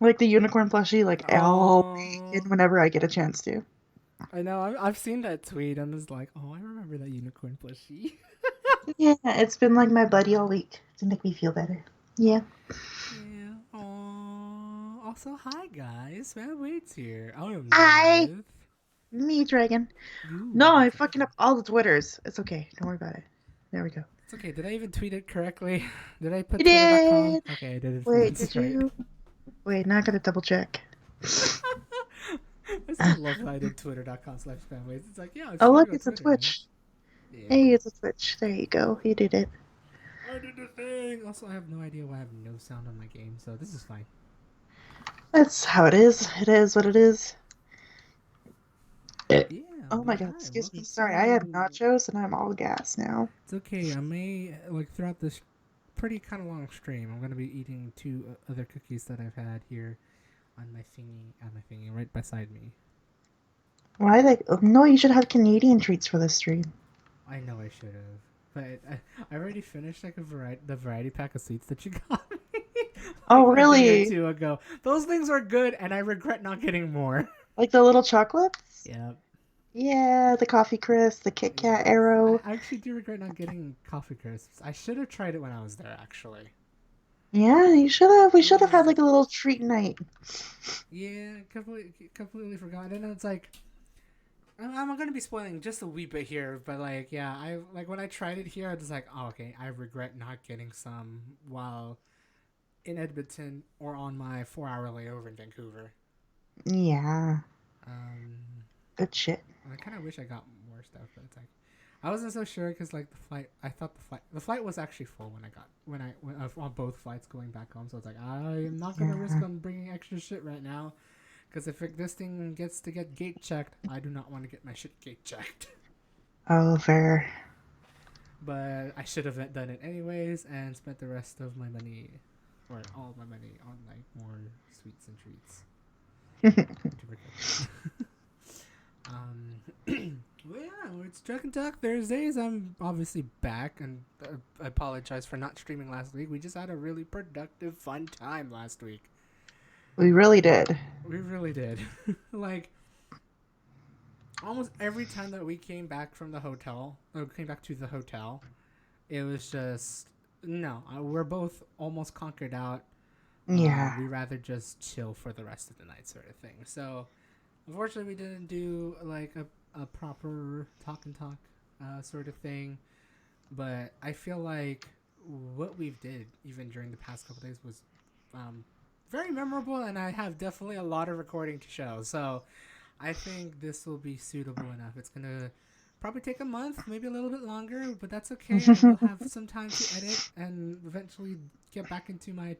Like the unicorn plushie, like all Oh, weekend whenever I get a chance to. I know. I've seen that tweet. I'm just like, oh, I remember that unicorn plushie. Yeah, it's been like my buddy all week to make me feel better. Yeah. Yeah. Oh. Also, hi guys. Man, Wade's here. I am I, with. me, Dragon. Ooh, No, I'm that's fucking up all the Twitters. It's okay. Don't worry about it. There we go. it's okay. Did I even tweet it correctly? Did I You put twitter.com? did. Okay, I did it. Wait, That's did right. you? Wait, now I gotta double check. I still love that I did twitter.com/fanways. It's like, yeah, it's Oh, free look, on it's a Twitter, man. Twitch. Yeah. Hey, it's a Twitch. There you go. You did it. I did the thing. Also, I have no idea why I have no sound on my game, so this is fine. That's how it is. It is what it is. Yeah, Oh my but god, hi, excuse me. welcome Sorry, I had to. nachos and I'm all gas now. It's okay. I may like throughout this pretty kind of long stream. I'm gonna be eating two other cookies that I've had here on my thingy, right beside me. Why they? No, you should have Canadian treats for this stream. I know I should have, but I already finished like the variety pack of sweets that you got me Oh, like a day or really? two ago. Those things are good, and I regret not getting more. Like the little chocolates? Yeah. Yeah, the coffee crisp, the Kit Kat Yes, Arrow. I actually do regret not getting coffee crisps. I should have tried it when I was there, actually. Yeah, you should have. We It should have had was, like a little treat night. yeah, completely forgot. And it's like, I'm gonna be spoiling just a wee bit here, but like, yeah, I like when I tried it here, I was like, oh, okay, I regret not getting some while in Edmonton or on my 4 hour layover in Vancouver. Yeah, Um, good shit. I kind of wish I got more stuff, but it's like I wasn't so sure because like the flight, I thought the flight was actually full when I got when on both flights going back home. So it's like I am not gonna risk Yeah. on bringing extra shit right now because if this thing gets to get gate checked, I do not want to get my shit gate checked. Oh, fair. But I should have done it anyways and spent the rest of my money or all my money on like more sweets and treats to regret that. Well, yeah, it's Dragon Talk Thursdays. I'm obviously back, and I apologize for not streaming last week. We just had a really productive, fun time last week. We really did. We really did. Like, almost every time that we came back from the hotel, or came back to the hotel, it was just, no, we're both almost conquered out. Yeah. We rather just chill for the rest of the night, sort of thing. So, unfortunately, we didn't do like a proper talk and talk sort of thing. But I feel like what we've did even during the past couple days was very memorable, and I have definitely a lot of recording to show. So I think this will be suitable enough. It's gonna probably take a month, maybe a little bit longer, but that's okay. I will have some time to edit and eventually get back into my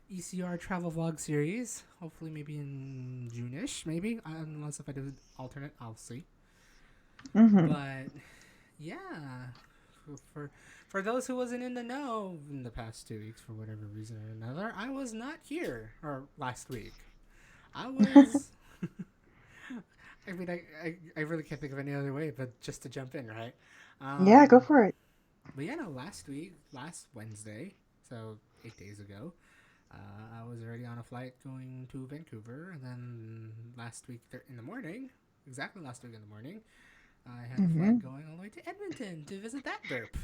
ECR travel vlog series. Hopefully, maybe in June-ish, maybe. Unless if I do alternate, I'll see. hmm But yeah, for for those who wasn't in the know in the past 2 weeks for whatever reason or another, I was not here or last week. I was. I mean, I really can't think of any other way but just to jump in, right? Yeah, go Um, for it. but yeah, no, last Wednesday, so 8 days ago, I was already on a flight going to Vancouver, and then last week in the morning, exactly last week in the morning, I had a hmm flight going all the way to Edmonton to visit that derp.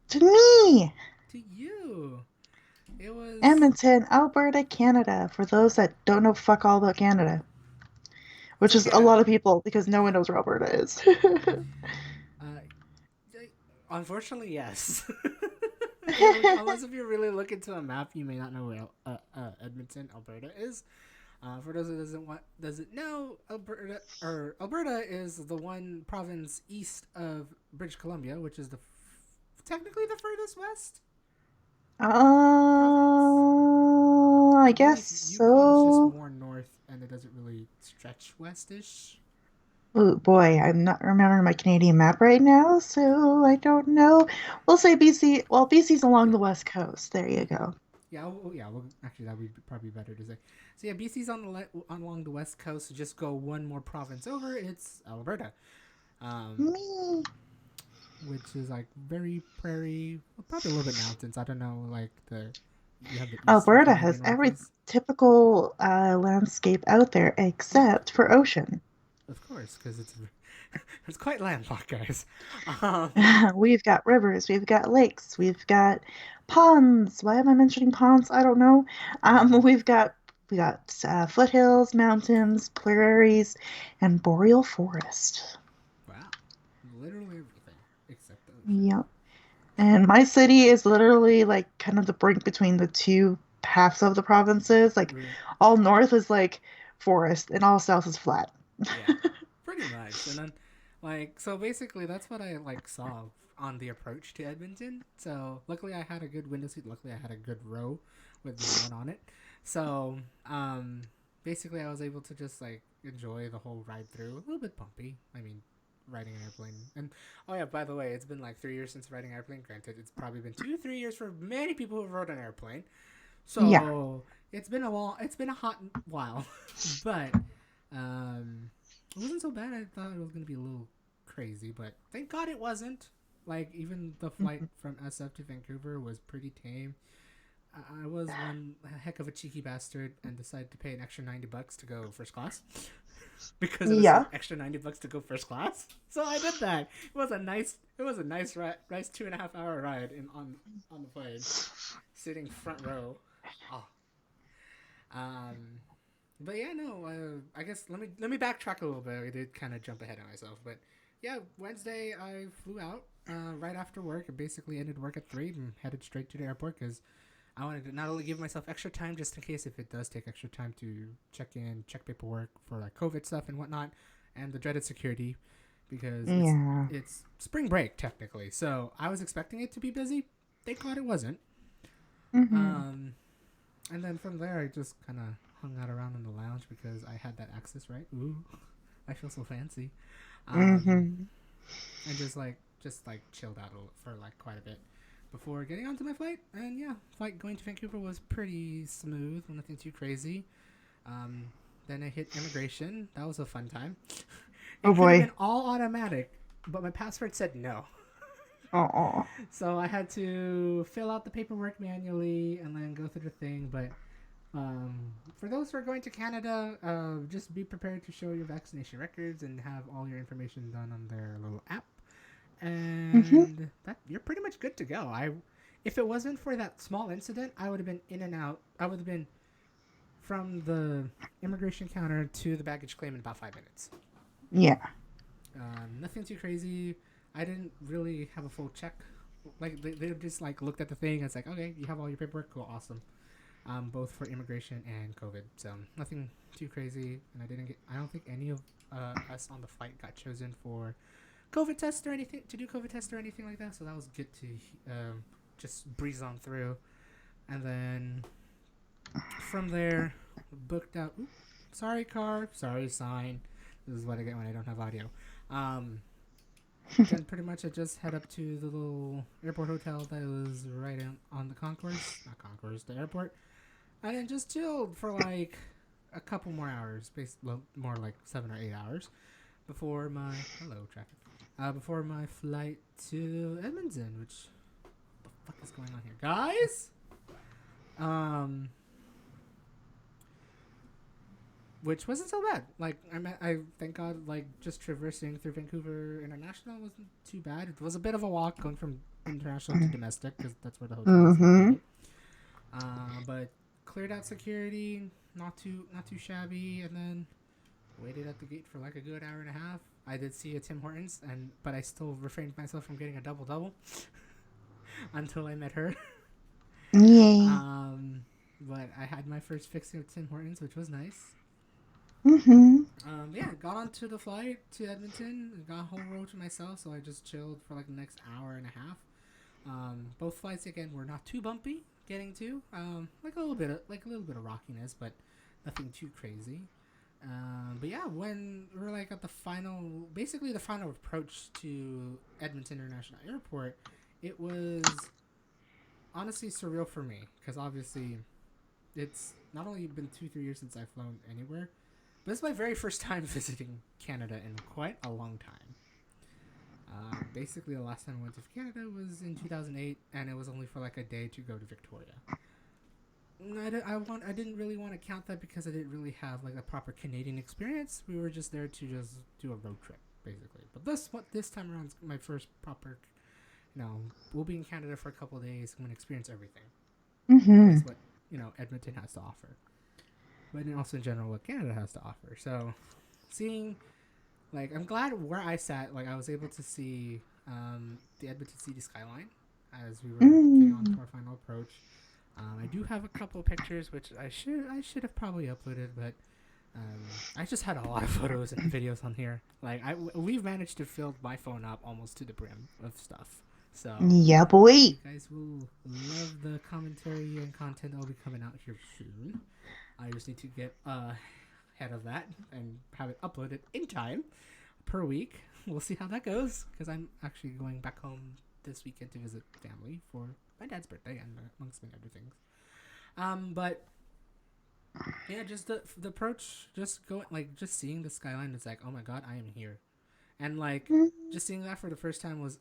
To me, To you, it was. Edmonton, Alberta, Canada. For those that don't know fuck all about Canada, It's which is okay. a lot of people because no one knows where Alberta is. Uh, Unfortunately, yes. Unless if you really look into a map, you may not know where Edmonton, Alberta is. For those who doesn't know, Alberta is the one province east of British Columbia, which is technically the furthest west province. I I guess believe Yukon is just so. more north, and it doesn't really stretch westish. Oh boy, I'm not remembering my Canadian map right now, so I don't know. We'll say BC. Well, BC's along the west coast. There you go. Yeah, yeah. Well, actually, that would be probably better to say. So yeah, BC's along the west coast. So just go one more province over. It's Alberta, um, Me. which is like very prairie, well, probably a little bit mountains. I don't know like the You have the Eastern Alberta has Canadian every Rockies. typical landscape out there except for ocean. Of course, because it's quite landlocked, guys. Um, We've got rivers, we've got lakes, we've got ponds. Why am I mentioning ponds? I don't know. mm, We got foothills, mountains, prairies, and boreal forest. wow, literally everything except the ocean. Yep. And my city is literally like kind of the brink between the two halves of the provinces. Like Right. all north is like forest and all south is flat. Yeah, pretty much. And then, like, so basically, that's what I like saw on the approach to Edmonton. So luckily, I had a good window seat. Luckily, I had a good row with no one on it. So, basically, I was able to just like enjoy the whole ride through. A little bit bumpy. I mean, riding an airplane. And oh yeah, by the way, it's been like 3 years since riding an airplane. Granted, it's probably been 2, 3 years for many people who rode an airplane. Yeah. So it's been a long, it's been a hot while, but um, it wasn't so bad. I thought it was gonna be a little crazy, but thank God it wasn't. Like even the flight Mhm. from SF to Vancouver was pretty tame. I was one heck of a cheeky bastard and decided to pay an extra $90 to go first class because it was an Yeah. extra $90 to go first class. So I did that. It was a nice 2.5 hour ride on the plane, sitting front row. Oh, um, but yeah, no. I guess let me backtrack a little bit. I did kind of jump ahead of myself, but yeah, Wednesday I flew out right after work. I basically ended work at 3 and headed straight to the airport because I wanted to not only give myself extra time just in case if it does take extra time to check paperwork for like COVID stuff and whatnot, and the dreaded security because Yeah. it's spring break technically. So I was expecting it to be busy. Thank God it wasn't. Mhm. Um, and then from there, I just kind of hung out around in the lounge because I had that access, right? Ooh, I feel so fancy. Um, Mhm. and just like chilled out for like quite a bit before getting onto my flight. And yeah, flight going to Vancouver was pretty smooth, nothing too crazy. Um, then I hit immigration. That was a fun time. Oh It could have been boy. all automatic, but my passport said no. Oh. So I had to fill out the paperwork manually and then go through the thing. But for those who are going to Canada, just be prepared to show your vaccination records and have all your information done on their little app, Mhm. and that you're pretty much good to go. If it wasn't for that small incident, I would have been in and out. I would have been from the immigration counter to the baggage claim in about 5 minutes. Yeah. Nothing too crazy. I didn't really have a full check. Like they just like looked at the thing and it's like, okay, you have all your paperwork, cool, awesome. Both for immigration and COVID. So nothing too crazy. And I didn't get. I don't think any of us on the flight got chosen for COVID test or anything to do COVID test or anything like that. So that was good to just breeze on through. And then from there, booked out. Oops, sorry car, sorry sign. This is what I get when I don't have audio. Um, then pretty much I just head up to the little airport hotel that was right on the concourse, not concourse, the airport, and then just chilled for like a couple more hours, well, more like 7 or 8 hours before my traffic, before my flight to Edmonton. Which what the fuck is going on here, guys? Um, which wasn't so bad. Like I thank God, like just traversing through Vancouver International wasn't too bad. It was a bit of a walk going from international to domestic because that's where the hotel was Mhm. located. But cleared out security, not too shabby, and then waited at the gate for like a good hour and a half. I did see a Tim Hortons, but I still refrained myself from getting a double double until I met her. Yay. um, but I had my first fixing of Tim Hortons, which was nice. Mhm. Yeah, got onto the flight to Edmonton, got a whole row to myself, so I just chilled for like the next hour and a half. Both flights again were not too bumpy getting to, like a little bit of rockiness, but nothing too crazy. But yeah, when we're like at basically the final approach to Edmonton International Airport, it was honestly surreal for me because obviously it's not only been 2 3 years since I've flown anywhere, but it's my very first time visiting Canada in quite a long time. Basically, the last time I went to Canada was in 2008, and it was only for like a day to go to Victoria. I didn't really want to count that because I didn't really have like a proper Canadian experience. We were just there to just do a road trip, basically. But this time around is my first proper. We'll be in Canada for a couple of days. I'm gonna experience everything. At Mm-hmm. least what Edmonton has to offer, but then also in general what Canada has to offer. So, seeing I'm glad where I sat. Like I was able to see the Edmonton city skyline as we were getting on to Mm. our final approach. I do have a couple of pictures which I should have probably uploaded, but I just had a lot of photos and videos on here. We've managed to fill my phone up almost to the brim of stuff. So Yeah, you boy. guys will love the commentary and content that will be coming out here soon. I just need to get ahead of that and have it uploaded in time per week. We'll see how that goes because I'm actually going back home this weekend to visit family for my dad's birthday and amongst many other things. But yeah, just the approach, just going just seeing the skyline. It's like, oh my god, I am here, and Mm. just seeing that for the first time was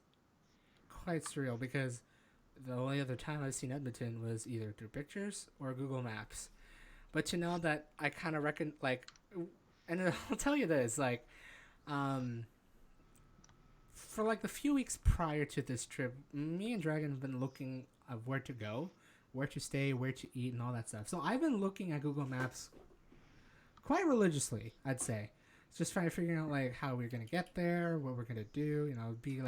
quite surreal because the only other time I've seen Edmonton was either through pictures or Google Maps. But to know that I kind of reckon and I'll tell you this, um, for the few weeks prior to this trip, me and Dragon have been looking at where to go, where to stay, where to eat, and all that stuff. So I've been looking at Google Maps quite religiously, I'd say. Just trying to figure out how we're gonna get there, what we're gonna do, be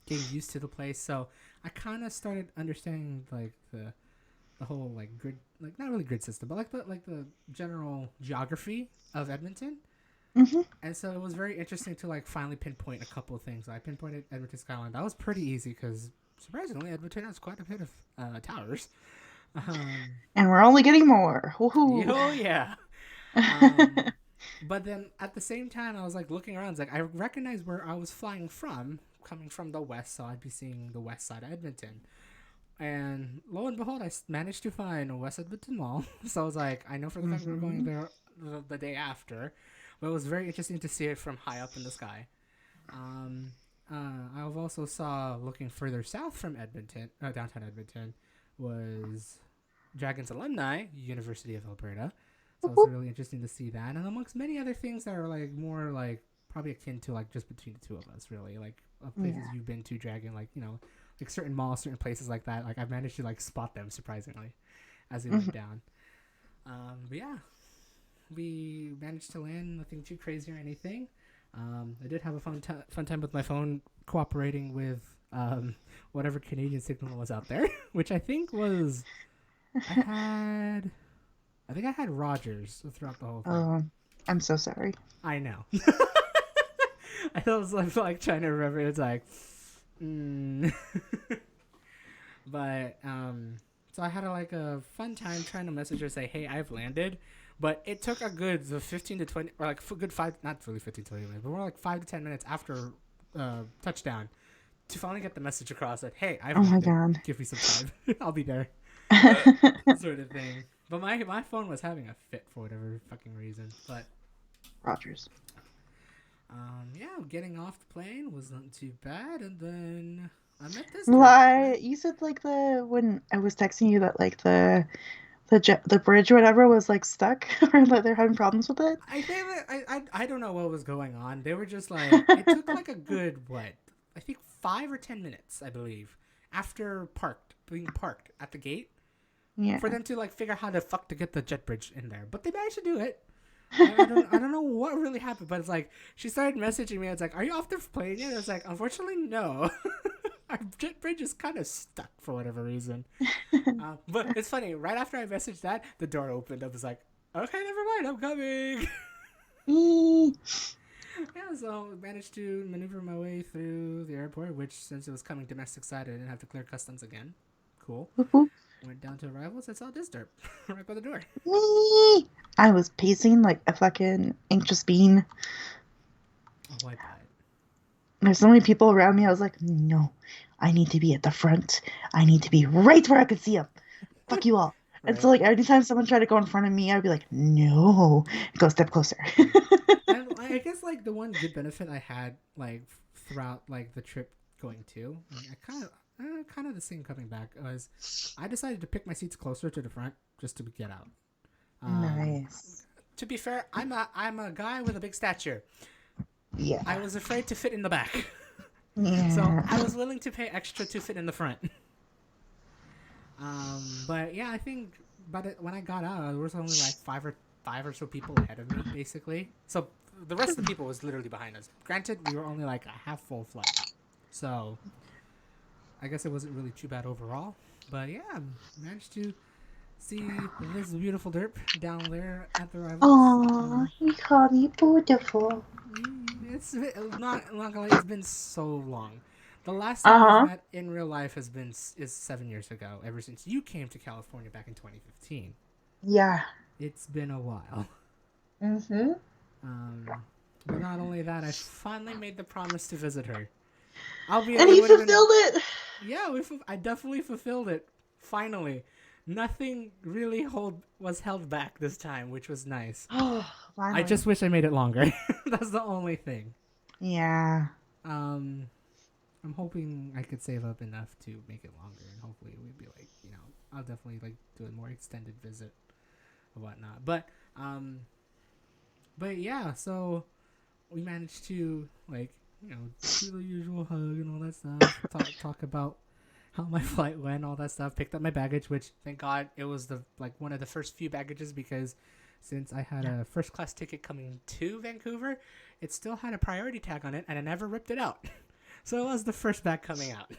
getting used to the place. So I kind of started understanding the whole grid, not really grid system, but the general geography of Edmonton. Mm-hmm. And so it was very interesting to finally pinpoint a couple of things. I pinpointed Edmonton skyline. That was pretty easy because surprisingly Edmonton has quite a bit of towers. Um, And we're only getting more. Woohoo. oh yeah. Um, but then at the same time, I was looking around. It's I recognized where I was flying from, coming from the west, so I'd be seeing the west side of Edmonton. And lo and behold, I managed to find West Edmonton Mall. So I was I know for the fact we were going Mm-hmm. there the day after, but it was very interesting to see it from high up in the sky. Um, I've also saw looking further south from Edmonton, downtown Edmonton, was Dragon's alumni, University of Alberta. So it was really interesting to see that, and amongst many other things that are more probably akin to just between the two of us, really places Yeah. you've been to, Dragon, certain malls, certain places like that. I've managed to spot them surprisingly as we Mm-hmm. went down. But yeah, we managed to land nothing too crazy or anything. I did have a fun time with my phone cooperating with whatever Canadian signal was out there, which I think was I had I think I had Rogers throughout the whole thing. Oh, I'm so sorry. I know. I was trying to remember. It's mm. But so I had a fun time trying to message her say, "Hey, I've landed," but it took a good 15 to 20 or good 5, not really 15 to 20 minutes, but more 5 to 10 minutes after touchdown to finally get the message across that, "Hey, I've Oh my landed. god. Give me some time. I'll be there." Sort of thing. But my phone was having a fit for whatever fucking reason. But Rogers. yeah, getting off the plane wasn't too bad, and then I met this dude. Why you said the when I was texting you that the bridge or whatever was stuck or they're having problems with it? I think that I don't know what was going on. They were just it took a good what I think 5 or 10 minutes I believe after being parked at the gate Yeah. for them to figure out how the fuck to get the jet bridge in there. But they managed to do it. I don't know what really happened, but it's she started messaging me. It's "Are you off the plane yet?" I was "Unfortunately, no. Our jet bridge is kind of stuck for whatever reason." But it's funny. Right after I messaged that, the door opened. I was "Okay, never mind. I'm coming." Eee. Yeah, so I managed to maneuver my way through the airport, which since it was coming domestic side, I didn't have to clear customs again. Cool. Whoop, whoop. Went down to arrivals. I saw this derp right by the door. Eee. I was pacing like a fucking anxious bean. Oh, why bad? There's so many people around me. I was like, no, I need to be at the front. I need to be right where I could see them. Fuck you all. And so, Right. anytime someone tried to go in front of me, I'd be like, no, go a step closer. And I guess the one good benefit I had throughout the trip going to, I kind of kind of the same coming back. Was I decided to pick my seats closer to the front just to get out. Nice. To be fair, I'm a guy with a big stature. Yeah. I was afraid to fit in the back, so Yeah. I was willing to pay extra to fit in the front. But yeah, I think when I got out, there was only like five or so people ahead of me, basically. So the rest of the people was literally behind us. Granted, we were only like a half full flight, so I guess it wasn't really too bad overall. But yeah, managed to see this beautiful derp down there at the rivals. Oh, you call me beautiful. It's not gonna lie, it's been so long. The last time we've Uh-huh. met in real life is 7 years ago. Ever since you came to California back in 2015, Yeah. it's been a while. Mm-hmm. Um, but not only that, I finally made the promise to visit her. Albeit And it he would have been fulfilled it. yeah, I definitely fulfilled it. Finally, nothing really was held back this time, which was nice. Oh, I finally. just wish I made it longer. That's the only thing. Yeah. Um, I'm hoping I could save up enough to make it longer, and hopefully it would be like I'll definitely like do a more extended visit or whatnot. But yeah, so we managed to like do the usual hug and all that stuff. Talk about how my flight went, all that stuff. Picked up my baggage, which thank God it was the like one of the first few baggages because since I had a first class ticket coming to Vancouver, it still had a priority tag on it, and I never ripped it out. So it was the first bag coming out,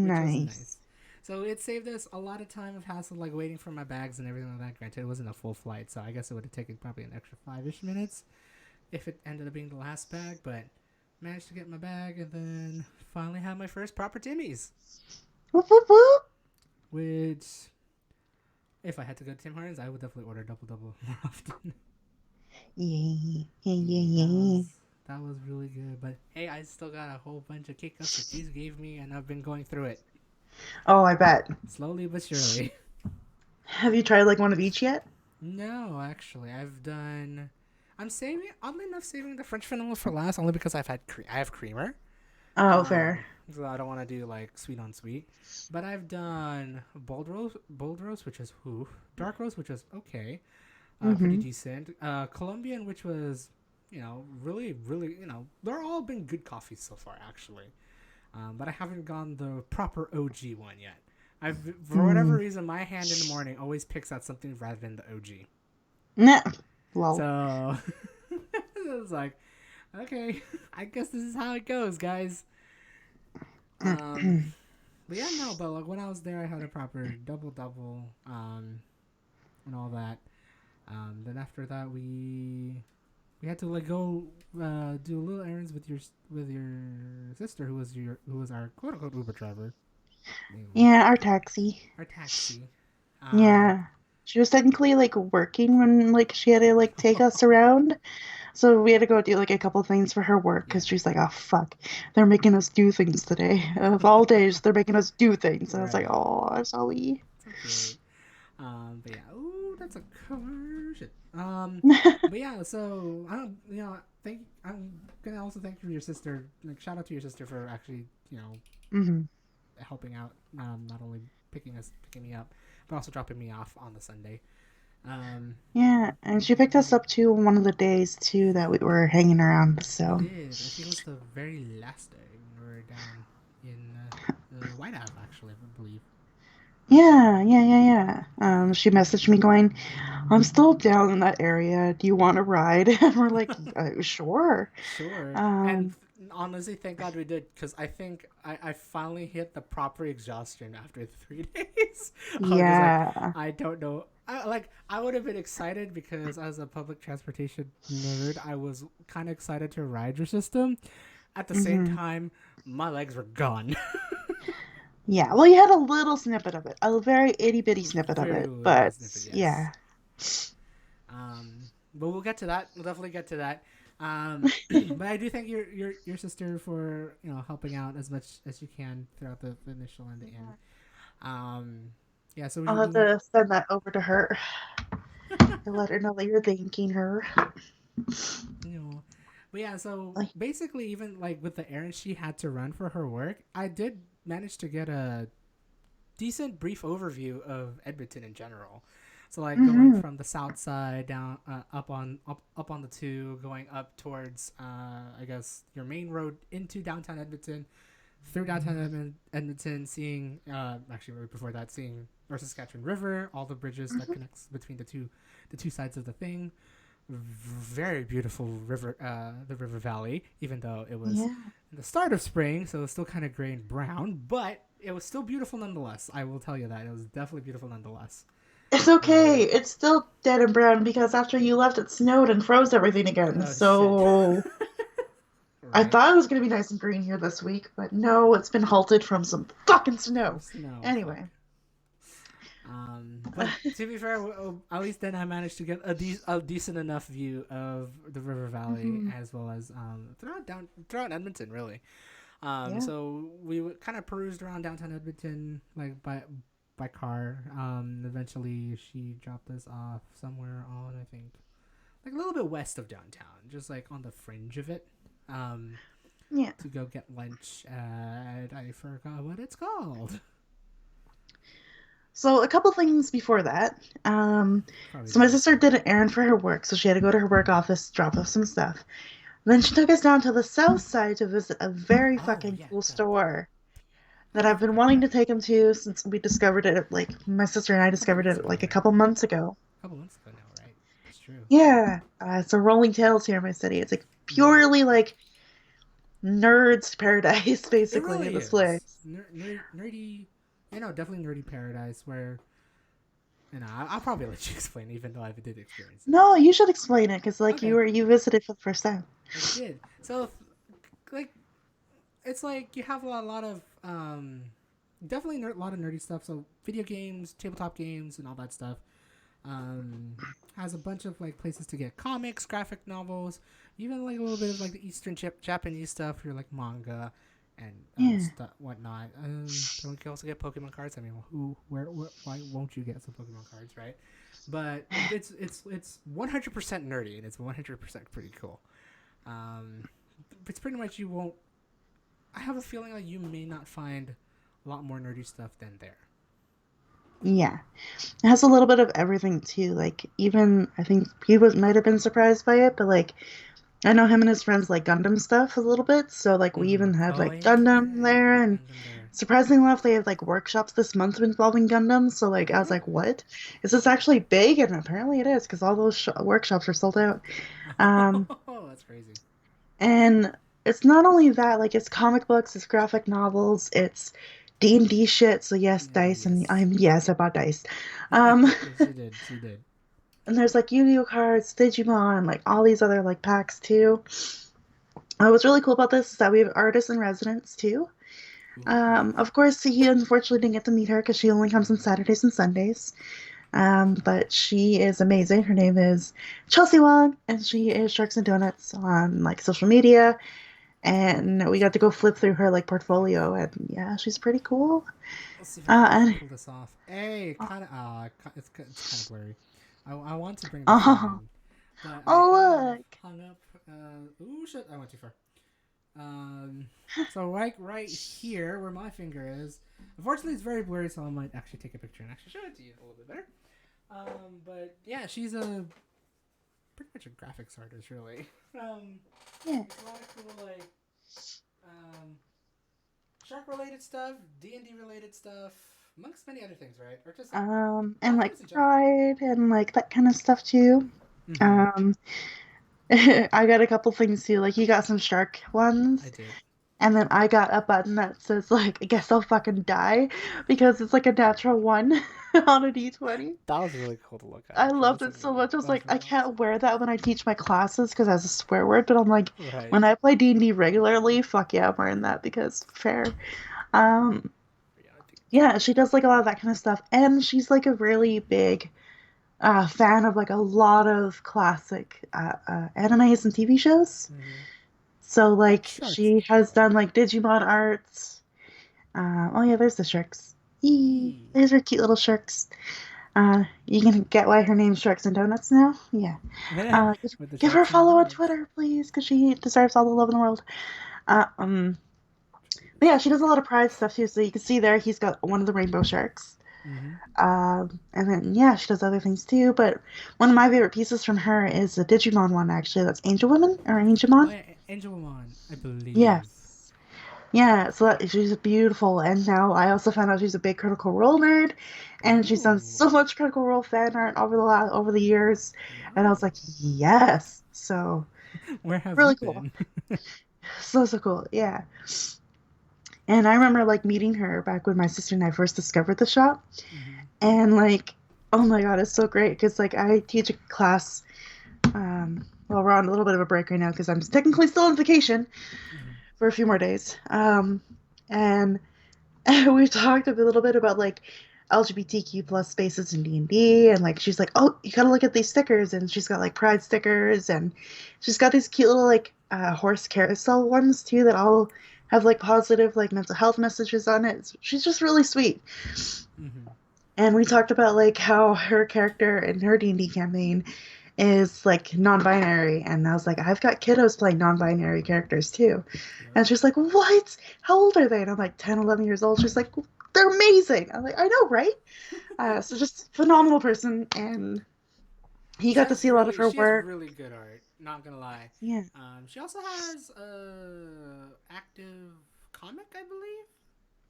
which was Nice. nice. So it saved us a lot of time of hassle, like waiting for my bags and everything like that. Granted, it wasn't a full flight, so I guess it would have taken probably an extra 5-ish minutes if it ended up being the last bag. But managed to get my bag and then finally had my first proper Timmy's. Whoop, whoop, whoop. Which, if I had to go to Tim Hortons, I would definitely order double more often. Yay. Yay, yay, Yeah, yay. that was really good. But hey, I still got a whole bunch of cake ups that you gave me, and I've been going through it Oh, I bet. slowly but surely. Have you tried like one of each yet? No, actually, I'm saving, oddly enough, saving the French vanilla for last, only because I have creamer. Oh, Um, fair. so I don't want to do like sweet on sweet. But I've done bold roast, which is dark roast, which was okay, pretty Mm-hmm. decent. Colombian, which was, really, really, they're all been good coffees so far, actually. But I haven't gone the proper OG one yet. For whatever Mm. reason, my hand in the morning always picks out something rather than the OG. Nah. Lol. So it was like, okay, I guess this is how it goes, guys. But yeah, no, but like when I was there, I had a proper double, and all that. Then after that, we had to like go do little errands with your sister, who was our quote unquote Uber driver, mainly Yeah, our taxi. our taxi. Um, Yeah. She was technically like working when like she had to like take us around. So we had to go do like a couple things for her work yeah, because she's like, oh fuck, they're making us do things today. Of all days, they're making us do things. And I was like, right. oh, sorry. It's okay. But yeah, ooh, that's a cover shit. But yeah, so I don't, I'm gonna also thank your sister. Like, shout out to your sister for actually, hmm helping out. Not only picking me up, but also dropping me off on the Sunday. Um, Yeah, and she picked us up too one of the days too that we were hanging around. she So did. I think it was the very last day when we were down in the Whyte Ave, actually, I believe. yeah. She messaged me going, I'm still down in that area. Do you want to ride? And we're like, sure. Sure. And Um, honestly, thank God we did, because I think I finally hit the proper exhaustion after 3 days. I was just like, yeah. I don't know. I would have been excited because as a public transportation nerd, I was kind of excited to ride your system. At the same hmm time, my legs were gone. Yeah, well, you had a little snippet of it, a very itty bitty snippet of Very it, little but snippet, yes. yeah. But we'll get to that. We'll definitely get to that. But I do thank your sister for helping out as much as you can throughout the initial and the end. Um, yeah, so I'll have to send that over to her and let her know that you're thanking her. you but yeah, so Like, basically, even like with the errands she had to run for her work, I did managed to get a decent brief overview of Edmonton in general. So like going Mm-hmm. from the south side down up on the two, going up towards I guess your main road into downtown Edmonton, through downtown Edmonton, seeing actually right before that, seeing North Saskatchewan River, all the bridges that Mm-hmm. connects between the two sides of the thing. Very beautiful river, the river valley. Even though it was Yeah. in the start of spring, so it was still kind of gray and brown, but it was still beautiful nonetheless. I will tell you that it was definitely beautiful nonetheless. It's okay. Um, It's still dead and brown because after you left, it snowed and froze everything again. oh shit! So I Right? thought it was going to be nice and green here this week, but no, it's been halted from some fucking From snow. snow, fuck. Anyway. But to be fair, at least then I managed to get a decent enough view of the river valley Mhm. as well as throughout Edmonton, really. Yeah. So we kind of perused around downtown Edmonton like by car. Eventually she dropped us off somewhere on, I think, like a little bit west of downtown, just like on the fringe of it. Um, Yeah. to go get lunch at, I forgot what it's called. So a couple things before that. Probably So my didn't. sister did an errand for her work, so she had to go to her work office, drop off some stuff. Then she took us down to the south side to visit a very Oh fucking yeah, cool yeah. store How that did I I've been forget wanting that? to take him to since we discovered it. Like my sister and I A couple discovered months it ago, like a right? couple months ago. A couple months ago now, right? That's true. Yeah, it's a Rolling Tales here in my city. It's like Mm-hmm. purely like nerds paradise, It basically. really This is place. nerdy. You know, definitely nerdy paradise where I'll probably let you explain, even though I did experience it. No, you should explain it because like Okay, you visited for the first time. I did. So like it's like you have a lot of definitely a lot of nerdy stuff. So video games, tabletop games, and all that stuff. Um, has a bunch of like places to get comics, graphic novels, even like a little bit of like the Eastern Japanese stuff. You're like manga and Yeah. whatnot. Then we can also get Pokemon cards. I mean, why won't you get some Pokemon cards, right? But it's 100% nerdy and it's 100% pretty cool. Um, it's pretty much you won't. I have a feeling like you may not find a lot more nerdy stuff than there. Yeah. It has a little bit of everything too. Like even I think he was might have been surprised by it, but like I know him and his friends like Gundam stuff a little bit. So like we Mm-hmm. even had Oh like yeah, Gundam yeah, you can there get and Gundam there. surprisingly enough they had like workshops this month involving Gundam. So like I Oh was like, really? what? Is this actually big? And apparently it is because all those workshops are sold out. Um Oh, that's crazy. and it's not only that, like it's comic books, it's graphic novels, it's D&D shit. So yes, D&D, dice and yes. I'm yes, I bought dice. Um Yes, you did. She did. And there's like Yu-Gi-Oh cards, Digimon, like all these other like packs too. What's really cool about this is that we have artists in residence too. Ooh. Of course, he unfortunately didn't get to meet her because she only comes on Saturdays and Sundays. But she is amazing. Her name is Chelsea Wong, and she is Sharks and Donuts on like social media. And we got to go flip through her like portfolio, and yeah, she's pretty cool. Let's see if I can actually And pull this off. Hey, oh, kind of. It's kind of blurry. I want to bring this oh, in, but I have look. hung up. Ooh, shit! I went too far. Um, so right here where my finger is. Unfortunately, it's very blurry, so I might actually take a picture and actually show it to you a little bit better. But yeah, she's a pretty much a graphics artist, really. Yeah. It's a lot of cool like um shark related stuff, D&D related stuff, amongst many other things, right? Or just And like comics in general. Pride and like that kind of stuff too. Mm-hmm. Um, I got a couple things too. Like you got some shark I ones, did. and then I got a button that says like I guess I'll fucking die because it's like a natural one on a D20. That was really cool to look at. I Actually, loved that's a it so really much. I was that was like, I really can't awesome. wear that when I teach my classes because that's a swear word. But I'm like, Right. when I play D&D regularly, fuck yeah, I'm wearing that because fair. Um, Reality yeah, she check. does like a lot of that kind of stuff, and she's like a really big fan of like a lot of classic animes and TV shows. Mm-hmm. So And like sharks in she has general. done like Digimon arts. Oh yeah, there's the sharks. Eee, Eee. there's her cute little sharks. You can get why her name's Sharks and Donuts now. Yeah. With the Give her a sharks and the follow on donuts. Twitter, please, because she deserves all the love in the world. Uh, um, yeah, she does a lot of pride stuff too. So you can see there he's got one of the rainbow sharks. Mm-hmm. And then yeah, she does other things too. But one of my favorite pieces from her is the Digimon one actually. That's Angel Woman or Oh Angelmon. yeah, Angel Woman, I believe. Yes. Yeah, so she's beautiful, and now I also found out she's a big Critical Role nerd, and she's done Ooh, so much Critical Role fan art over the years, and I was like, whoa. yes, so Where have you really cool, been? so cool, yeah. And I remember like meeting her back when my sister and I first discovered the shop, Mm-hmm. and like, oh my god, it's so great because like I teach a class. Well, we're on a little bit of a break right now because I'm technically still on vacation Mm-hmm. for a few more days. And we talked a little bit about like LGBTQ plus spaces in D&D, and like she's like, oh, you gotta look at these stickers, and she's got like pride stickers, and she's got these cute little like horse carousel ones too that all have like positive like mental health messages on it. She's just really sweet. Mm-hmm. And we talked about like how her character in her D&D campaign is like non-binary, and I was like, I've got kiddos playing non-binary characters too. Yep. And she's like, what? How old are they? And I'm like 10, 11 years old. She's like, they're amazing. I'm like, I know, right? So just phenomenal person, and he got to see a lot of her She has work. really good art. Not gonna lie. Yeah. She also has a active comic, I believe.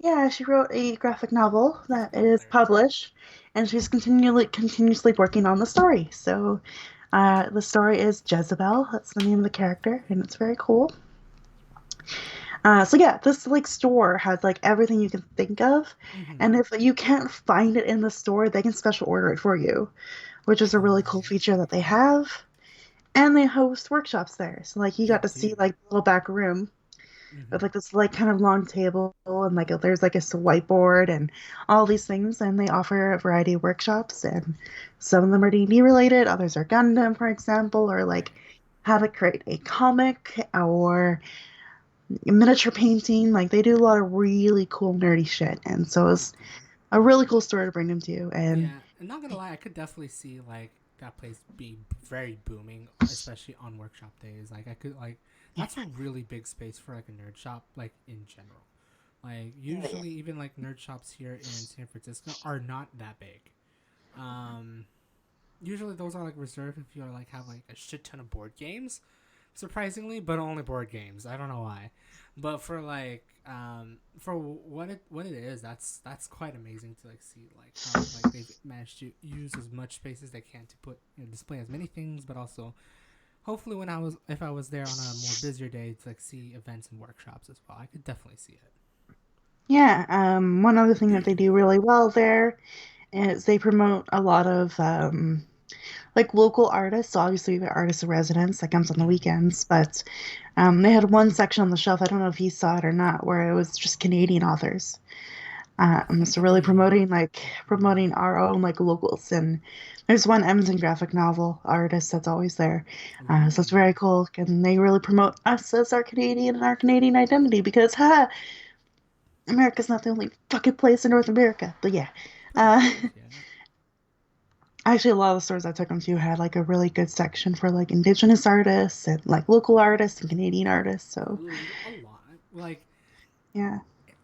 Yeah, she wrote a graphic novel Graphic that novel. is There we go. published, and she's continuously working on the story. So, the story is Jezebel. That's the name of the character, and it's very cool. So yeah, this like store has like everything you can think of, Mm-hmm. and if you can't find it in the store, they can special order it for you, which is a really cool Oh, feature that they have. And they host workshops there, so like you they got to see do. like the little back room with Mm-hmm. like this like kind of long table, and like there's like a whiteboard and all these things, and they offer a variety of workshops, and some of them are D&D related, others are Gundam, for example, or like Right. how to create a comic or miniature painting. Like they do a lot of really cool nerdy shit, and so They it's do. a really cool store to bring them to. And Yeah, and not gonna lie, I could definitely see like that place be very booming, especially on workshop days. Like I could like yeah, that's a really big space for like a nerd shop, like in general. Like yeah, usually even like nerd shops here in San Francisco are not that big. Um, Usually those are like reserved if you are like have like a shit ton of board games, surprisingly, but only board games. I don't know why, but for like for what it is, that's quite amazing to like see like how like they've managed to use as much space as they can to put display as many things, but also hopefully when I was if I was there on a more busier day to like see events and workshops as well, I could definitely see it. yeah. One other thing that they do really well there is they promote a lot of like local artists. So obviously, we have artists in residence that comes on the Mm-hmm. weekends, but they had one section on the shelf. I don't know if you saw it or not, where it was just Canadian authors. I think So I really did. promoting our own like locals. And there's one Edmonton graphic novel artist that's always there. So it's Ooh. very cool, and they really promote us as our Canadian and our Canadian identity because ha, America's not the only fucking place in North America. But yeah. Pretty Uh, much, yeah. Actually, a lot of the stores I took them to had like a really good section for like Indigenous artists and like local artists and Canadian artists. So A lot. Like yeah,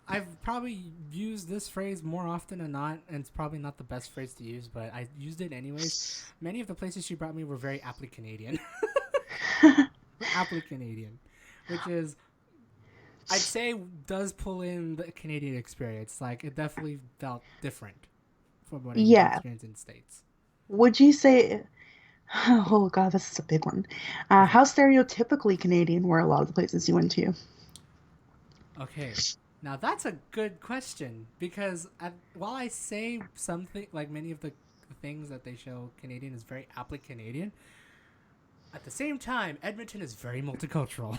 I've probably used this phrase more often than not, and it's probably not the best phrase to use, but I used it anyways. Many of the places she brought me were very aptly Canadian. Aptly Canadian. Which is, I'd say, does pull in the Canadian experience. Like, it definitely felt different from what I usually yeah. experience in the States. Would you say? Oh God, this is a big one. How stereotypically Canadian were a lot of the places you went to? Okay. Now that's a good question because while I say something like many of the things that they show Canadian is very aptly Canadian, at the same time Edmonton is very multicultural.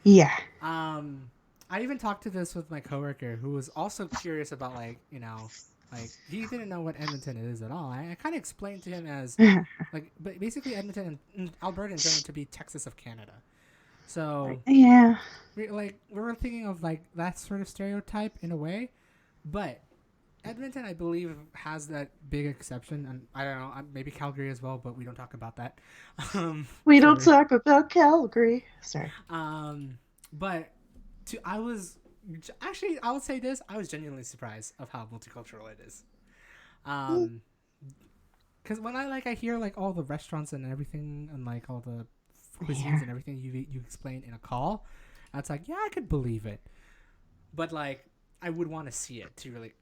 Yeah, um, I even talked to this with my coworker who was also curious about like he didn't know what Edmonton is at all. I kind of explained to him as like but basically Edmonton and Alberta in general to be Texas of Canada. So yeah, we were thinking of like that sort of stereotype in a way, but Edmonton, I believe, has that big exception, and I don't know, maybe Calgary as well, but we don't talk about that. Um, we don't for talk about Calgary. Sorry. um, but I was Actually, I would say this. I was genuinely surprised of how multicultural it is. Mm, Because when I hear like all the restaurants and everything and like all the cuisines yeah. and everything you explained in a call, it's like yeah, I could believe it. But like I would want to see it to really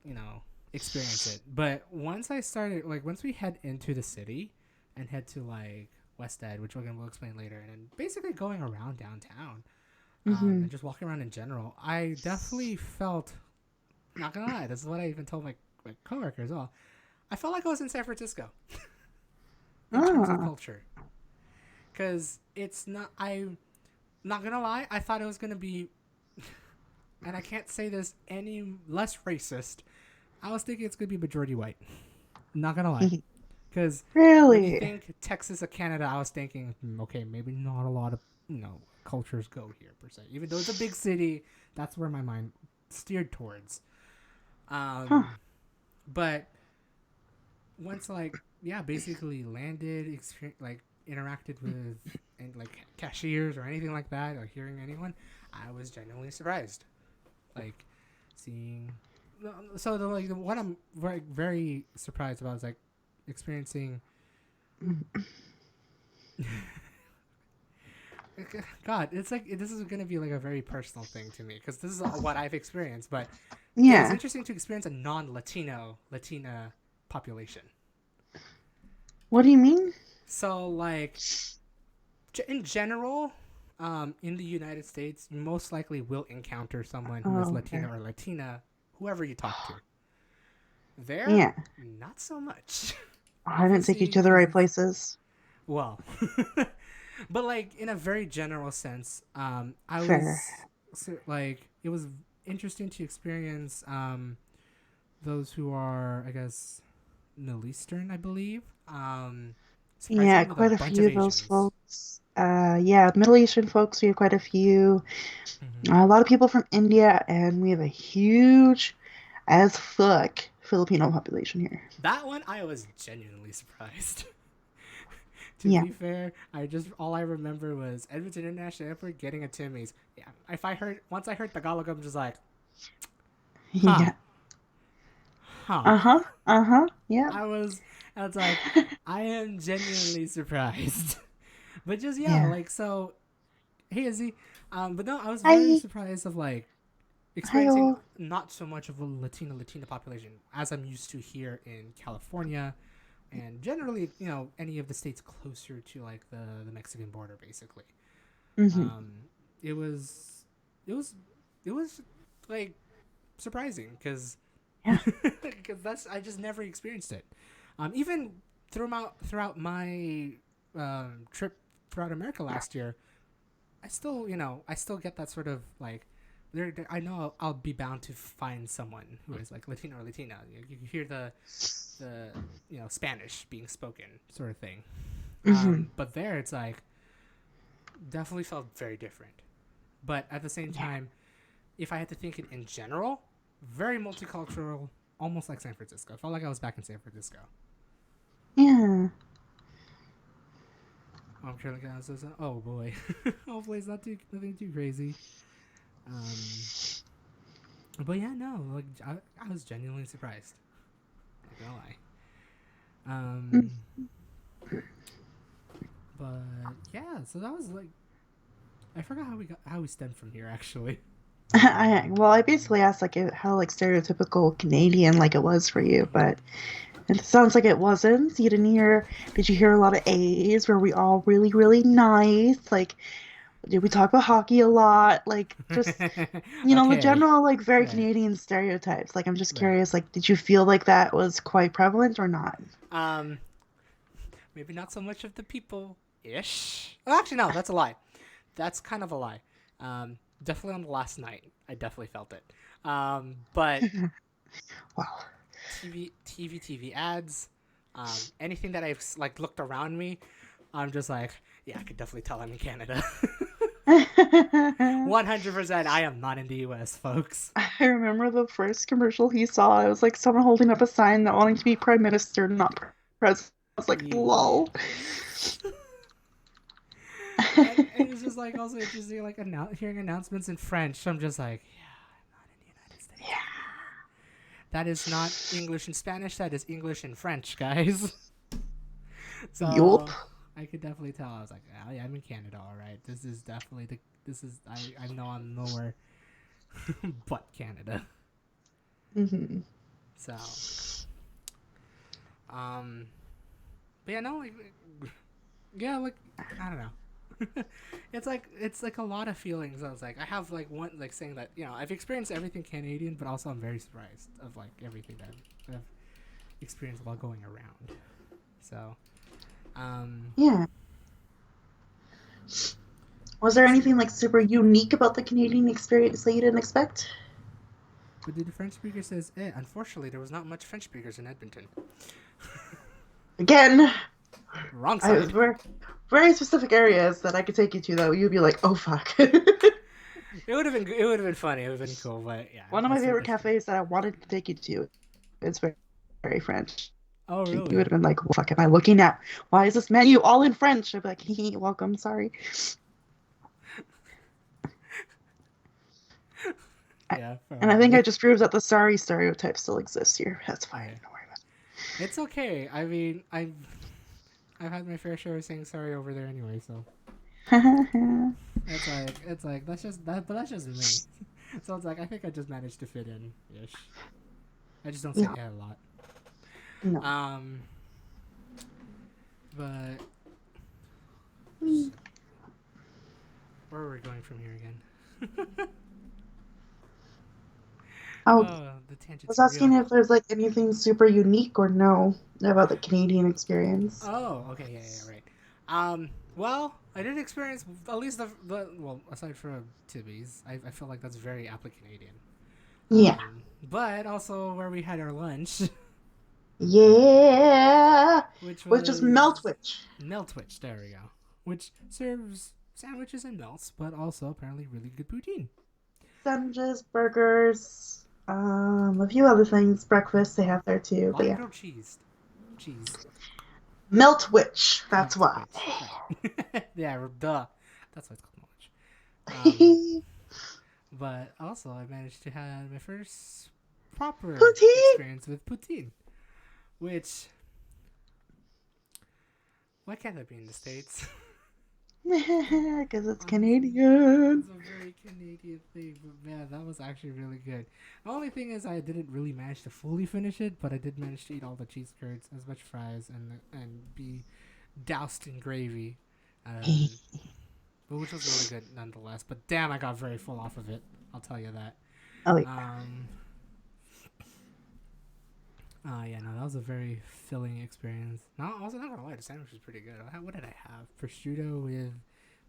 experience it. But once we head into the city and head to like West Ed, which we'll explain later, and then basically going around downtown, Mm-hmm. and just walking around in general, I definitely felt. Not gonna lie, this is what I even told my coworker as well. I felt like I was in San Francisco in terms of Ah. culture, because it's not. I'm not gonna lie. I thought it was gonna be, and I can't say this any less racist. I was thinking it's gonna be majority white. Not gonna lie, because when you Really? think Texas or Canada, I was thinking, okay, maybe not a lot of cultures go here per se. Even though it's a big city, that's where my mind steered towards. Huh. Um, but once basically landed, interacted with and like cashiers or anything like that, or hearing anyone, I was genuinely surprised. Like seeing, what I'm very very surprised about is like experiencing. God, it's like this is gonna be like a very personal thing to me because this is what I've experienced. But it was Yeah. interesting to experience a Latina population. What do you mean? So like in general, in the United States, you most likely will encounter someone who is Oh, okay. Latino or Latina, whoever you talk to. There, Yeah. not so much. I didn't take you Obviously, to the because right it's places. well, but like in a very general sense, I Fair. was like it was interesting to experience those who are, I guess, Middle Eastern, I believe. Yeah, Surprisingly, with a quite a bunch few of of those Asians. folks. Yeah, Middle Eastern folks, we have quite a few. Hmm. A lot of people from India, and we have a huge as fuck Filipino population here. That one, I was genuinely surprised. To Yeah. be fair, all I remember was Edmonton International Airport getting a Timmy's. Yeah, if I heard once I heard Tagalog, I'm just like, huh, Yeah. huh. Uh-huh. Uh-huh. Yeah. I was, I was like, I am genuinely surprised. But just yeah, Yeah. like so. Hey Izzy, but no, I was very Hi. surprised of like experiencing Hi-oh. not so much of a Latina population as I'm used to here in California, and generally, any of the states closer to like the Mexican border, basically. Mm-hmm. Um, it was, it was, it was like surprising because Yeah. that's I just never experienced it. Even throughout my trip throughout America last year, I still get that sort of like. I know I'll be bound to find someone who is like Latino or Latina. You hear the Spanish being spoken sort of thing. Mm-hmm. But there it's like definitely felt very different. But at the same Yeah. time, if I had to think it in general, very multicultural, almost like San Francisco. I felt like I was back in San Francisco. Yeah. I'm currently kind of oh boy, hopefully it's nothing too crazy. Um, but yeah, no, like I was genuinely surprised. Not gonna lie. Mm. Um, but yeah, so that was like I forgot how we stemmed from here actually. I basically asked like how like stereotypical Canadian like it was for you, but it sounds like it wasn't. You didn't hear, did you hear a lot of A's? Were we all really, really nice? Like, did we talk about hockey a lot? Like, just, the Okay, general, like, very right, Canadian stereotypes. Like, I'm just right. curious, like, did you feel like that was quite prevalent or not? Um, maybe not so much of the people ish. Well, actually, no, that's a lie. That's kind of a lie. Definitely on the last night, I definitely felt it. But Wow. TV ads, anything that I've like looked around me, I'm just like, yeah, I could definitely tell I'm in Canada. 100%. I am not in the U.S., folks. I remember the first commercial he saw. It was like someone holding up a sign that wanting to be prime minister, not president. I was like, lol. And it's just like also interesting, like hearing announcements in French. I'm just like, yeah, That is not English and Spanish. That is English and French, guys. Yup. So I could definitely tell. I was like, oh, yeah, I'm in Canada, all right. This is definitely the. This is I know I'm nowhere but Canada. Mm-hmm. So, um, but yeah, no, like, yeah, like I don't know. it's like a lot of feelings. I was like, I have like one like saying that I've experienced everything Canadian, but also I'm very surprised of like everything that I've experienced while going around. So, um, Yeah. Was there anything like super unique about the Canadian experience that you didn't expect? but the French speaker says, unfortunately, there was not much French speakers in Edmonton. Again, Wrong I side. very, very specific areas that I could take you to that you'd be like, oh fuck. It would have been funny. It would have been cool, but yeah. One of my favorite cafes that I wanted to take you to. It's very, very French. Oh You would really? have been like, what the fuck am I looking at? Why is this menu all in French? I'd be like, hee, welcome, sorry. Yeah. And I think Probably. I just proved that the sorry stereotype still exists here. That's fine. Okay. Don't worry about It's okay. I mean, I've had my fair share of saying sorry over there anyway, so it. it's like that's just that, but that's just me. So it's like I think I just managed to fit in ish. I just don't say No, a lot. no. Um, but where are we going from here again? I Oh, the tangents was are asking real. if there's like anything super unique or no about the Canadian experience. Oh, okay, yeah, right. Well, I did experience at least the well, aside from Tibby's, I feel like that's very aptly Canadian. Yeah. But also where we had our lunch, Yeah. which Which is was Meltwich. Meltwich. There we go. Which serves sandwiches and melts, but also apparently really good poutine. Sandwiches, burgers, a few other things. Breakfast they have there A too. lot But of yeah. grilled cheese. Meltwich. That's why. Meltwich, right? Yeah, duh. That's why it's called Meltwich. Um, but also I managed to have my first proper Poutine. experience with poutine, which why can't that be in the States? Because it's Honestly, Canadian. it's a very Canadian thing, but man, that was actually really good. The only thing is, I didn't really manage to fully finish it, but I did manage to eat all the cheese curds, as much fries, and be doused in gravy, but which was really good nonetheless. But damn, I got very full off of it. I'll tell you that. Oh yeah. Um, yeah, no, that was a very filling experience. No, I was not gonna lie, the sandwich was pretty good. What did I have? Prosciutto with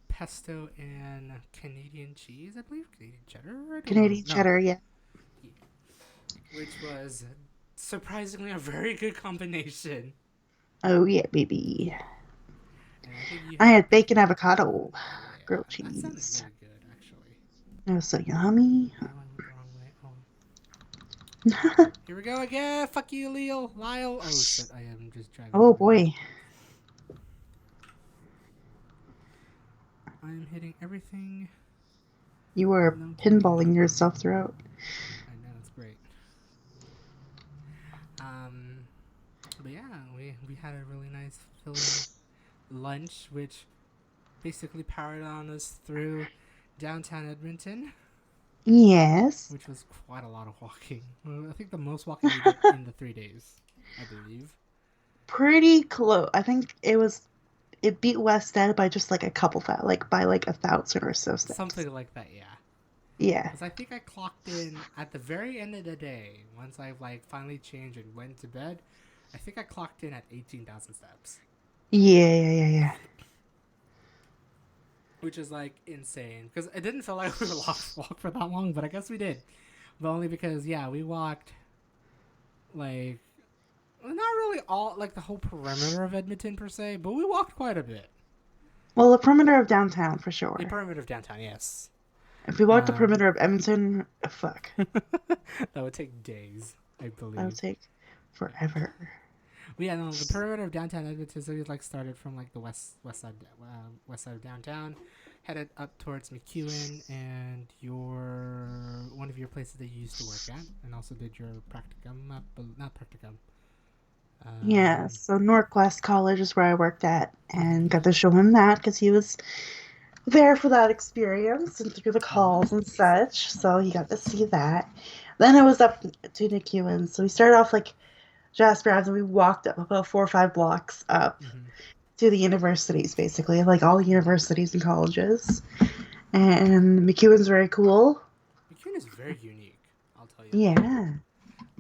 pesto and Canadian cheese, I believe. Canadian cheddar? I don't know. Canadian No. cheddar, yeah. Which was surprisingly a very good combination. Oh yeah, baby. And I think you I had had bacon bacon. avocado, Yeah, grilled that sounded cheese. really good, actually. It was so yummy. I went the wrong way. Oh. Here we go again. Fuck you, Lyle. Oh shit, I am just driving Oh everywhere. boy. I am hitting everything. You were No to be. pinballing yourself throughout. I know, it's great. But yeah, we had a really nice filling lunch, which basically powered on us through downtown Edmonton, Yes. which was quite a lot of walking. I think the most walking we did in the 3 days, I believe. Pretty close. I think it beat West End by just like a couple like by like 1,000 or so steps. Something like that, yeah. Yeah. Because I think I clocked in at the very end of the day, once I like finally changed and went to bed. I think I clocked in at 18,000 steps. Yeah. Which is like insane. Because it didn't feel like we were walk for that long, but I guess we did. But only because, yeah, we walked like not really all like the whole perimeter of Edmonton per se, but we walked quite a bit. Well, the perimeter of downtown for The sure. perimeter of downtown, yes. If we walked the Um, perimeter of Edmonton, fuck, that would take days, I that would believe. take forever. But yeah, no, the perimeter of downtown Edmonton, so we like started from like the west side of downtown, headed up towards McEwen and your one of your places that you used to work at, and also did your practicum, not practicum. Yeah, Um, so Northwest College is where I worked at, and got to show him that because he was there for that experience and through the he was. calls and such. So he got to see that. Then I was up to McEwen. So we started off like Jasper Ave, and we walked up about 4 or 5 blocks up Mm-hmm. to the universities, basically, like all the universities and colleges. And McEwen's very cool. McEwen is very unique. I'll tell you that. Yeah.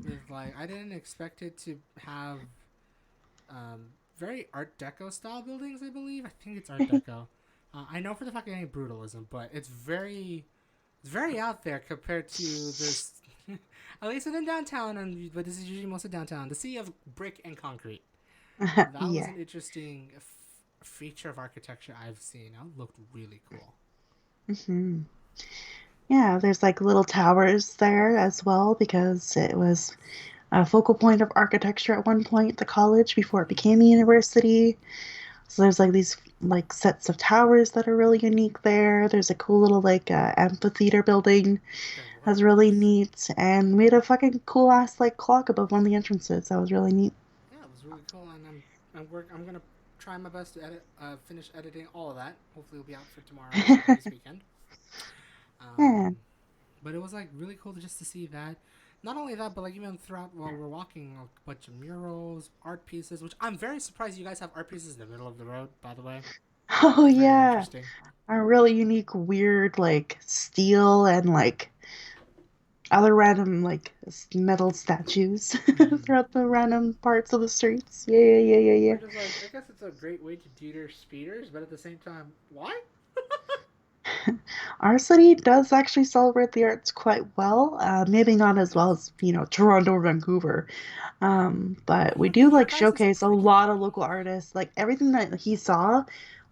With like, I didn't expect it to have very Art Deco style buildings. I believe. I think it's Art Deco. I know for the fact it ain't brutalism, but it's very out there compared to this. At least in downtown, but this is usually most of downtown. The sea of brick and concrete. That was Yeah. an interesting feature of architecture I've seen. That looked really cool. Hmm. Yeah, there's like little towers there as well because it was a focal point of architecture at one point, the college, before it became a Mm-hmm. university. So there's like these like sets of towers that are really unique there. There's a cool little like amphitheater building There that's really was. neat, and we had a fucking cool ass like clock above one of the entrances. That was really neat. Yeah, it was really cool, and I'm gonna try my best to finish editing all of that. Hopefully, it'll be out for tomorrow or sometime this weekend. Yeah. Um, but it was like really cool just to see that. Not only that, but like even throughout while we're walking, a bunch of murals, art pieces, which I'm very surprised you guys have art pieces in the middle of the road. By the way, Oh it's very yeah. interesting. A really unique, weird like steel and like other random like metal statues Mm-hmm. throughout the random parts of the streets. Yeah, yeah, yeah, yeah, yeah. Which is like, I guess it's a great way to deter speeders, but at the same time, why? Our city does actually celebrate the arts quite well. Maybe not as well Nice. as, Toronto or Vancouver. But we But do your like guys is showcase a pretty lot of unique. local artists. Like everything that he saw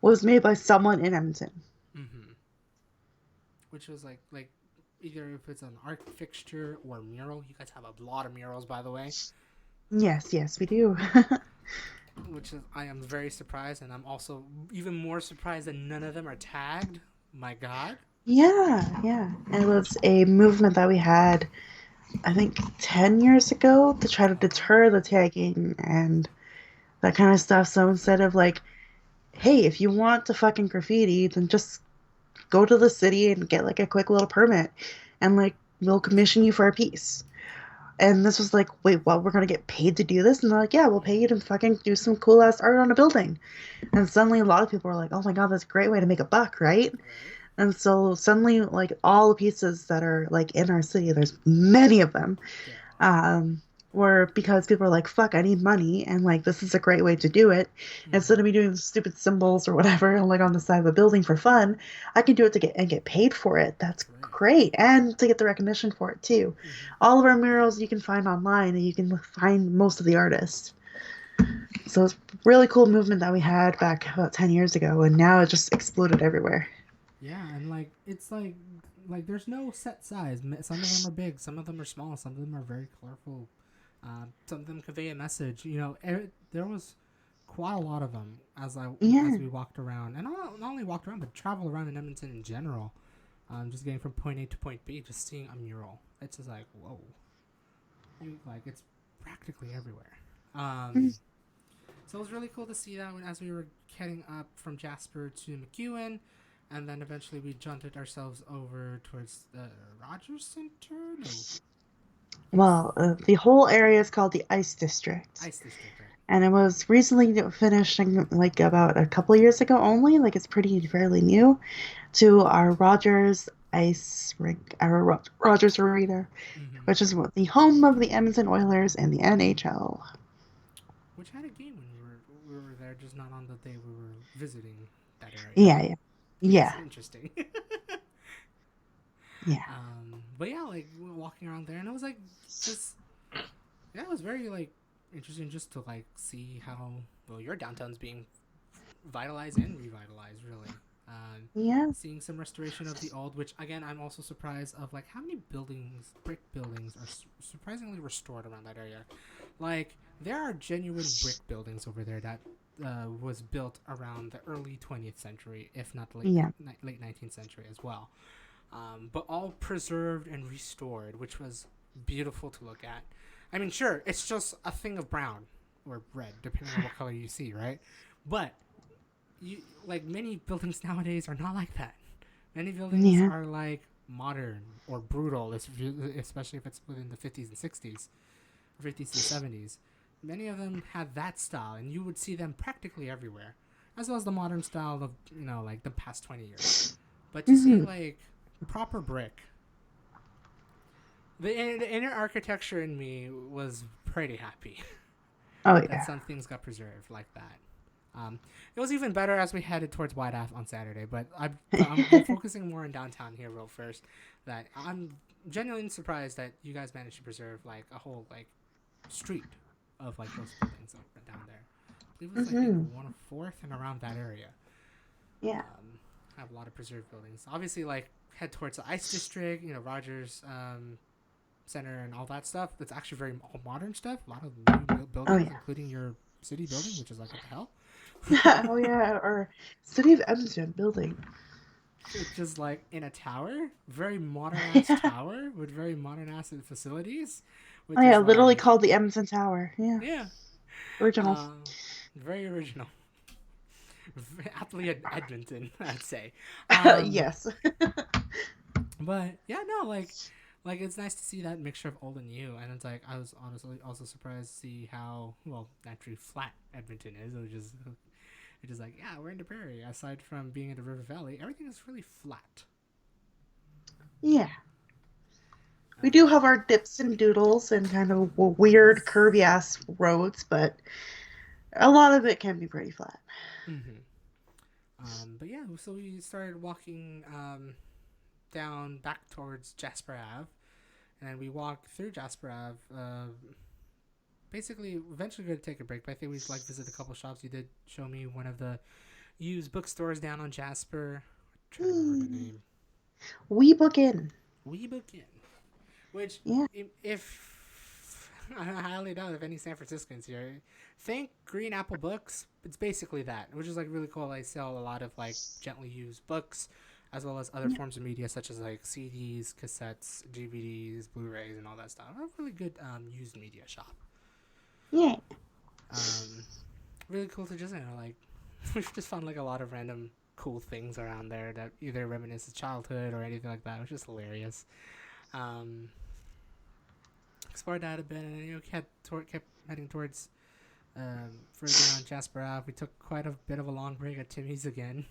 was made by someone in Edmonton. Mm-hmm. Which was like either if it's an art fixture or mural. You guys have a lot of murals, by the way. Yes, yes, we do. Which is I am very surprised, and I'm also even more surprised that none of them are tagged. My God. Yeah, yeah. It was a movement that we had, I think, 10 years ago to try to Okay. deter the tagging and that kind of stuff. So instead of like, hey, if you want to fucking graffiti, then just go to the city and get like a quick little permit and like we'll commission you for a piece. And this was like, wait, what? We're gonna get paid to do this? And they're like, yeah, we'll pay you to fucking do some cool ass art on a building. And suddenly a lot of people were like, oh my god, that's a great way to make a buck, right? Right. And so suddenly, like all the pieces that are like in our city, there's many of them, There are. um, were because people are like, fuck, I need money, and like this is a great way to do it. Instead of Mm-hmm. me doing stupid symbols or whatever, like on the side of a building for fun, I can do it to get paid for it. That's Right. great, and to get the recognition for it too. Mm-hmm. All of our murals you can find online, and you can find most of the artists. So it's a really cool movement that we had back about 10 years ago, and now it just exploded everywhere. Yeah, and like it's like there's no set size. Some of them are big, some of them are small, some of them are very colorful. Some of them convey a message. There was quite a lot of them as Yeah. we walked around, and not only walked around, but traveled around in Edmonton in general. Just getting from point A to point B, just seeing a mural. It's just like whoa, it's practically everywhere. Um, so it was really cool to see that when as we were heading up from Jasper to McEwen, and then eventually we junted ourselves over towards the Rogers Center. No, Well, the whole area is called the Ice District, Ice District, right? and it was recently finished, like about a couple of years ago only. Like it's pretty fairly new to our Rogers Ice Rink, our Rogers Arena, Mm-hmm. which is the home of the Edmonton Oilers and the NHL. Which had a game when we were there, just not on the day we were visiting that area, Yeah, yeah, which is yeah, interesting. yeah. But yeah, like we were walking around there, and it was like just yeah, it was very like interesting just to like see how well your downtown's being vitalized and revitalized, really. Yeah. Seeing some restoration of the old, which again I'm also surprised of like how many buildings, brick buildings, are surprisingly restored around that area. Like there are genuine brick buildings over there that was built around the early 20th century, if not the Yeah. late 19th century as well. But all preserved and restored, which was beautiful to look at. I mean, sure, it's just a thing of brown or red, depending on what color you see, right? But like many buildings nowadays are not like that. Many buildings Yeah. are like modern or brutal, especially if it's within the 50s and 60s, 50s and 70s. Many of them had that style, and you would see them practically everywhere, as well as the modern style of like the past 20 years. But to see Hmm. like proper brick, the inner architecture in me was pretty happy Oh that yeah. some things got preserved like that. It was even better as we headed towards Whyte Ave on Saturday, but I'm focusing more on downtown here real first. That I'm genuinely surprised that you guys managed to preserve like a whole like street of like those buildings down there. I believe it was like maybe Hmm. 1/4 and around that area. Yeah. Have a lot of preserved buildings. Obviously, like head towards the Ice District, Rogers Center and all that stuff. That's actually very all modern stuff. A lot of new Oh buildings, yeah. including your city building, which is like what the hell. Oh yeah. Or City of Edmonton building. It's just like in a tower, very modern ass tower with very modern ass facilities, Oh which yeah. is Literally like called the Edmonton Tower. Yeah. yeah, Original. uh, very original. Aptly Edmonton, I'd say. Um, Yes. but yeah, no, like it's nice to see that mixture of old and new, and it's like I was honestly also surprised to see how naturally flat Edmonton is, which is like yeah, we're in the prairie. Aside from being in the river valley, everything is really flat. Yeah. We do have Um, our dips and doodles and kind of weird curvy ass roads, but a lot of it can be pretty flat. mm-hmm. But yeah, so we started walking down back towards Jasper Ave, and we walked through Jasper Ave. Basically, eventually we're gonna take a break. But I think we like visit a couple shops. You did show me one of the used bookstores down on Jasper. I'm trying to remember the name. We book in. We Book In, which Yeah. if I highly doubt if any San Franciscans here think Green Apple Books, it's basically that, which is like really cool. They sell a lot of like gently used books, as well as other Yeah. forms of media such as like CDs, cassettes, DVDs, Blu-rays, and all that stuff. A really good used media shop. Yeah. Um, really cool to just like we've just found like a lot of random cool things around there that either reminisce of childhood or anything like that, which is hilarious. Um, explored that a bit, and then kept heading towards further down Jasper Ave. We took quite a bit of a long break at Timmy's again.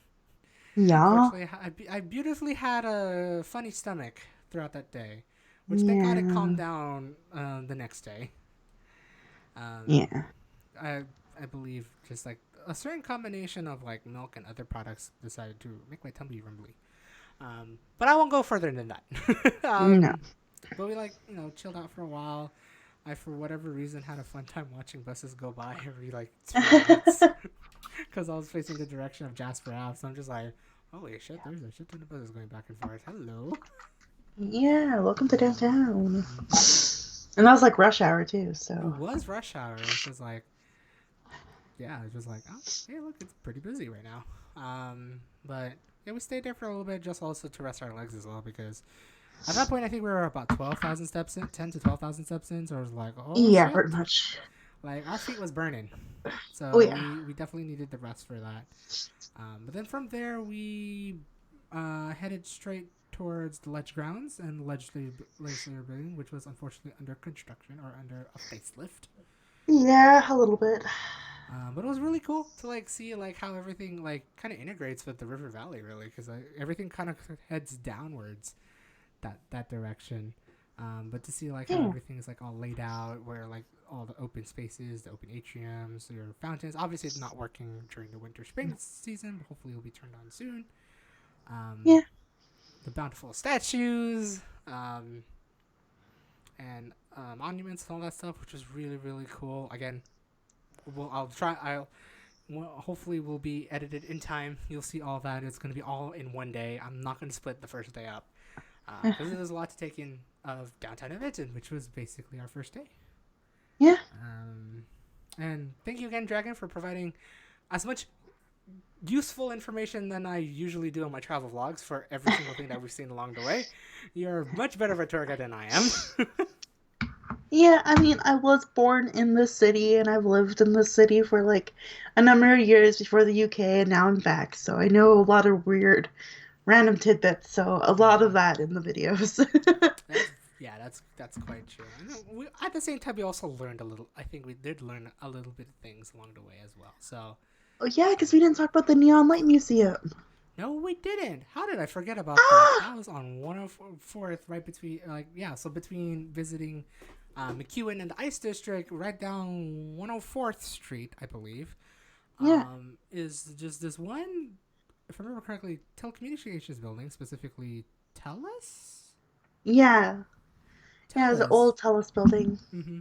Yeah. Fortunately, I beautifully had a funny stomach throughout that day, which thank God it calmed Yeah. down the next day. Um, Yeah. I I believe just like a certain combination of like milk and other products decided to make my tummy rumbly. But I won't go further than that. No. But we like chilled out for a while. I for whatever reason had a fun time watching buses go by every like 2 minutes because I was facing the direction of Jasper Ave. So I'm just like, holy shit, there's a shit ton of buses going back and forth. Hello. Yeah. Welcome to downtown. Mm-hmm. And that was like rush hour too. It So. was rush hour, which was like, yeah, it was like, oh, hey, look, it's pretty busy right now. But yeah, we stayed there for a little bit, just also to rest our legs as well, because at that point I think we were about 12,000 steps in, 10 to 12,000 steps in. So I was like, oh Yeah. shit, Pretty much. like our feet was burning. Oh So yeah. we definitely needed the rest for that. But then from there we headed straight towards the Ledge Grounds and the Legislature Building, which was unfortunately under construction or under a facelift. Yeah. A little bit. But it was really cool to like see like how everything like kind of integrates with the river valley, really, because everything kind of heads downwards that direction. But to see like how Yeah. everything is like all laid out, where like all the open spaces, the open atriums, your fountains. Obviously, it's not working during the winter spring season, but hopefully it'll be turned on soon. Um, Yeah. the bountiful statues, and monuments and all that stuff, which was really really cool. Again, I'll try. Hopefully will be edited in time. You'll see all that. It's going to be all in one day. I'm not going to split the first day up because there's a lot to take in of downtown Edmonton, which was basically our first day. Yeah. And thank you again, Dragon, for providing as much useful information than I usually do on my travel vlogs for every single thing that we've seen along the way. You're much better of a tour guide than I am. Yeah, I mean, I was born in this city and I've lived in this city for like a number of years before the UK, and now I'm back. So I know a lot of weird, random tidbits. So a lot of that in the videos. That's yeah, that's quite true. I know at the same time we also learned a little. I think we did learn a little bit of things along the way as well. So Oh, yeah, because we didn't talk about the Neon Light Museum. no, we didn't. How did I forget about that? Ah! That was on 104th, right between so between visiting McEwen and the Ice District, right down 104th Street, I believe. Yeah, Is just this one, if I remember correctly, telecommunications building, specifically TELUS. yeah. Yeah, it was an TELUS. old Telus building. Mm-hmm.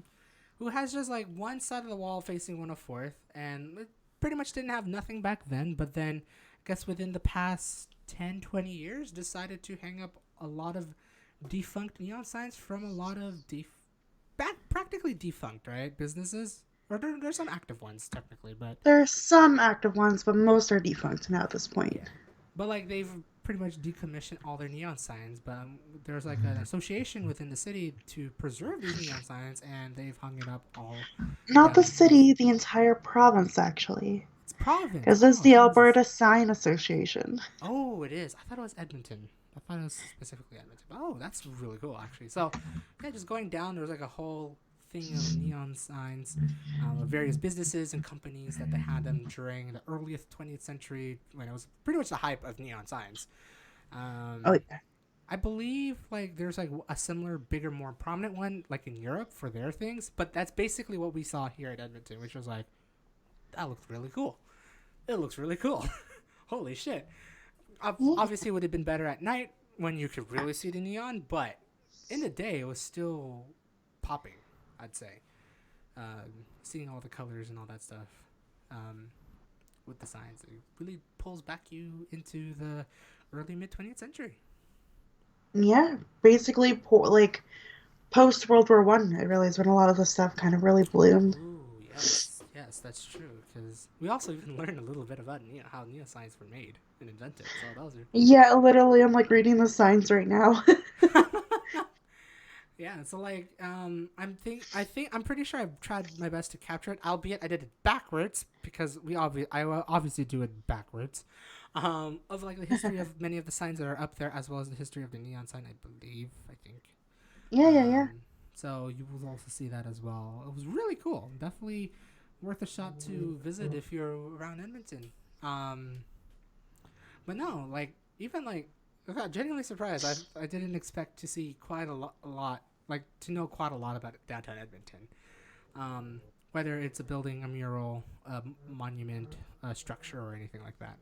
Who has just like one side of the wall facing 104th, and it pretty much didn't have nothing back then, but then I guess within the past 10, 20 years decided to hang up a lot of defunct neon signs from a lot of practically defunct, right, businesses. Or there's some active ones technically, but There are some active ones, but most are defunct now at this point. yeah. But like they've pretty much decommissioned all their neon signs, but there's like an association within the city to preserve these neon signs, and they've hung it up all Not the down. city, the entire province, actually. It's province. Because it's Oh the Jesus. Alberta Sign Association. Oh, it is. I thought it was Edmonton. I thought it was specifically Edmonton. Oh, that's really cool, actually. So, yeah, just going down, there was like a whole thing of neon signs of various businesses and companies that they had them during the earliest 20th century when it was pretty much the hype of neon signs. Oh, Um, yeah. I believe like there's like a similar, bigger, more prominent one like in Europe for their things, but that's basically what we saw here at Edmonton, which was like that looks really cool. It looks really cool. Holy shit! Yeah. Obviously, it would have been better at night when you could really see the neon, but in the day, it was still popping. I'd say, seeing all the colors and all that stuff with the signs, it really pulls back you into the early mid 20th century. Yeah, basically, like, post World War One, I realized when a lot of this stuff kind of really bloomed. Ooh, yes, yes, that's true. Because we also even learned a little bit about how neon signs were made and invented. So those Yeah, literally, I'm like reading the signs right now. are. Yeah, so like, I think I'm pretty sure I've tried my best to capture it, albeit I did it backwards because I obviously do it backwards. Of like the history of many of the signs that are up there, as well as the history of the neon sign, I believe. I think. Yeah, yeah, yeah. So you will also see that as well. It was really cool. Definitely worth a shot to visit if you're around Edmonton. Um, but no, like even like I got genuinely surprised. I didn't expect to see quite a lot, like to know quite a lot about downtown Edmonton. Whether it's a building, a mural, a monument, a structure, or anything like that.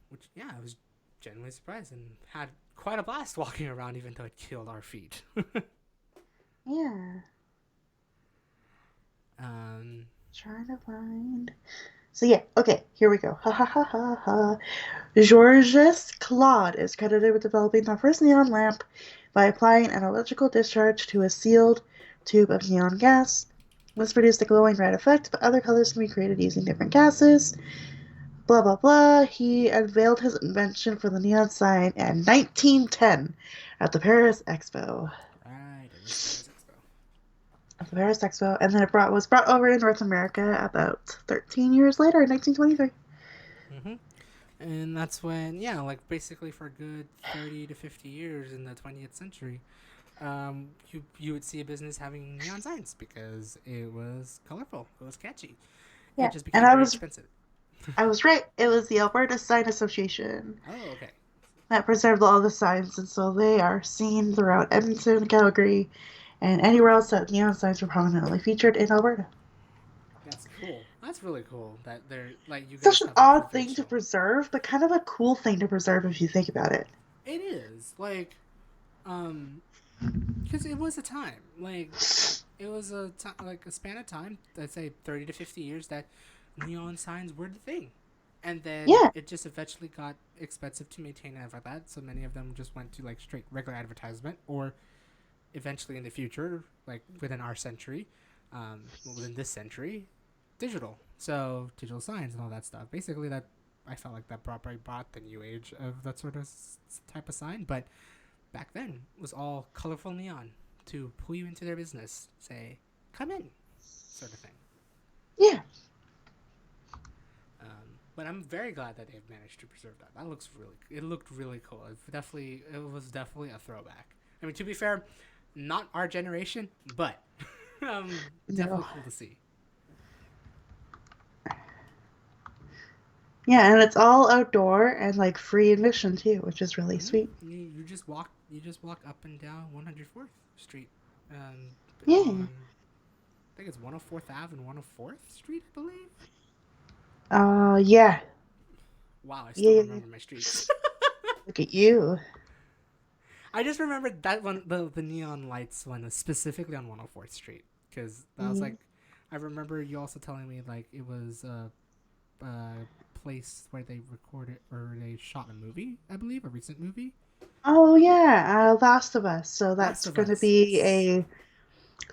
Which yeah, I was genuinely surprised and had quite a blast walking around, even though it killed our feet. Yeah. um, Trying to find. So yeah, okay, here we go. Ha ha ha ha ha. Georges Claude is credited with developing the first neon lamp by applying an electrical discharge to a sealed tube of neon gas. This produced a glowing red effect, but other colors can be created using different gases. Blah blah blah. He unveiled his invention for the neon sign in 1910 at the Paris Expo. right, it was the Paris Expo. At the Paris Expo, and then was brought over to North America about 13 years later in 1923. Mm-hmm. And that's when, yeah, like basically for a good 30 to 50 years in the 20th century, you would see a business having neon signs because it was colorful, it was catchy. It Yeah, just and became very expensive. I was right. It was the Alberta Sign Association Oh, okay. that preserved all the signs, and so they are seen throughout Edmonton, Calgary, and anywhere else that neon signs were prominently featured in Alberta. That's cool. That's really cool that they're like you Such guys an have a odd thing to provincial. preserve, but kind of a cool thing to preserve if you think about it. It is like, um, because it was a time like it was like a span of time. I'd say 30 to 50 years that neon signs were the thing, and then Yeah, it just eventually got expensive to maintain and everything like that. So many of them just went to like straight regular advertisement, or eventually in the future, like within our century, within this century, digital. So digital signs and all that stuff. Basically, that I felt like that brought the new age of that sort of type of sign. But back then, it was all colorful neon to pull you into their business. Say, come in, sort of thing. Yeah. But I'm very glad that they've managed to preserve that. That looks really. It looked really cool. It was definitely a throwback. I mean, to be fair, not our generation, but No. definitely cool to see. Yeah, and it's all outdoor and like free admission too, which is really Mm-hmm. sweet. You just walk. You just walk up and down 104th Street, Yeah. on I think it's 104th Ave and 104th Street, I believe. Yeah. Wow, I still Yeah. remember my streets. Look at you. I just remembered that one, the neon lights one, was specifically on 104th Street, because that was Mhm. like, I remember you also telling me like it was a place where they recorded or they shot a movie, I believe, a recent movie. Oh yeah, Last of Us. So Last that's of going to Us, be yes, a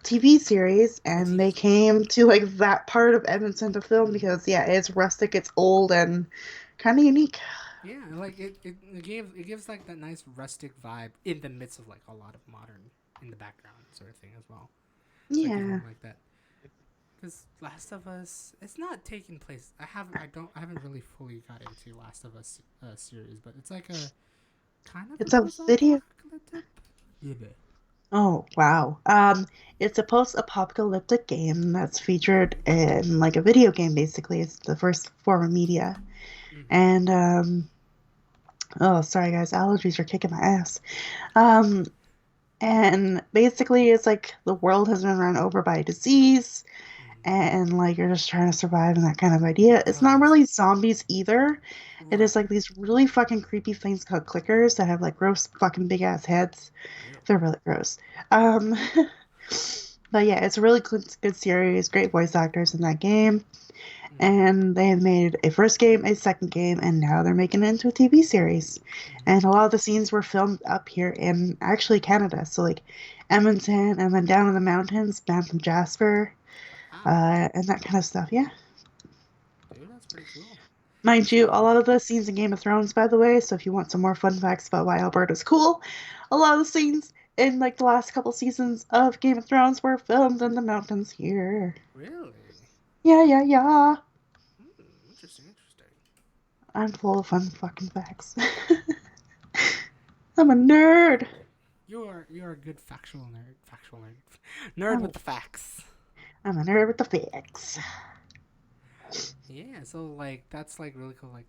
TV series, a and TV they series. came to like that part of Edmonton to film Mm-hmm. because yeah, it's rustic, it's old, and kind of unique. Yeah, like it gives like that nice rustic vibe in the midst of like a lot of modern in the background sort of thing as well. So Yeah, giving like that, because Last of Us, it's not taking place. I haven't really fully got into Last of Us series, but it's like a kind of a it's a video. post-apocalyptic. Yeah. Oh wow. It's a post-apocalyptic game that's featured in like a video game. Basically, it's the first form of media, Mm-hmm. and oh, sorry guys, allergies are kicking my ass. Um, and basically, it's like the world has been run over by a disease, Mm-hmm. and like you're just trying to survive and that kind of idea. It's Oh, not that's really zombies either. It is right. like these really fucking creepy things called clickers that have like gross fucking big ass heads. Ew. They're really gross. Um, but yeah, it's a really good series, great voice actors in that game. Mm-hmm. And they have made a first game, a second game, and now they're making it into a TV series. Mm-hmm. And a lot of the scenes were filmed up here in actually Canada. So like Edmonton and then down in the mountains, down from Jasper, Wow, and that kind of stuff. Yeah. dude, that's pretty cool. Mind you, a So lot of the scenes in Game of Thrones, by the way, so if you want some more fun facts about why Alberta's cool, a lot of the scenes in like the last couple seasons of Game of Thrones were filmed in the mountains here. really, Yeah, yeah, yeah. interesting, interesting. I'm full of fun fucking facts. I'm a nerd. You're a good factual nerd, nerd I'm, with the facts. I'm a nerd with the facts. Yeah, so like that's like really cool. Like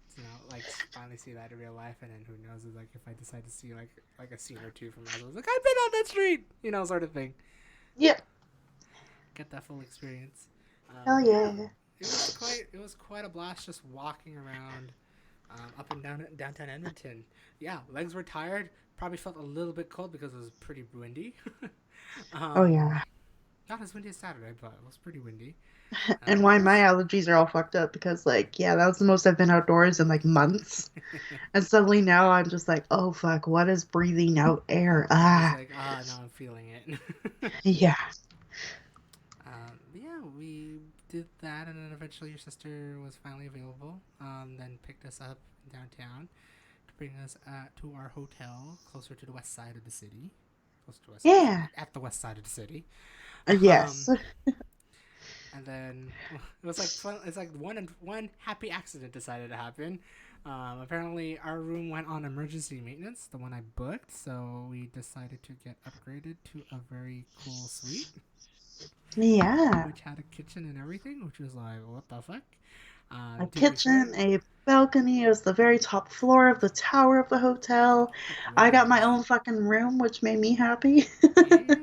like finally see that in real life, and then who knows? Is like if I decide to see like a scene or two from Roswell, like I've been on that street, sort of thing. Yep. Get that full experience. Hell Yeah, yeah. it was quite a blast just walking around, up and down downtown Edmonton. Yeah, legs were tired. Probably felt a little bit cold because it was pretty windy. Oh um, yeah. Not as windy as Saturday, but it was pretty windy. And But why it my was. allergies are all fucked up because like yeah, that was the most I've been outdoors in like months. And suddenly now I'm just like, oh fuck, what is breathing out air? You're just Ah. like, now I'm feeling it. Yeah. But yeah, we did that, and then eventually your sister was finally available. Then picked us up downtown to bring us to our hotel closer to the west side of the city. Close to the west side of the Yeah. city, at the west side of the city. Yes. Um, and then it was like fun. It's like one happy accident decided to happen. Apparently, our room went on emergency maintenance, the one I booked, so we decided to get upgraded to a very cool suite, Yeah. which had a kitchen and everything, which was like, what the fuck? A To be fair, kitchen, a balcony. It was the very top floor of the tower of the hotel. it I got my was. own fucking room, which made me happy. Yeah.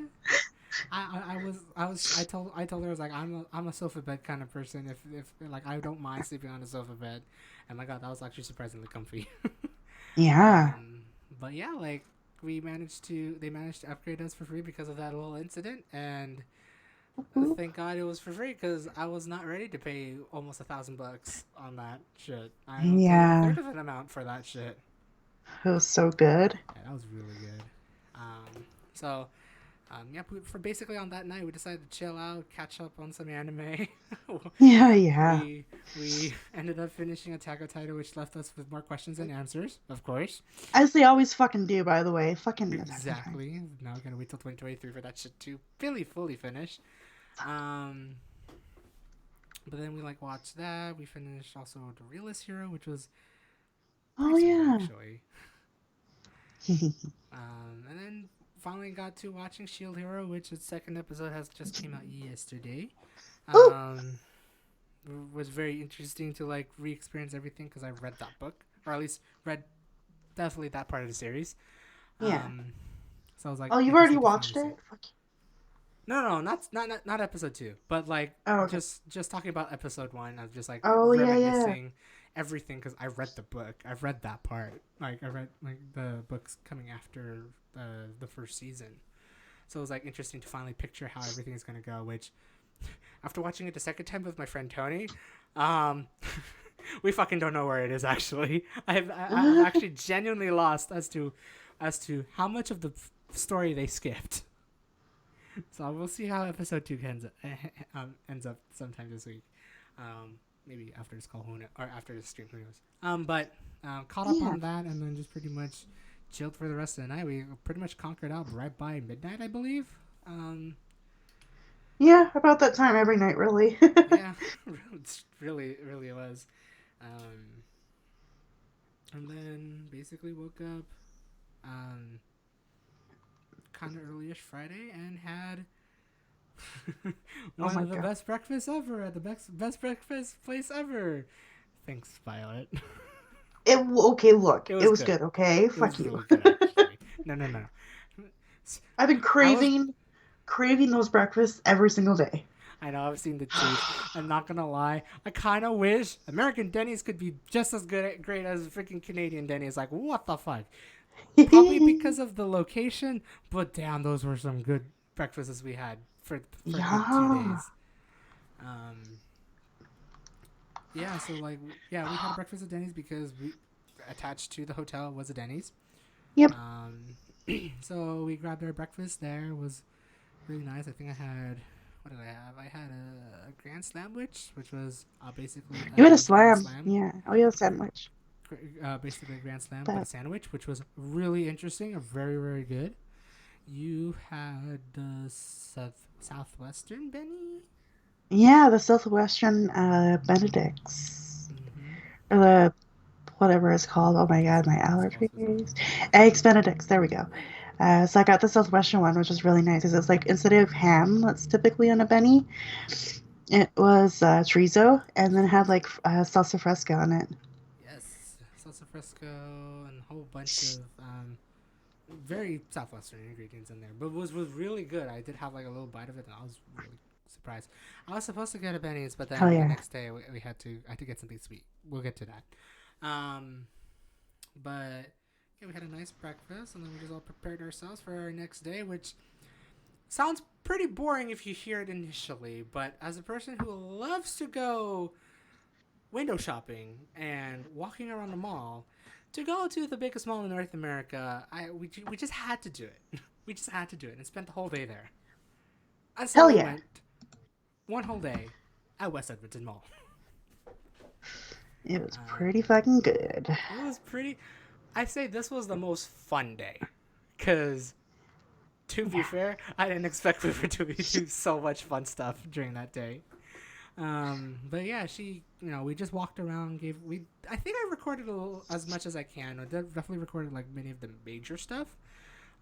I told her I was like I'm a sofa bed kind of person if like I don't mind sleeping on a sofa bed, and my god that was actually surprisingly comfy. Yeah. um, but yeah, like they managed to upgrade us for free because of that little incident, and Whoop. thank God it was for free because I was not ready to pay almost $1,000 on that shit. I paid a Yeah. third of an amount for that shit. It was so good. Yeah, that was really good. So for basically on that night we decided to chill out, catch up on some anime. Yeah, yeah. We ended up finishing Attack on Titan, which left us with more questions than answers, of course. As they always fucking do, by the way. Fucking Attack on Titan. Exactly. Now we're gonna wait till 2023 for that shit to really fully finish. Um, but then we like watched that. We finished also The Realist Hero, which was Oh pretty sweet yeah. actually. And then finally got to watching Shield Hero, which its second episode has just came out yesterday. Ooh. Was very interesting to like re-experience everything because I read that book, or at least read definitely that part of the series. Yeah. So I was like, Oh, you've already interesting to watched finally it? see. Fuck. No, not episode 2, but like Oh, okay. just talking about episode 1. I'm just like Oh yeah, yeah. reminiscing everything because I read the book. I've read that part. Like I read like the books coming after the first season. So it was like interesting to finally picture how everything is gonna go. Which, after watching it the second time with my friend Tony, we fucking don't know where it is actually. I'm actually genuinely lost as to how much of the story they skipped. So we'll see how episode 2 ends up sometime this week. Maybe after this call, or after this stream, who knows. But caught up on that, and then just pretty much chilled for the rest of the night. We pretty much conquered out right by midnight, I believe. Yeah, about that time every night, really. Yeah, it's really was. And then basically woke up kind of early-ish Friday and had one of the best breakfasts ever at the best breakfast place ever. Thanks, Violet. Okay, look, it was good. Okay, fuck you. Really good, actually. No. I've been craving those breakfasts every single day. I know, I've seen the tweets. I'm not gonna lie. I kind of wish American Denny's could be just as great as freaking Canadian Denny's. Like, what the fuck? Probably because of the location, but damn, those were some good breakfasts we had for the 2 days. So like, we had a breakfast at Denny's because we attached to the hotel was a Denny's. Yep. So we grabbed our breakfast there. It was really nice. I think I had, what did I have? I had a Grand Sandwich, which was basically you had a slam. Yeah. Oh, you had a sandwich. Basically a Grand Slam, but a sandwich, which was really interesting and very, very good. You had the Southwestern Benny? Yeah, the Southwestern Benedict's. Or the whatever it's called. Oh my god, my allergies. Eggs Benedict's, there we go. So I got the Southwestern one, which was really nice. Because it's like, instead of ham that's typically on a Benny, it was chorizo, and then had like salsa fresca on it. Yes, salsa fresco and a whole bunch of very Southwestern ingredients in there. But it was really good. I did have like a little bite of it, and I was really surprised. I was supposed to get a Benny's, but then the next day I had to get something sweet. We'll get to that. But yeah, we had a nice breakfast, and then we just all prepared ourselves for our next day, which sounds pretty boring if you hear it initially. But as a person who loves to go window shopping and walking around the mall, to go to the biggest mall in North America, we just had to do it. We just had to do it and spent the whole day there. And so we went one whole day at West Edmonton Mall. It was pretty fucking good. It was pretty. I'd say this was the most fun day, because to be fair, I didn't expect we were to do so much fun stuff during that day. But yeah, we just walked around. I think I recorded as much as I can. I definitely recorded like many of the major stuff.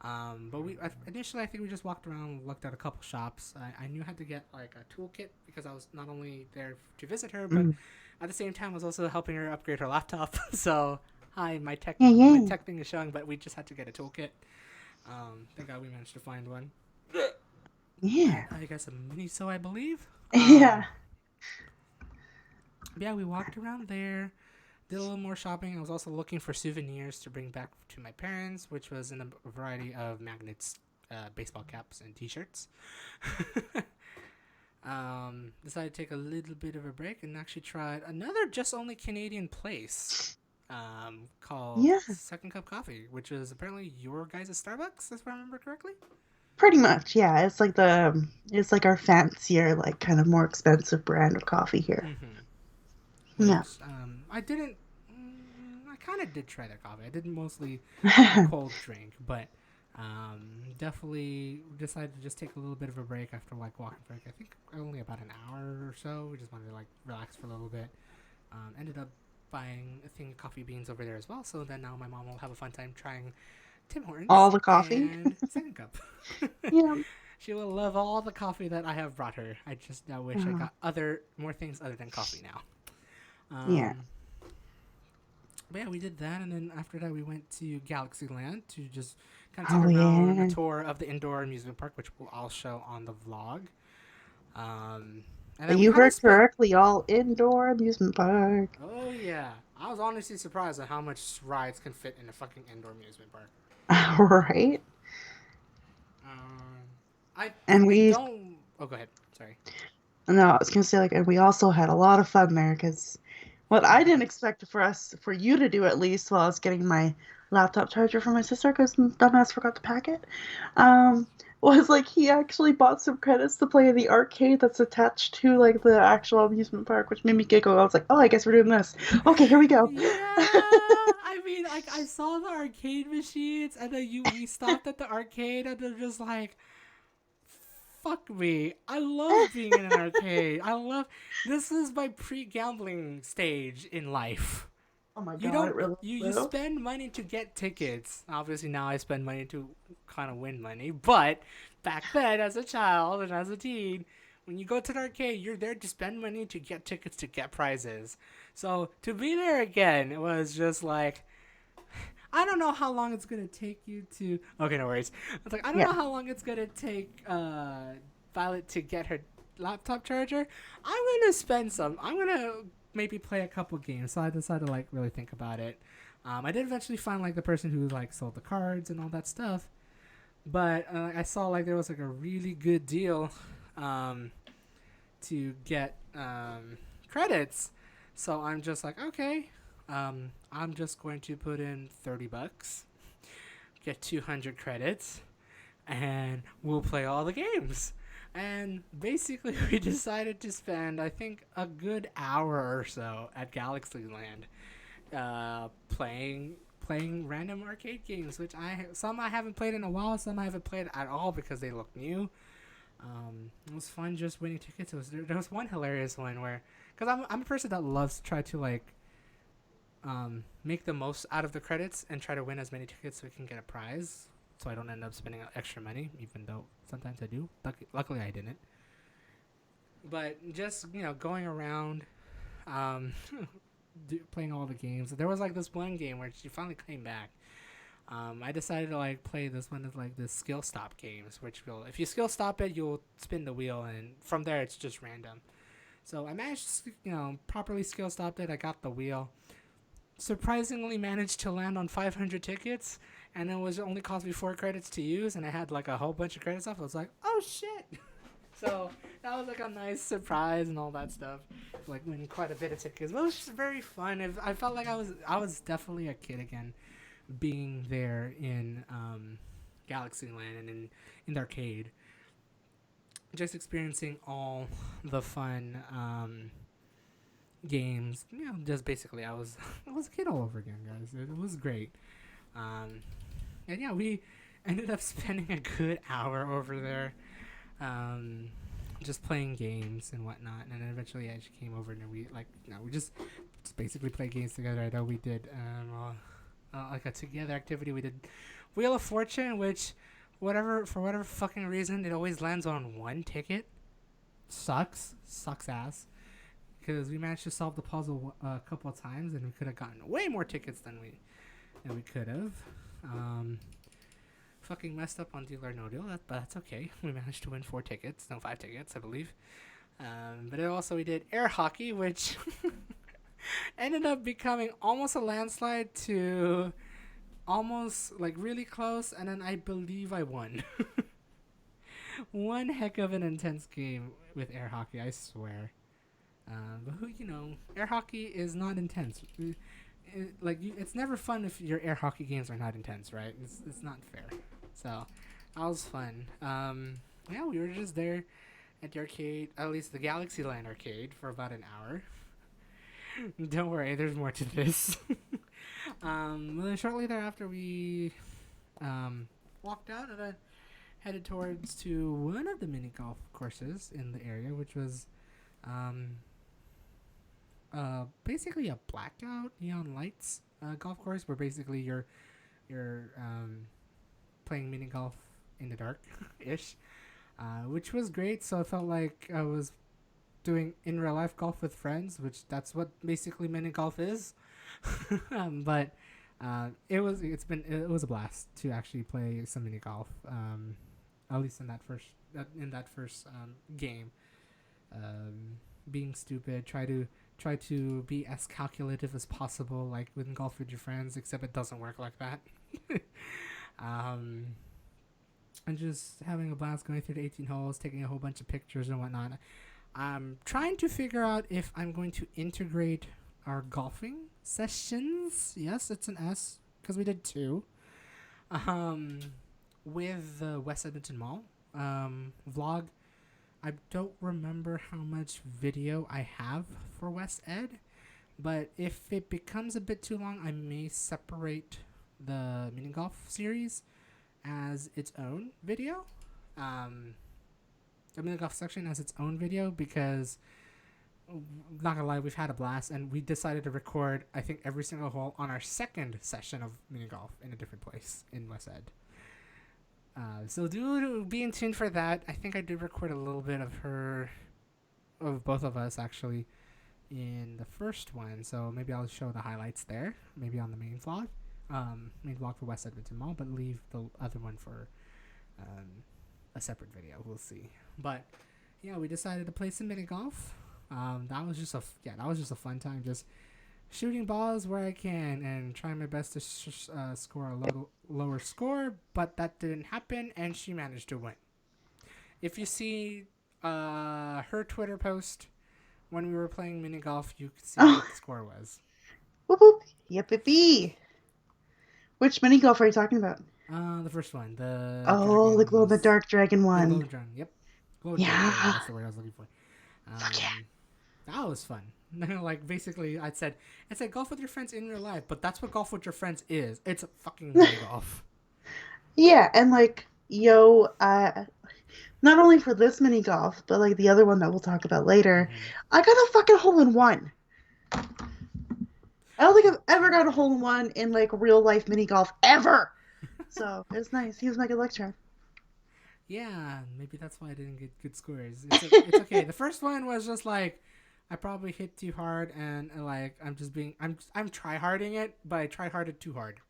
But initially, I think we just walked around, looked at a couple shops. I knew I had to get like a toolkit because I was not only there to visit her, but at the same time, I was also helping her upgrade her laptop. So, my tech thing is showing, but we just had to get a toolkit. Thank God we managed to find one. Yeah. I guess a Miniso, I believe. Yeah, we walked around there, did a little more shopping. I was also looking for souvenirs to bring back to my parents, which was in a variety of magnets, baseball caps, and t-shirts. Decided to take a little bit of a break and actually tried another just only Canadian place called Second Cup Coffee, which is apparently your guys' Starbucks, if I remember correctly. Pretty much, yeah. It's like our fancier, like kind of more expensive brand of coffee here. Mm-hmm. Yeah. Which I didn't. I kind of did try their coffee. I did mostly the cold drink, but definitely decided to just take a little bit of a break after like walking for like, I think only about an hour or so. We just wanted to like relax for a little bit. Ended up buying a thing of coffee beans over there as well. So then now my mom will have a fun time trying Tim All Hortons the coffee. and Second Cup. Yeah. She will love all the coffee that I have brought her. I just now wish I Uh, got more things other than coffee now. yeah. Um, but yeah, we did that, and then after that, we went to Galaxyland to just kind of take Oh around a yeah. tour of the indoor amusement park, which I'll show on the vlog. And then we You kind of heard spent. correctly, all indoor amusement park. Oh yeah, I was honestly surprised at how much rides can fit in a fucking indoor amusement park. Right? Um, I And we we, don't. Oh, go ahead. Sorry. no, I was gonna say like, and we also had a lot of fun there because what I didn't expect for you to do at least while I was getting my laptop charger for my sister because dumbass forgot to pack it, um, was like he actually bought some credits to play in the arcade that's attached to like the actual amusement park, which made me giggle. I was like, oh, I guess we're doing this. Okay, here we go. Yeah, I mean, like I saw the arcade machines, and then we stopped at the arcade, and they're just like, fuck me. I love being in an arcade. I love this is my pre-gambling stage in life. Oh my You god, it don't really you will. spend money to get tickets. Obviously now I spend money to kind of win money, but back then as a child and as a teen, when you go to the arcade, you're there to spend money to get tickets to get prizes. So to be there again, it was just like I don't know how long it's gonna take you to. Okay, no worries. It's like I don't Yeah, know how long it's gonna take Violet to get her laptop charger. I'm gonna spend some. I'm gonna maybe play a couple games. So I decided to like really think about it. I did eventually find like the person who like sold the cards and all that stuff, but I saw like there was like a really good deal um, to get credits. So I'm just like, okay, I'm just going to put in $30, get 200 credits, and we'll play all the games. And basically, we decided to spend, I think, a good hour or so at Galaxyland playing random arcade games, which some I haven't played in a while, some I haven't played at all because they look new. It was fun just winning tickets. There was one hilarious one where, because I'm a person that loves to try to like make the most out of the credits and try to win as many tickets so we can get a prize. So I don't end up spending extra money, even though sometimes I do. Luckily, I didn't. But just going around, um, playing all the games. There was like this one game where she finally came back. I decided to like play this one of like the skill stop games, which will if you skill stop it, you'll spin the wheel, and from there it's just random. So I managed to properly skill stopped it. I got the wheel. Surprisingly managed to land on 500 tickets, and it was only cost me 4 credits to use, and I had like a whole bunch of credits off. I was like, oh shit. So that was like a nice surprise and all that stuff, like winning quite a bit of tickets. But it was just very fun. I felt like I was definitely a kid again, being there in Galaxyland and in the arcade, just experiencing all the fun games. Just basically I was a kid all over again, guys. It was great. Um, and yeah, we ended up spending a good hour over there, um, just playing games and whatnot. And then eventually, yeah, she came over and we we just basically played games together. I know we did like a together activity. We did Wheel of Fortune, which for whatever fucking reason, it always lands on one ticket. Sucks ass. Because we managed to solve the puzzle a couple of times, and we could have gotten way more tickets than we could have. Fucking messed up on Deal or No Deal, but that's okay. We managed to win 4 tickets, no 5 tickets, I believe. But we did air hockey, which ended up becoming almost a landslide to almost like really close, and then I believe I won. One heck of an intense game with air hockey, I swear. But air hockey is not intense. It's never fun if your air hockey games are not intense, right? It's not fair. So That was fun. Yeah, we were just there at the arcade, at least the Galaxyland arcade, for about an hour. Don't worry, there's more to this. Well, then shortly thereafter, we walked out and then headed towards to one of the mini golf courses in the area, which was um, basically a blackout neon lights golf course, where basically you're playing mini golf in the dark ish, which was great. So I felt like I was doing in real life golf with friends, which that's what basically mini golf is. But it was a blast to actually play some mini golf. At least in that first game. Being stupid, try to be as calculative as possible, like with golf with your friends, except it doesn't work like that. um, and just having a blast going through the 18 holes, taking a whole bunch of pictures and whatnot. I'm trying to figure out if I'm going to integrate our golfing sessions. Yes, it's an S because we did two. Um, with the West Edmonton Mall vlog. I don't remember how much video I have for West Ed, but if it becomes a bit too long, I may separate the mini golf series as its own video. Um, the mini golf section as its own video because, not gonna lie, we've had a blast and we decided to record, I think, every single hole on our second session of mini golf in a different place in West Ed. So do be in tune for that. I think I did record a little bit of both of us actually in the first one. So maybe I'll show the highlights there, maybe on the main vlog for West Edmonton Mall, but leave the other one for a separate video. We'll see. But yeah, we decided to play some mini golf. That was just a fun time, just shooting balls where I can and trying my best to score a lower score, but that didn't happen, and she managed to win. If you see her Twitter post when we were playing mini golf, you could see what the score was. Whoop whoop. Yippee. Which mini golf are you talking about? The first one, the the glow in the dark dragon one. Glow dragon, yep. Glow dragon, that's the word I was looking for. Fuck yeah. That was fun. Like basically, I said golf with your friends in real life, but that's what golf with your friends is. It's fucking mini golf. Yeah, and like, not only for this mini golf, but like the other one that we'll talk about later, I got a fucking hole in one. I don't think I've ever got a hole in one in like real life mini golf ever. So it was nice. He was my good luck charm. Yeah, maybe that's why I didn't get good scores. It's okay. The first one was just like, I probably hit too hard and like I'm try harding it, but I try harded too hard.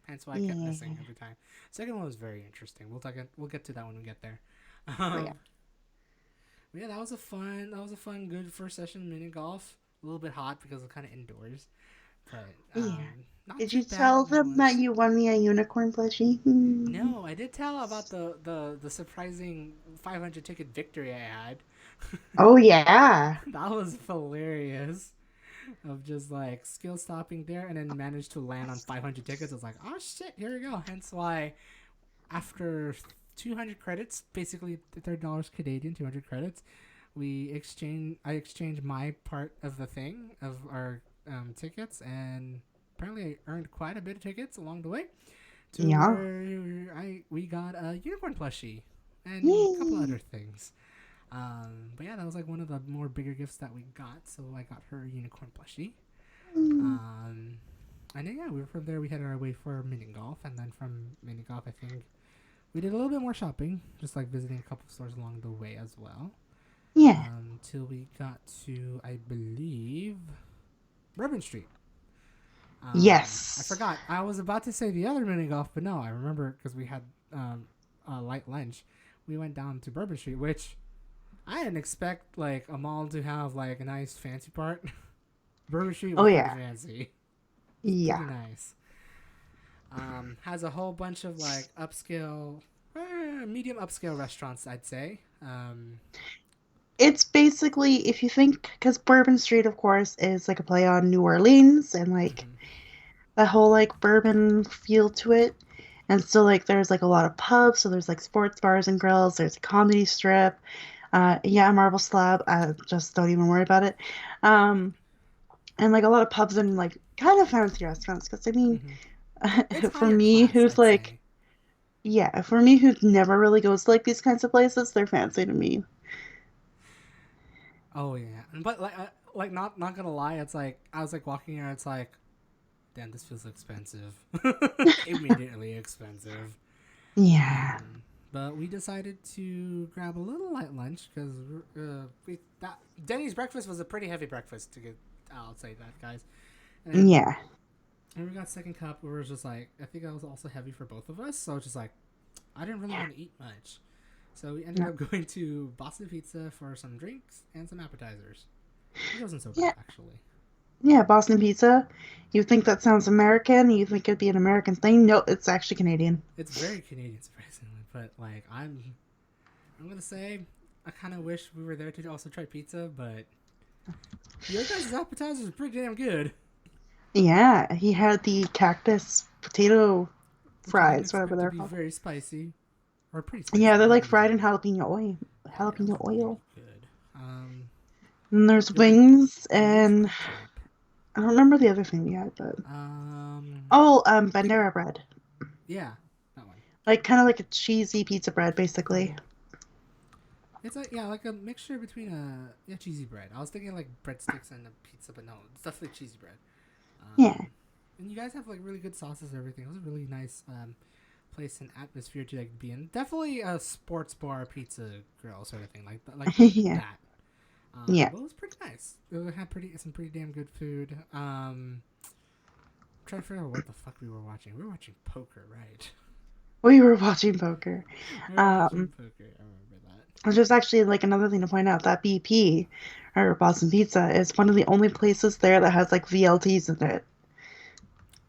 Hence why I kept missing every time. Second one was very interesting. We'll get to that when we get there. Yeah, that was a fun, good first session mini golf. A little bit hot because it's kind of indoors, but Did you tell them that you won me a unicorn plushie? No, I did tell about the surprising 500 ticket victory I had. Oh yeah, that was hilarious. Of just like skill stopping there and then managed to land on 500 tickets. I was like, oh shit, here we go. Hence why after 200 credits, basically $30 Canadian, 200 credits, I exchanged my part of the thing of our tickets, and apparently I earned quite a bit of tickets along the way. Where we got a unicorn plushie and a couple other things. But yeah, that was like one of the more bigger gifts that we got. So I got her a unicorn plushie. And then yeah, from there we headed our way for mini golf, and then from mini golf I think we did a little bit more shopping, just like visiting a couple stores along the way as well. Yeah. Till we got to, I believe, Bourbon Street. Yes. I forgot. I was about to say the other mini golf, but no, I remember because we had a light lunch. We went down to Bourbon Street, which I didn't expect like a mall to have like a nice fancy part. Bourbon Street was pretty fancy. Yeah. Pretty nice. Has a whole bunch of like upscale, medium upscale restaurants, I'd say. It's basically, if you think, because Bourbon Street, of course, is like a play on New Orleans and like that whole like bourbon feel to it. And so like there's like a lot of pubs, so there's like sports bars and grills, there's a comedy strip. Yeah, Marble Slab. Just don't even worry about it. Um, and like a lot of pubs and like kind of fancy restaurants. Because I mean, Mm-hmm. It's for higher me, class, who's I'd like, say. yeah, for me who never really goes to like these kinds of places, they're fancy to me. Oh yeah, but like not gonna lie, it's like I was like walking here, it's like, damn, this feels expensive. Immediately expensive. Yeah. But we decided to grab a little light lunch because we that Denny's breakfast was a pretty heavy breakfast to get. I'll say that, guys. And then Yeah. when we got second cup, we were just like, I think that was also heavy for both of us. So it's just like, I didn't really want to eat much. So we ended Yeah. up going to Boston Pizza for some drinks and some appetizers. Which wasn't so bad, Yeah. actually. Yeah, Boston pizza. You think that sounds American? You think it'd be an American thing? No, it's actually Canadian. It's very Canadian, surprisingly. But, like, I'm going to say, I kind of wish we were there to also try pizza, but your guys' appetizers are pretty damn good. Yeah, he had the cactus potato Which I didn't fries, whatever expect to they're be called. very spicy. Or pretty Yeah, spicy, they're not like fried in medium. jalapeno oil. Yeah, that was Jalapeno really oil. good. And there's The big wings wings were and the top. I don't remember the other thing we had, but Um, oh, I think, Bandera bread. yeah, that one. Like kind of like a cheesy pizza bread, basically. It's like, yeah, like a mixture between cheesy bread. I was thinking like breadsticks and a pizza, but no, it's definitely cheesy bread. Yeah. And you guys have like really good sauces and everything. It was a really nice place and atmosphere to like be in. Definitely a sports bar pizza grill sort of thing, like Yeah. that. Yeah. But it was pretty nice. It had some pretty damn good food. I'm trying to figure out what the fuck we were watching. We were watching poker, right? We were watching poker. We were watching Um, poker. I remember that. which is actually like another thing to point out that BP or Boston Pizza is one of the only places there that has like VLTs in it.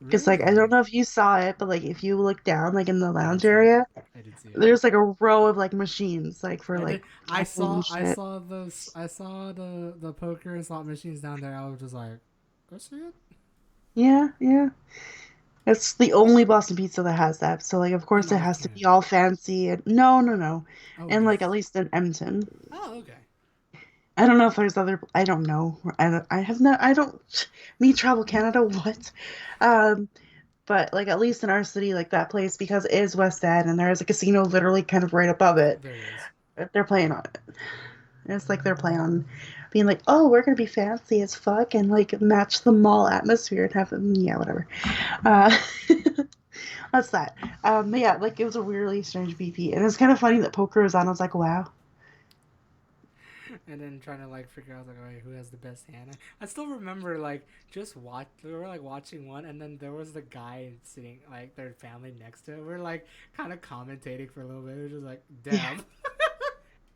Because like I don't Really? know if you saw it, but like if you look down like in the I lounge did see it. area, I did see it. there's like a row of like machines like for I like did. gambling and I shit. saw those. I saw the poker and slot machines down there. I was just like, that's it. Yeah, yeah. It's the only Boston Pizza that has that. So like of In course it all of has to be Canada. all fancy and no, no, no. Oh, And like at just. least in Edmonton. Oh, okay. I don't know if there's other I don't know. I have no I don't me travel Canada what? Um but like at least in our city like that place because it is West End and there is a casino literally kind of right above it. There is. They're playing on it. It's like they're playing on being like, oh, we're gonna be fancy as fuck and like match the mall atmosphere and have yeah, whatever. Uh, that's that. But yeah, like it was a weirdly strange BP, and it's kind of funny that poker was on. I was like, wow. And then trying to like figure out like, okay, who has the best hand. I still remember like just watch. We were like watching one, and then there was the guy sitting like their family next to it. We are like kind of commentating for a little bit. It was just like, Yeah, damn.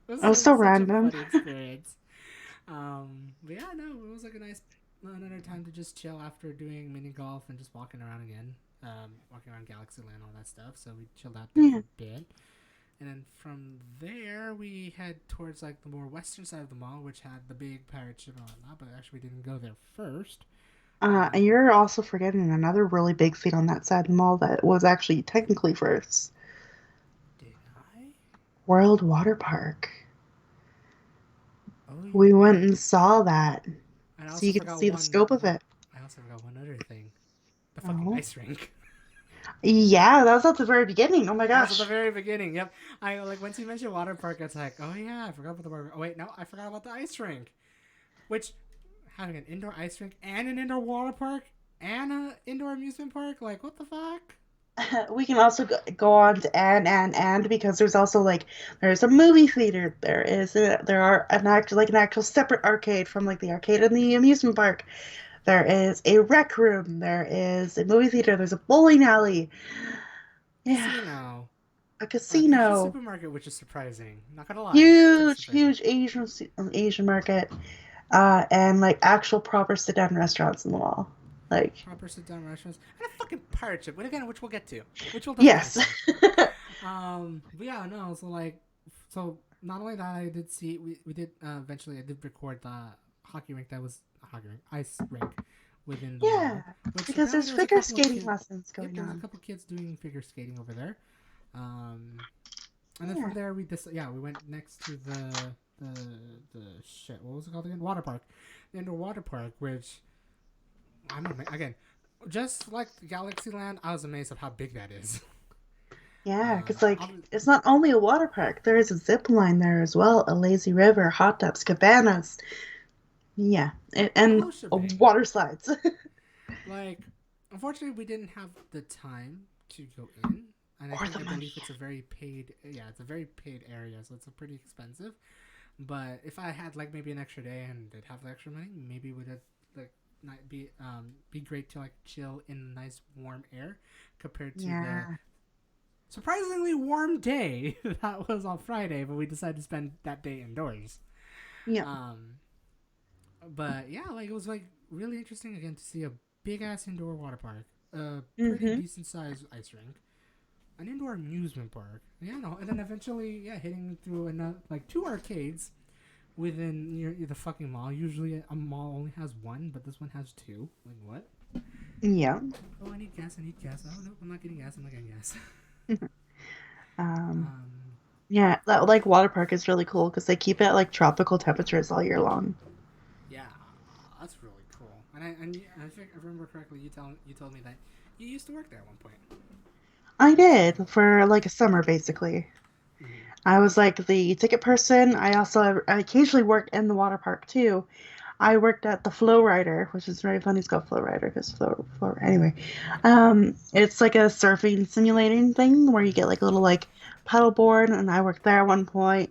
it was so Such a random. funny experience. But yeah, no, it was like a nice another time to just chill after doing mini golf and just walking around again. Walking around Galaxyland, all that stuff. So we chilled out there for Yeah. a bit. And then from there, we head towards like the more western side of the mall, which had the big pirate ship and whatnot. But actually, we didn't go there first. And Um, you're also forgetting another really big thing on that side of the mall that was actually technically first. did I? World Water Park. Oh, you're We went right. and saw that, And I so also you could forgot see the one. scope of it. I also forgot one other thing. The fucking Oh. ice rink. Yeah, that was at the very beginning. Oh my That was at the gosh. very beginning. Yep. I like once you mentioned water park, it's like, oh yeah, I forgot about the water. Oh wait, no, I forgot about the ice rink. Which having an indoor ice rink and an indoor water park and an indoor amusement park, like what the fuck? We can also go on to and because there's also like there's a movie theater. There are an actual separate arcade from like the arcade in the amusement park. There is a rec room. There is a movie theater. There's a bowling alley. Yeah, Casino. a Asian casino. supermarket, which is surprising. Not gonna lie, it's pretty Huge, surprising. huge Asian market. And like actual proper sit down restaurants in the mall. Like Proper sit down restaurants and a fucking pirate ship. But again, which we'll get to, which we'll definitely get yes. to. But yeah, no. So like, so not only that, I did see we did eventually I did record the hockey rink that was hockey rink ice rink within the Yeah, mall. Which because apparently there's there was a figure couple of skating kids. lessons Yep, going there was a on. couple of kids doing figure skating over there. Um, and then Yeah. from there we went next to the the shit. What was it called again? Water park, the indoor water park, which again, just like Galaxyland, I was amazed of how big that is. Yeah, Um, because like obvi- it's not only a water park, there is a zip line there as well, a lazy river, hot tubs, cabanas. Yeah, the and whole shebang. water slides. Like, unfortunately, we didn't have the time to go in, and Or the I money. believe it's a very paid. Yeah, it's a very paid area, so it's a pretty expensive. But if I had like maybe an extra day and did have the extra money, maybe it would have like not be great to like chill in nice warm air compared to the Yeah. surprisingly warm day that was on Friday, but we decided to spend that day indoors. Yeah. Um, but yeah, like it was like really interesting again to see a big ass indoor water park, a pretty Mm-hmm. decent sized ice rink, an indoor amusement park. Yeah, no, and then eventually, yeah, hitting through another like two arcades within near the fucking mall. Usually a mall only has one, but this one has two. Like what? Yeah. Oh, I need gas. I need gas. Oh no, I'm not getting gas. I'm not getting gas. Um, um, yeah, that like water park is really cool because they keep it at like tropical temperatures all year long. yeah, that's really cool. And I think I remember correctly. You told me that you used to work there at one point. I So did for like a summer basically. mm-hmm. I was like the ticket person. I occasionally worked in the water park too. I worked at the Flow Rider, which is very funny. It's called Flow Rider because flow. Anyway, it's like a surfing simulating thing where you get like a little like paddleboard, and I worked there at one point.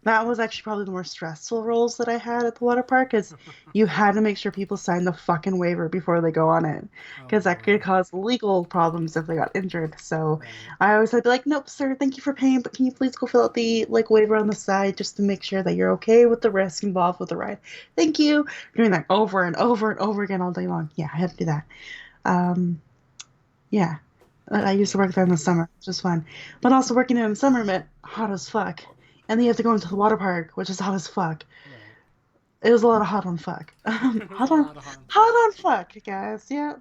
That was actually probably the more stressful roles that I had at the water park is you had to make sure people signed the fucking waiver before they go on it Oh because that could boy. cause legal problems if they got injured. So Right. I always had to be like, nope, sir, thank you for paying, but can you please go fill out the like waiver on the side just to make sure that you're okay with the risk involved with the ride. Thank you. Doing that over and over and over again all day long. Yeah, I had to do that. Um, yeah. I used to Cool. work there in the summer, which was fun. But also working there in the summer meant hot as fuck. And then you have to go into the water park, which is hot as fuck. Right. It was a lot of hot on fuck. It was a lot of hot and Hot fuck. on fuck, guys. Yeah.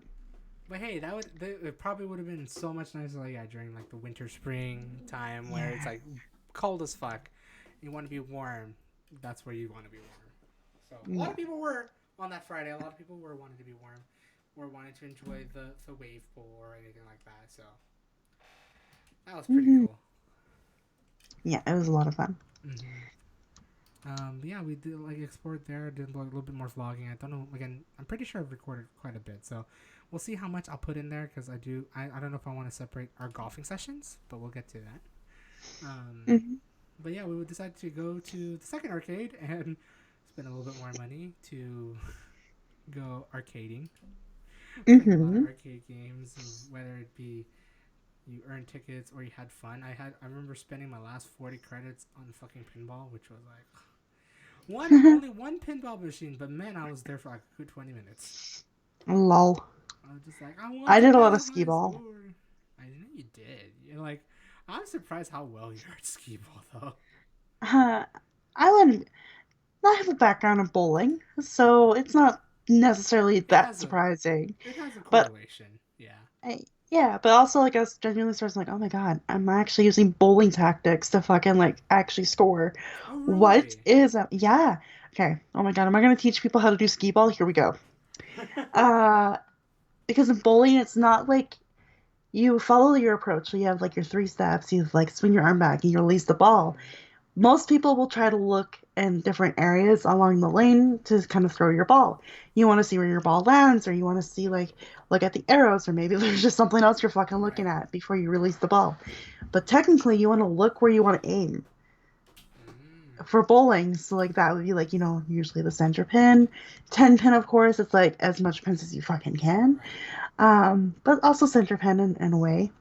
But hey, it probably would have been so much nicer, like yeah, during like the winter spring time where it's Yeah. like cold as fuck. You want to be warm. That's where you want to be warm. So a lot Yeah. of people were on that Friday. A lot of people were wanting to be warm, or wanted to enjoy the wave pool or anything like that. So that was pretty Hmm. cool. Yeah, it was a lot of fun. Mm-hmm. Yeah, we did like explored there, did like, a little bit more vlogging. I don't know. Again, I'm pretty sure I've recorded quite a bit, so we'll see how much I'll put in there because I don't know if I want to separate our golfing sessions, but we'll get to that. Hmm. But yeah, we decided to go to the second arcade and spend a little bit more money to go arcading, playing a lot of Hmm. arcade games, whether it be you earned tickets or you had fun. I remember spending my last 40 credits on fucking pinball, which was like only one pinball machine, but man, I was there for like a good 20 minutes. Lol. I was just like, I want I to did a get lot a of skee high ball. score. I know you did. You're like, I'm surprised how well you're at skee ball though. Uh, I wouldn't. I have a background in bowling, so it's not necessarily It that has a surprising. it has a But correlation. Yeah. yeah, but also like I was genuinely starting like, oh my god, I'm actually using bowling tactics to fucking like actually score. Oh What really? is yeah. Okay. Oh my god, am I gonna teach people how to do skee ball? Here we go. Uh because in bowling it's not like you follow your approach. So you have like your three steps, you like swing your arm back and you release the ball. Mm-hmm. Most people will try to look in different areas along the lane to kind of throw your ball. You want to see where your ball lands, or you want to see like look at the arrows, or maybe there's just something else you're fucking looking Right. at before you release the ball. But technically, you want to look where you want to aim Mm. for bowling. So like that would be like usually the center pin, 10 pin of course. It's like as much pins as you fucking can, Right. but also center pin in a way.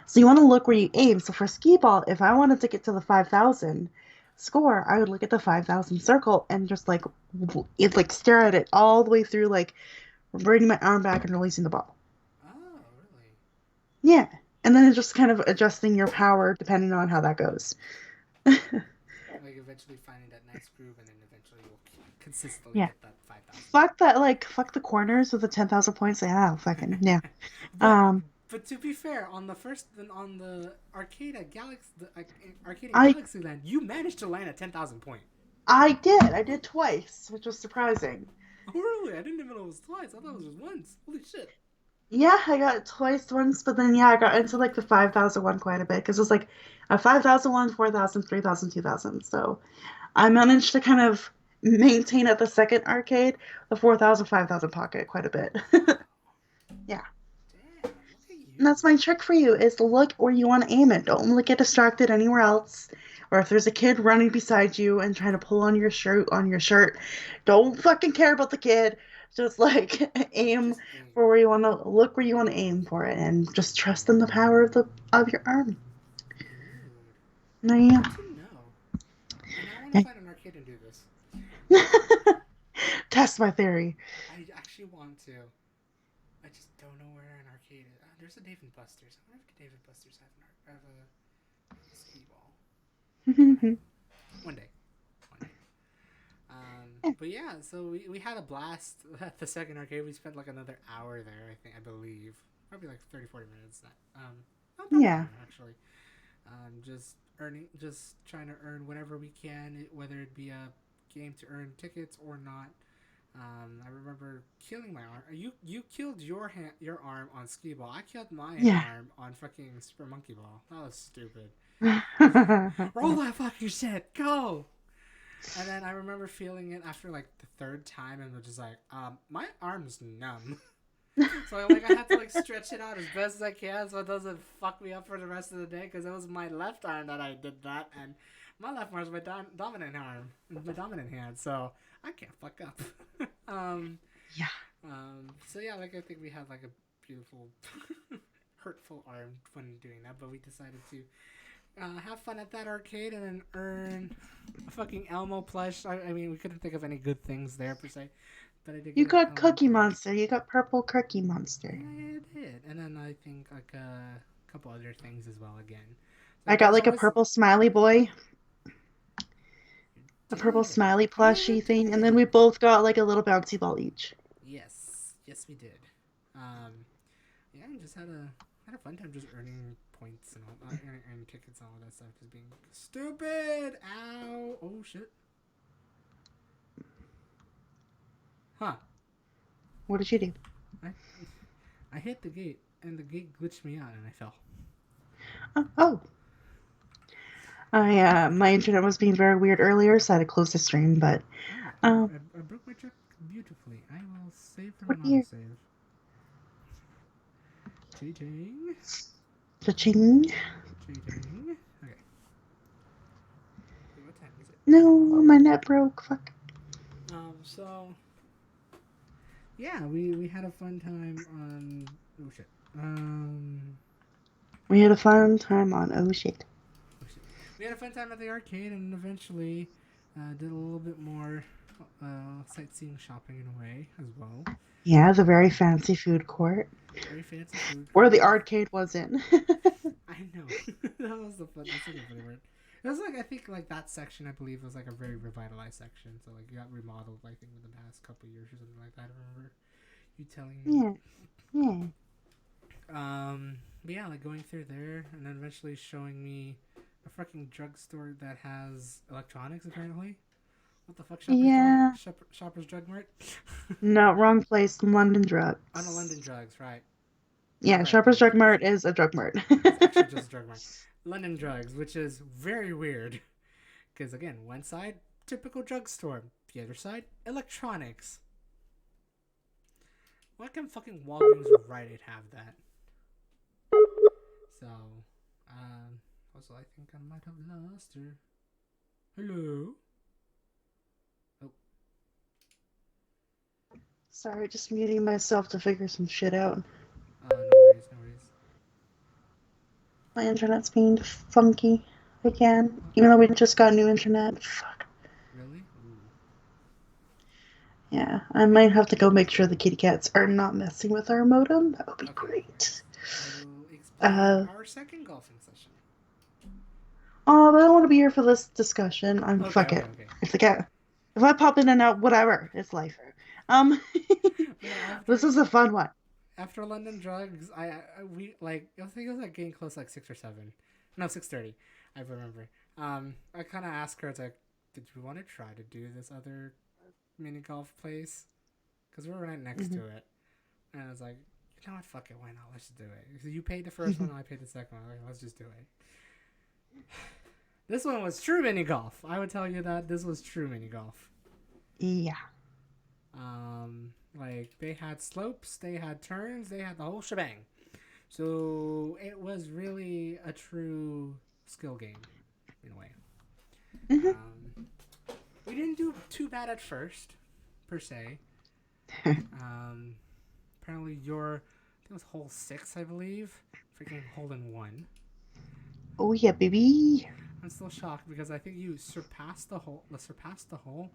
So you want to look where you aim. So for skee ball, if I wanted to get to the 5,000 score, I would look at the 5,000 circle and just like it like stare at it all the way through, like bringing my arm back and releasing the ball. Oh really? Yeah, and then it's just kind of adjusting your power depending on how that goes. Like eventually finding that nice groove, and then eventually you'll consistently Yeah. hit that 5,000. Fuck that, like, fuck the corners with the 10,000 points. Yeah, fucking, yeah. but Um, but to be fair, on the arcade at arcade in I Galaxyland, you managed to land a 10,000 point. I did. I did twice, which was surprising. Oh really? I didn't even know it was twice. I thought it was just once. Holy shit! Yeah, I got it twice once, but then yeah, I got into like the 5,000 one quite a bit because it was like a 5,000 one, 4,000, 3,000, 2,000. So I managed to kind of maintain at the second arcade the 4,000, 5,000 pocket quite a bit. Yeah. Damn, look at And you. that's my trick for you is to look where you want to aim it. Don't get distracted anywhere else. Or if there's a kid running beside you and trying to pull on your shirt, don't fucking care about the kid. Just like aim Just aim. for where you want to look where you want to aim for it and just trust in the power of your arm. Dude, Yeah. good to know. I now want to find an arcade and do this. Test my theory. I actually want to. I just don't know where an arcade is. There's a Dave and Buster's. I wonder if Dave and Buster's have a skee ball. One day. One day. But yeah, so we had a blast at the second arcade. We spent like another hour there, I believe. Probably like 30, 40 minutes. Not that Yeah. long, actually. Just trying to earn whatever we can, whether it be a game to earn tickets or not. I remember killing my arm. You killed your arm on skee ball. I killed my Yeah. arm on fucking super monkey ball. That was stupid. Roll that fucking shit. Go. And then I remember feeling it after like the third time, and was just like, my arm's numb. So I had to like stretch it out as best as I can so it doesn't fuck me up for the rest of the day because it was my left arm that I did that, and my left arm is my dominant arm, my dominant hand, so I can't fuck up. um, Yeah. so yeah, like I think we had like a beautiful, hurtful arm when doing that, but we decided to have fun at that arcade and then earn a fucking Elmo plush. I mean, we couldn't think of any good things there per se, but I did You get an got Elmo Cookie plush. Monster. You got Purple Cookie Monster. Yeah, I did. And then I think like a couple other things as well again. So I like got there's like a always purple smiley boy, a purple did. smiley Oh yeah, you plushie thing, and then we did. both got like a little bouncy ball each. Yes, yes we did. Um, yeah, and just had a fun time just earning points and all, earning tickets and all that stuff, just being stupid. Ow! Oh shit! Huh? What did you do? I I hit the gate and the gate glitched me out and I fell. Oh. I my internet was being very weird earlier, so I had to close the stream. But Oh, um, I broke my truck beautifully. I will save from what an year? autosave. Cheating. Cha-ching. Cheating. Okay. Wait, what time is it? No, my net broke. Fuck. So yeah, we had a fun time on. Oh shit. We had a fun time on. Oh shit. Oh shit. We had a fun time at the arcade, and eventually did a little bit more sightseeing, shopping in a way as well. Yeah, the very fancy food court Very fancy food where the court. arcade was in. I know. That was the fun. That's like a funny word. It was like I think like that section I believe was like a very revitalized section. So like it got remodeled I think in the past couple of years or something like that. I remember you telling me. Yeah, yeah. But yeah, like going through there and then eventually showing me a fucking drugstore that has electronics apparently. What the fuck, Yeah. Shoppers Drug Mart? No, wrong place. London On a Drugs. London Drugs, right? Not Yeah, right, Shoppers London Drug Drugs. Mart is a drug mart. It's actually just a drug mart. London Drugs, which is very weird. Because again, one side, typical drugstore. The other side, electronics. Why can fucking Walgreens or Rite Aid have that? So, also I think I might have lost her. Hello? Oh, Sorry, just muting myself to figure some shit out. no worries, no worries. My internet's being funky again, even though we just got new internet. Fuck. Really? Ooh. Yeah, I might have to go make sure the kitty cats are not messing with our modem. That would be Okay. great. I will explain our second golfing session. Oh, but I don't want to be here for this discussion. Okay, Fuck okay, it. okay. If If I pop in and out, whatever, it's life. Um, But yeah, this is a fun one. after London Drugs, we like I think it was like getting close like 6 or 7, no 6:30, I remember. I kind of asked her, it's like, did you want to try to do this other mini golf place? Because we were right next Mhm. to it, and I was like, you know what, fuck it, why not? Let's just do it. So you paid the first one, I paid the second one. Like, let's just do it. This one was true mini golf. I would tell you that this was true mini golf. Yeah. Like they had slopes, they had turns, they had the whole shebang. So it was really a true skill game in a way. Hmm. Um, we didn't do too bad at first, per se. Um, apparently your, I think it was hole 6, I believe, freaking hole in 1. Oh yeah, baby. I'm still shocked because I think you surpassed the hole,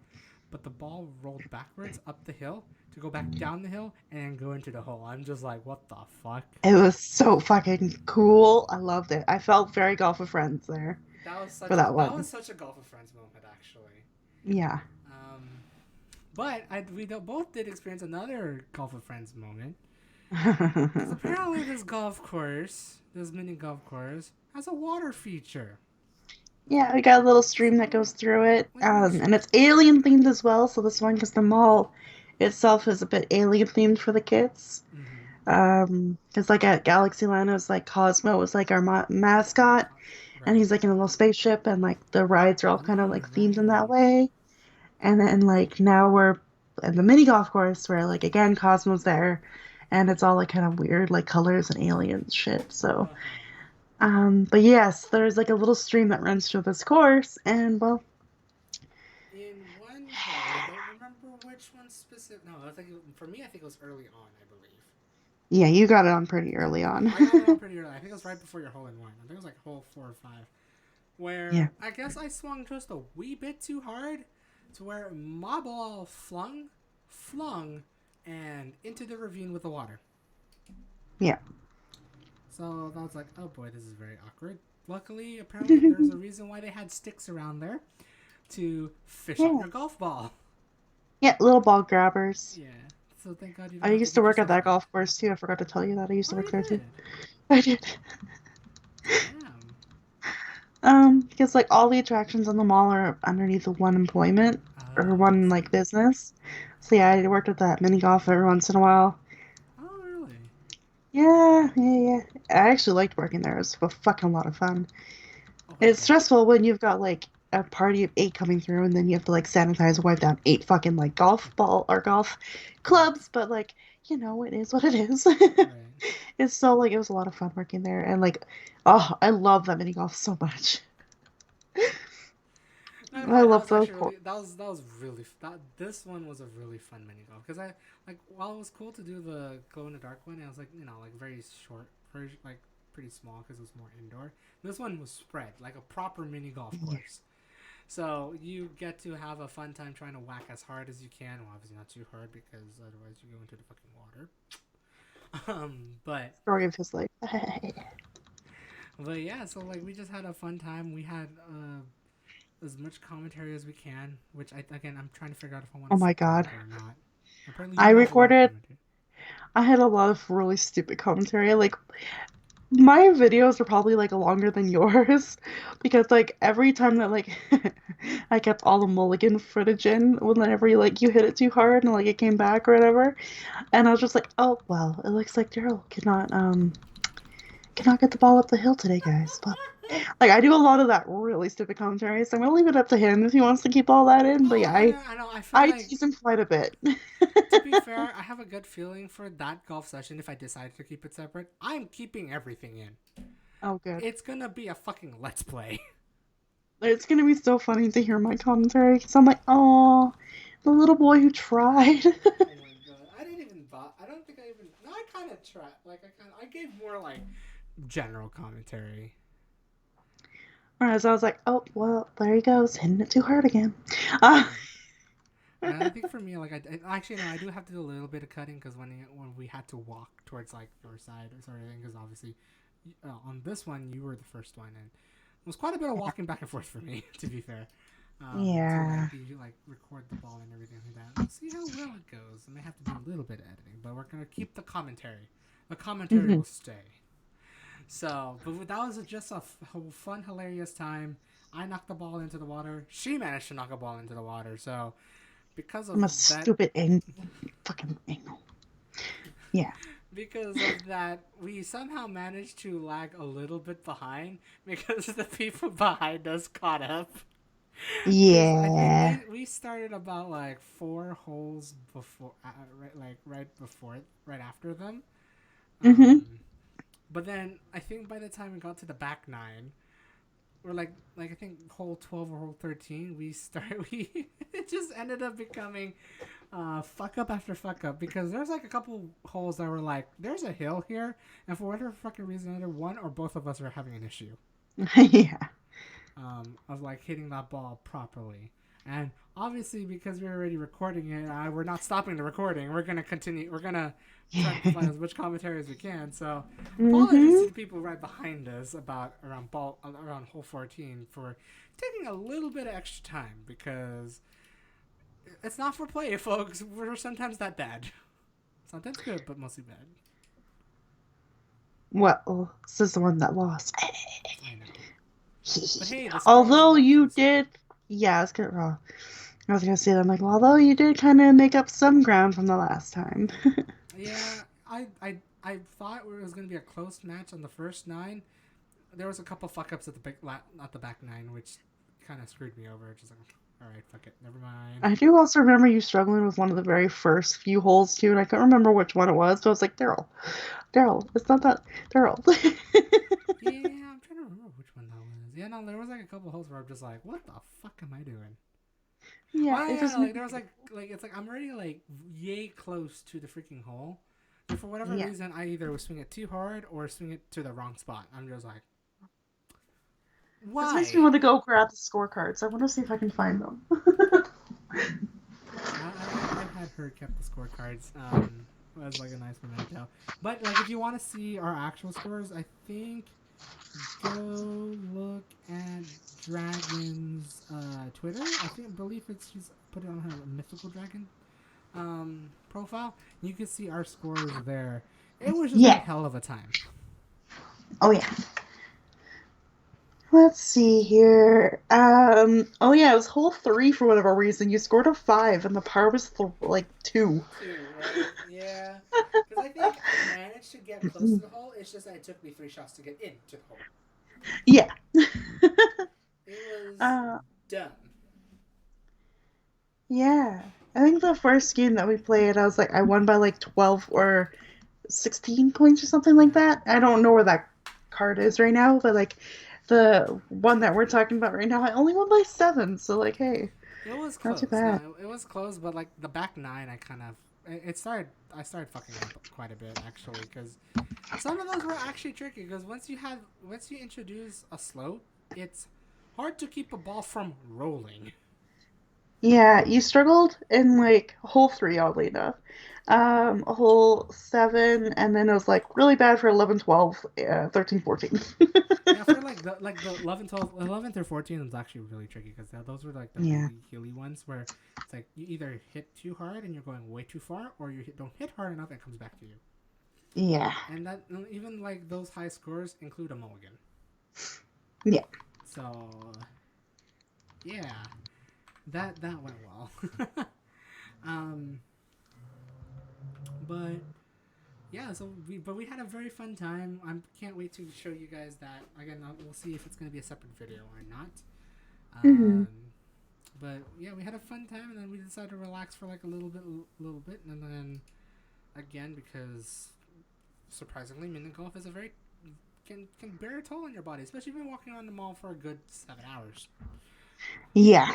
but the ball rolled backwards up the hill to go back down the hill and go into the hole. I'm just like, what the fuck? It was so fucking cool. I loved it. I felt very Golf of Friends there for that That was one. such a Golf of Friends moment actually. Yeah. Um, but both did experience another Golf of Friends moment because apparently this mini golf course, has a water feature. Yeah, we got a little stream that So goes through it, let me. and it's alien themed as well. So this one, because the mall itself is a bit alien themed for the kids. Mm-hmm. Because like at Galaxyland, it was like Cosmo was like our mascot, and Right. he's like in a little spaceship, and like the rides are all kind of Oh, like themed in that right. way. And then like now we're at the mini golf course where like again Cosmo's there, and it's all like kind of weird like colors and aliens shit. So, Uh huh. but yes, there's like a little stream that runs through this course, and well, In one hole, I don't remember which one specific. No, I think for me, I think it was early on. I believe. yeah, you got it on pretty early on. I got it on pretty early. I think it was right before your hole in 1. I think it was like hole 4 or 5, Yeah. where I guess I swung just a wee bit too hard, to where my ball flung, and into the ravine with the water. Yeah. So I was like, oh boy, this is very awkward. Luckily, apparently, there's a reason why they had sticks around there to fish out Yeah. your golf ball. Yeah, little ball grabbers. Yeah. So thank God you I don't have to used to get work at yourself that wet. golf course too. I forgot to tell you that. I used to Oh, work you there too. did. I did. Damn. Because like all the attractions on the mall are underneath the one employment or Oh, I one like see. business. So yeah, I worked at that mini golf every once in a while. Oh, really? Yeah, yeah, yeah. I actually liked working there. It was a fucking lot of fun. Oh, I It's bet. stressful when you've got like a party of 8 coming through and then you have to like sanitize and wipe down 8 fucking like golf ball or golf Right. clubs, but like, it is what it is. Right. It's so like it was a lot of fun working there and like oh, I love that mini golf so much. Not gonna I lie, that love was the actually court. really that was really that this one was a really fun mini golf because I like while it was cool to do the glow in the dark one, it was like like very short, very like pretty small because it was more indoor. This one was spread like a proper mini golf Yeah. course, so you get to have a fun time trying to whack as hard as you can. Well, obviously not too hard because otherwise you go into the fucking water. But Story of his life. yeah, so like we just had a fun time. We had as much commentary as we can, which I'm trying to figure out if I want Oh to my separate god. it or not. Apparently, I you have a lot of recorded commentary. I had a lot of really stupid commentary. Like my videos are probably like longer than yours because like every time that like I kept all the mulligan footage in whenever you hit it too hard and like it came back or whatever. And I was just like, oh well, it looks like Daryl cannot get the ball up the hill today, guys. But like I do a lot of that really stupid commentary, so I'm gonna leave it up to him if he wants to keep all that in. But Oh, yeah, I I know. I feel I like, tease him quite a bit. to be fair, I have a good feeling for that golf session. If I decide to keep it separate, I'm keeping everything in. Oh good. It's gonna be a fucking let's play. It's gonna be so funny to hear my commentary because I'm like, oh, the little boy who tried. Oh my god, I didn't even. I don't think I even. No, I kind of tried. Like I gave more like general commentary. Whereas I was like, oh well, there he goes, hitting it too hard again. Uh, Right. And I think for me, like actually no, I do have to do a little bit of cutting because when we had to walk towards like your side or sort of thing, because obviously on this one you were the first one, and it was quite a bit of walking back and forth for me. To be fair, To like Yeah. be like record the ball and everything like that. We'll see how well it goes. I may have to do a little bit of editing, but we're gonna keep the commentary. The commentary Hmm. will stay. So, but that was just a fun, hilarious time. I knocked the ball into the water. She managed to knock a ball into the water. So, because I'm of a that, stupid fucking anal. Yeah. because of that, we somehow managed to lag a little bit behind because the people behind us caught up. Because I think Yeah. we started about like 4 holes before, right after them. Hmm. Um, but then I think by the time we got to the back nine, or I think hole 12 or hole 13, we it just ended up becoming fuck up after fuck up, because there's like a couple holes that were like, there's a hill here, and for whatever fucking reason, either one or both of us are having an issue Yeah. of like hitting that ball properly. And obviously, because we're already recording it, we're not stopping the recording. We're gonna continue. We're gonna try to provide as much commentary as we can. So apologies to Hmm. the people right behind us about around hole 14 for taking a little bit of extra time, because it's not for play, folks. We're sometimes that bad. Sometimes good, but mostly bad. Well, this is the one that lost. I know. But hey, the score was a Although lot you closer. did, yeah, I was gonna say that. I'm like, well, although you did kind of make up some ground from the last time. Yeah, I thought it was going to be a close match on the first nine. There was a couple fuck ups at not the back nine, which kind of screwed me over. Just like, all right, fuck it, never mind. I do also remember you struggling with one of the very first few holes too, and I couldn't remember which one it was. But I was like, Daryl, it's not that Daryl. Yeah, I'm trying to remember which one that was. Yeah, no, there was like a couple holes where I'm just like, what the fuck am I doing? Yeah, Oh it yeah, just like made there me. was like it's like I'm already like yay close to the freaking hole. But for whatever Yeah, reason, I either swing it too hard or swing it to the wrong spot. I'm just like, this makes me why? want to go grab the scorecards. I want to see if I can find them. I've had her kept the scorecards as like a nice memento. But like if you want to see our actual scores, I think go look at Dragon's Twitter. I believe it's she's put it on her Mythical Dragon profile. You can see our scores there. It was just one Yeah. hell of a time. Oh yeah. Let's see here. Oh yeah, it was hole three for whatever reason. You scored a five, and the par was like two. Two, right? Yeah. Because I think I managed to get close to the hole. It's just that it took me 3 shots to get into the hole. Yeah. It was uh, dumb. yeah. I think the first game that we played, I was like, I won by like 12 or 16 points or something like Yeah. that. I don't know where that card is right now, but like the one that we're talking about right now, I only won by seven. So like, hey, It was not too close. bad. No, it was close, but like the back nine, I kind of it started. I started fucking up quite a bit actually, because some of those were actually tricky. Because once you introduce a slope, it's hard to keep a ball from rolling. Yeah, you struggled in like hole three, oddly enough. Hole seven, and then it was like really bad for 11, 12, 13, 14. Yeah, for like the 11, 12, 11 through 14 was actually really tricky, because those were like the Yeah. really hilly ones where it's like you either hit too hard and you're going way too far, or don't hit hard enough and it comes back to you. Yeah. And that even like those high scores include a mulligan. Yeah. So yeah, that went well. um, but yeah, we had a very fun time. I can't wait to show you guys that again. We'll see if it's gonna be a separate video or not. Hmm. Um, but yeah, we had a fun time, and then we decided to relax for like little bit, and then again, because surprisingly, mini golf is a very can bear a toll on your body, especially if you've been walking around the mall for a good 7 hours. Yeah.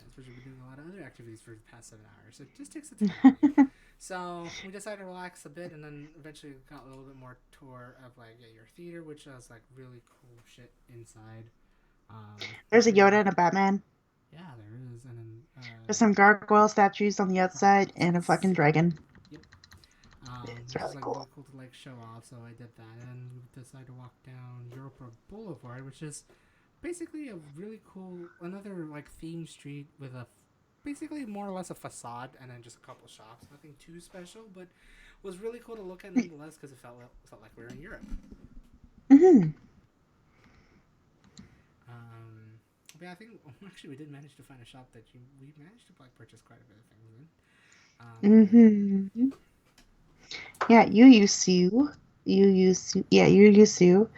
Especially if you're doing a lot of other activities for the past 7 hours. So it just takes a toll. So we decided to relax a bit, and then eventually got a little bit more tour of like your theater, which has like really cool shit inside. There's a Especially Yoda and a Batman. yeah, there is, and then There's some gargoyle statues on the outside gargoyles, and a yes, fucking dragon. yep. It's Which is really like cool. really cool to like show off. So I did that, and then we decided to walk down Europa Boulevard, which is basically a really cool another like theme street with a basically more or less a facade and then just a couple shops. Nothing too special, but was really cool to look at nonetheless because it felt like we were in Europe. Mm-hmm. But yeah, I think actually we did manage to find a shop that we managed to like purchase quite a bit of things in. Mm-hmm. Yeah, you used to. You used to.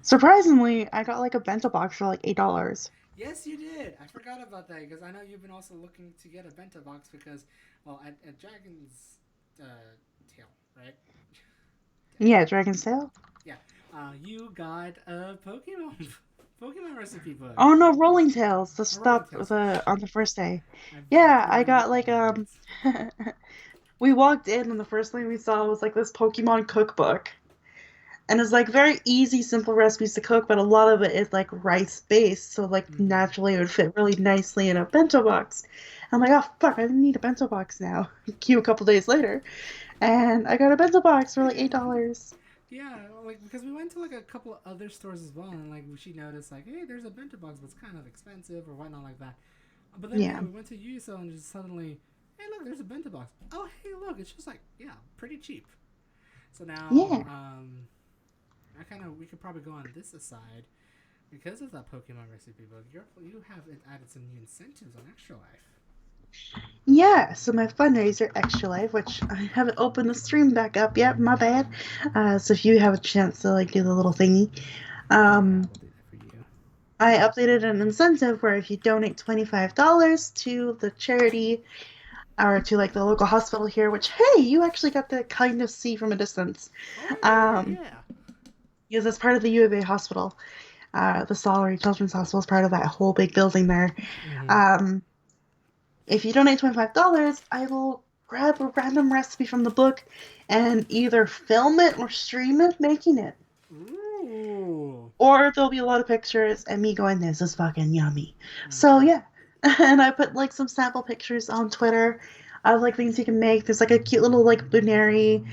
Surprisingly, I got like a bento box for like $8. Yes, you did. I forgot about that because I know you've been also looking to get a bento box because, well, at Dragon's uh, Tail, right? Yeah, Dragon's Tail. Yeah. You got a Pokemon Pokemon recipe book. Oh no, Rolling Tales. The A Rolling stop Tales. the on the first day. I Yeah, put it I in got like words. we walked in and the first thing we saw was like this Pokemon cookbook. And it's like very easy, simple recipes to cook, but a lot of it is like rice based, so like Mm-hmm. naturally it would fit really nicely in a bento box. I'm like, oh fuck, I need a bento box now. Cue a couple days later, and I got a bento box for like $8. Yeah, like because we went to like a couple of other stores as well, and like she noticed like, hey, there's a bento box, but it's kind of expensive or whatnot like that. But then yeah, Yeah, we went to USO and just suddenly, hey, look, there's a bento box. Oh, hey, look, it's just like yeah, pretty cheap. So now, yeah. I kind of we could probably go on this aside because of that Pokemon recipe book. You have added some new incentives on Extra Life. Yeah, so my fundraiser, Extra Life, which I haven't opened the stream back up yet, my bad. So if you have a chance to like do the little thingy, Yeah, um, we'll do that for you. I updated an incentive where if you donate $25 to the charity or to like the local hospital here, which hey, you actually got to kind of see from a distance, Oh, really? um, Yeah. because it's part of the U of A hospital. The Stollery Children's Hospital is part of that whole big building there. Mm-hmm. Um, if you donate $25, I will grab a random recipe from the book and either film it or stream it making it. Ooh. Or there'll be a lot of pictures and me going, this is fucking yummy. So Mm-hmm. yeah. And I put like some sample pictures on Twitter of like things you can make. There's like a cute little like Bunary,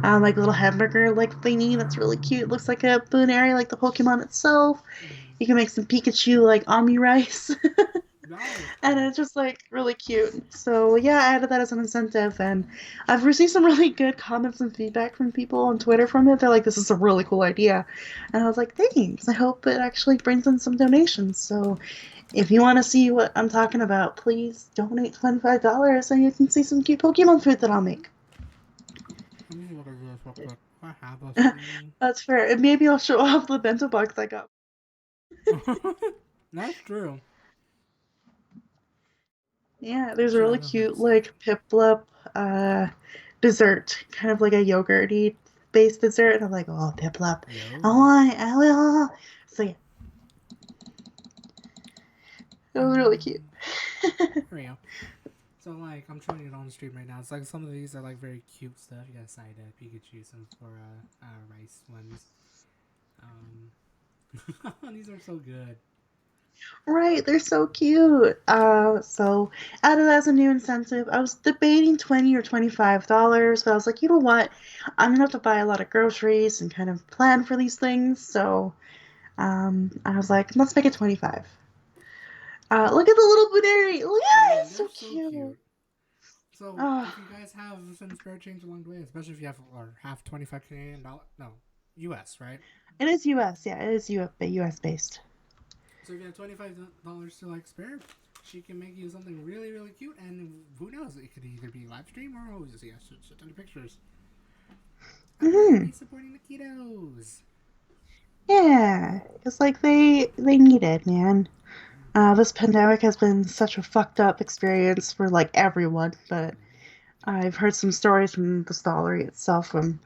like little hamburger like thingy that's really cute. It looks like a Bunary, like the Pokemon itself. Mm-hmm. You can make some Pikachu like Ami rice. That is And cool. it's just like really cute. So yeah, I added that as an incentive, and I've received some really good comments and feedback from people on Twitter from it. They're like, "This is a really cool idea," and I was like, "Thanks. I hope it actually brings in some donations." So if you want to see what I'm talking about, please donate $25, and you can see some cute Pokemon food that I'll make. Let me look at this real quick. I have a stream. That's fair, and maybe I'll show off the bento box I got. That's true. Yeah, there's a really Dragon cute Hearts. like Piplup uh dessert, kind of like a yogurty based dessert. And I'm like, oh Piplup. I Yogurt. want it. I will. So yeah, it was really cute. Um, Here we go. So like I'm trying to get on the stream right now. It's like some of these are like very cute stuff. You got side Pikachu, some for rice ones. These are so good. Right, they're so cute. So added as a new incentive. I was debating $20 or $25, but I was like, you know what? I'm gonna have to buy a lot of groceries and kind of plan for these things. So I was like, let's make it 25. Look at the little Buneri. Look at it, Yeah, it's they're so so cute. cute. So Oh, if you guys have some spare change along the way, especially if you have or have 25 Canadian dollar, no, U.S. right? it is US. Yeah, it is US based. So if you have $25 to like spare, she can make you something really really cute, and who knows, it could either be live stream or oh, just yeah, shit ton of pictures. I'm glad to Hmm. be supporting the kiddos. Yeah, it's like they need it, man. This pandemic has been such a fucked up experience for like everyone, but I've heard some stories from the Stollery itself from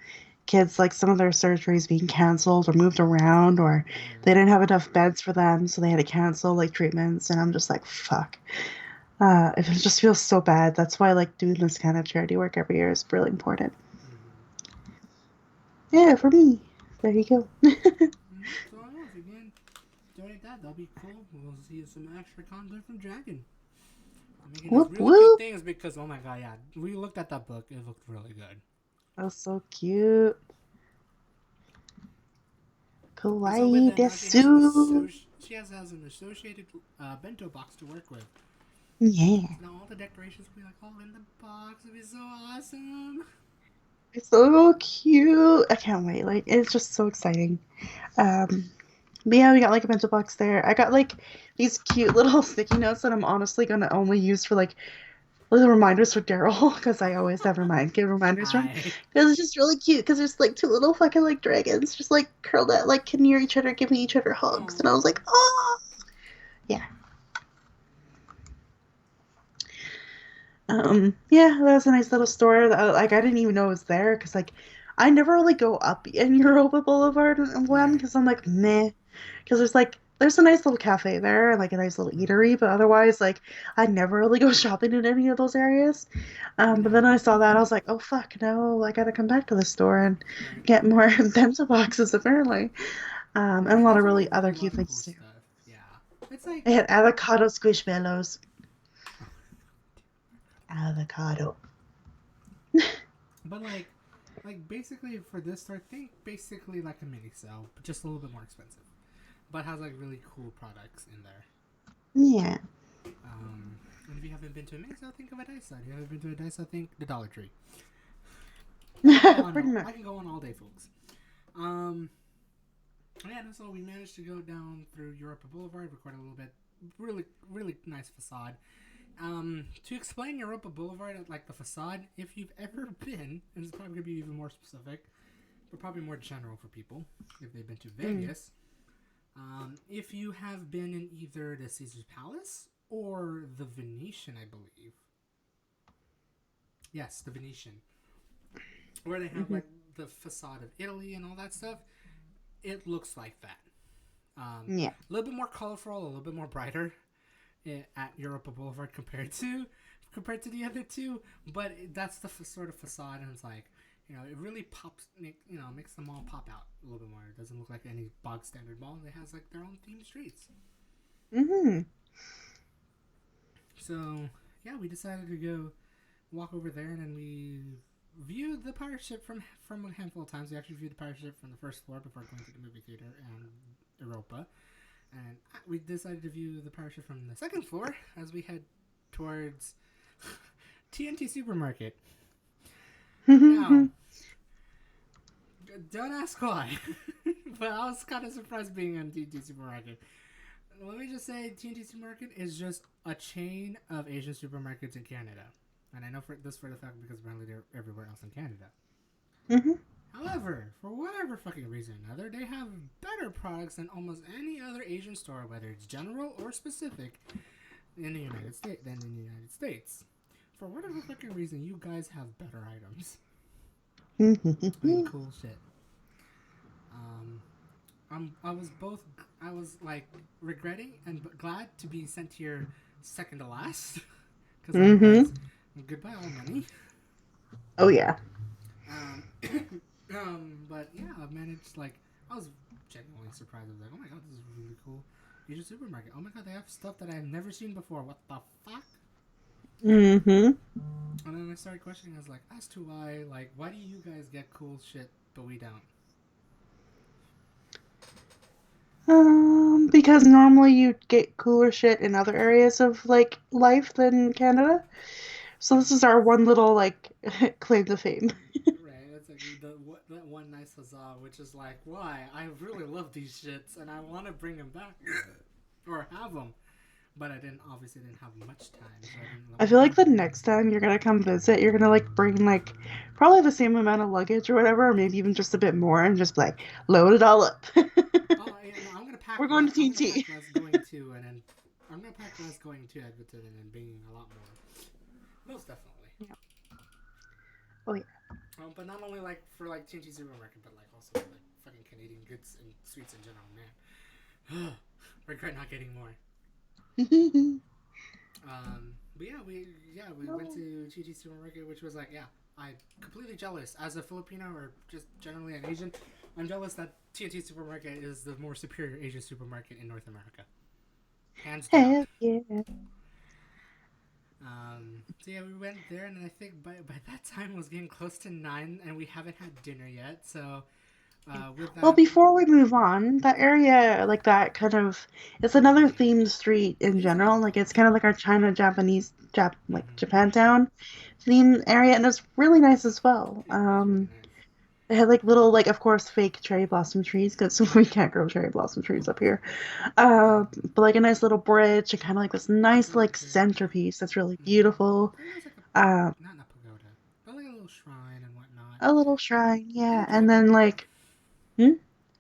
kids like some of their surgeries being canceled or moved around or they didn't have enough beds for them, so they had to cancel like treatments, and I'm just like, fuck. It just feels so bad. That's why like doing this kind of charity work every year is really important. Mm-hmm. Yeah, for me. There you go. So I don't know if you can donate that. That'll be cool. We'll see some extra content from Dragon. I'm making these Whoop really cute whoop. things because oh my god, yeah, we looked at that book. It looked really good. That was so cute. So with Kawaii that, now desu. has an associated bento box to work with. Yeah. So now all the decorations will be like all in the box. It'll be so awesome. It's so cute. I can't wait. Like, it's just so exciting. Um, but yeah, we got like a bento box there. I got like these cute little sticky notes that I'm honestly gonna only use for like little reminders for Daryl because I always have give reminders from. I Because it's just really cute because there's like two little fucking like dragons just like curled up like near each other, giving each other hugs, and I was oh like, oh yeah. Yeah, that was a nice little store that like I didn't even know it was there because like I never really go up in Europa Boulevard and one right. because I'm like meh because there's a nice little cafe there and like a nice little eatery, but otherwise like I never really go shopping in any of those areas. But then No. I saw that I was like, oh fuck no, I gotta come back to the store and Right. get more bento boxes apparently. And a Right. lot There's of a really lot, other a cute lot of cool things too. stuff. Yeah. It's like I had avocado squishmallows. Avocado. but basically for this store, think basically like a mini sale, but just a little bit more expensive. But has like really cool products in there. Yeah. And if you haven't been to a mini sale, think of a dice set. If you haven't been to a dice set, think the Dollar Tree. I can go on. Pretty much. I can go on all day, folks. Um, yeah, and so we managed to go down through Europa Boulevard, record a little bit. Really, really nice facade. To explain Europa Boulevard, like the facade, if you've ever been, and it's probably gonna be even more specific, but probably more general for people if they've been to Vegas. If you have been in either the Caesar's Palace or the Venetian, I believe. Yes, the Venetian, where they have Hmm. like the facade of Italy and all that stuff. It looks like that. A Yeah. little bit more colorful, a little bit more brighter at Europa Boulevard compared to the other two. But that's the sort of facade, and it's like it really pops. Makes the mall pop out a little bit more. It doesn't look like any bog standard mall. It has like their own themed streets. Hmm. So yeah, we decided to go walk over there, and then we viewed the pirate ship from a handful of times. We actually viewed the pirate ship from the first floor before going to the movie theater and Europa. And we decided to view the pirate ship from the second floor as we head towards TNT Supermarket. Now, don't ask why, but I was kind of surprised being on TNT Supermarket. Let me just say, TNT Supermarket is just a chain of Asian supermarkets in Canada. And I know for the fact because apparently they're everywhere else in Canada. Hmm. However, for whatever fucking reason or another, they have better products than almost any other Asian store, whether it's general or specific, in the United States. For whatever fucking reason, you guys have better items and cool shit. I was like regretting and glad to be sent here second to last, because Hmm. otherwise, goodbye all money. Oh yeah. Um, but yeah, I managed. Like, I was genuinely surprised. I was like, oh my god, this is really cool. Asian supermarket. Oh my god, they have stuff that I've never seen before. What the fuck? Hmm. And then I started questioning. I was like, as to why do you guys get cool shit but we don't? Because normally you get cooler shit in other areas of like life than Canada. So this is our one little like claim to fame. Right, that's like that one nice huzzah, which is like, why? I really love these shits and I want to bring them back or have them, but I obviously didn't have much time, so I didn't. I feel like the next time you're gonna come visit, you're gonna like bring like probably the same amount of luggage or whatever, or maybe even just a bit more, and just like load it all up. Oh yeah, no, I'm gonna pack We're going less. to I'm gonna TNT. pack less going to, and then I'm gonna pack less going to Edmonton, and then bringing a lot more. Most definitely. Yeah. Oh yeah. But not only like for like TNT Supermarket, but like also like fucking Canadian goods and sweets in general, man. Regret not getting more. But we went to TNT Supermarket, which was like I'm completely jealous as a Filipino or just generally an Asian. I'm jealous that TNT Supermarket is the more superior Asian supermarket in North America, hands down. Hell yeah. So yeah, we went there, and I think by that time it was getting close to 9, and we haven't had dinner yet. So With Well, that, before we move on, that area, like that kind of, it's another themed street it in is another general. Like theme it's kind of street. like our China Japanese like Mm-hmm. Japantown theme area, and it's really nice as well. It is really nice. They had like little, like of course, fake cherry blossom trees because we can't grow cherry blossom trees up here. Um, But like a nice little bridge and kind of like this nice little like bridge. centerpiece that's really Mm-hmm. beautiful. I think there's like Um, not a pagoda, but like a little shrine and whatnot, a little shrine, and yeah, a and dragon, then like. Hmm?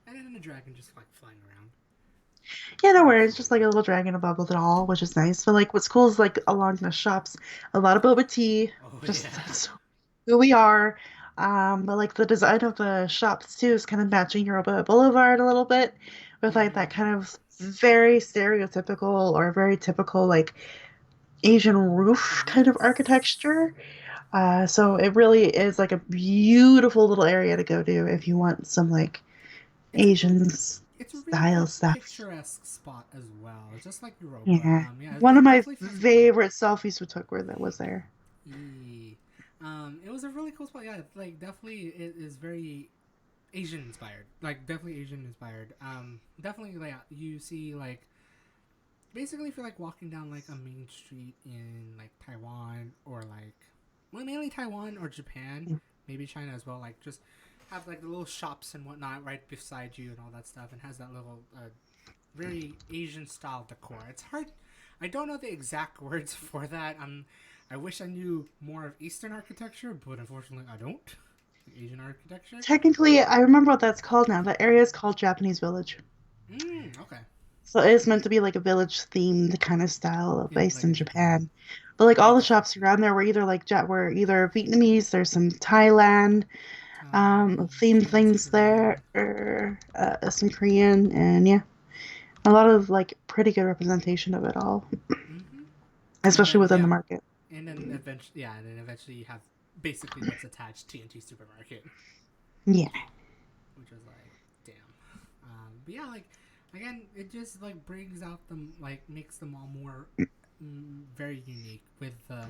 and then a dragon just like flying around. Yeah, no Very worries. It's cute. just like a little dragon above it all, which is nice. But like, what's cool is like along the shops, a lot of boba tea. Oh Just yeah. that's who we are. But like the design of the shops too is kind of matching Europa Boulevard a little bit, with like Mm-hmm. that kind of very stereotypical or very typical like Asian roof kind of Yes. architecture. So it really is like a beautiful little area to go to if you want some like It's a really Asian it's a really style cool stuff. picturesque spot as well, just like Europa. Yeah. Yeah, One of it my definitely feels like home. favorite selfies we took were that was there. Yeah. It was a really cool spot. Yeah, like definitely it is very Asian inspired. Like definitely Asian inspired. Definitely like you see like basically if you're like walking down like a main street in like Taiwan or like well mainly Taiwan or Japan, maybe China as well. Like just have like the little shops and whatnot right beside you and all that stuff, and has that little very Asian style decor. It's hard. I don't know the exact words for that. I wish I knew more of Eastern architecture, but unfortunately I don't. Asian architecture. Technically, I remember what that's called now. That area is called Japanese Village. Okay. So it is meant to be like a village themed kind of style Yeah, based like a in Japan. Japan. But like Yeah, all the definitely. shops around there were either like were either Vietnamese, there's some Thailand Thailand, themed Chinese, things there, Korean. or some Korean, and yeah, a lot of like pretty good representation of it all, Mm-hmm. And especially then within the yeah, market. and then eventually you have basically what's attached TNT Supermarket, Yeah. which was like, damn. But yeah, like again, it just like brings out them, like makes them all more very unique with the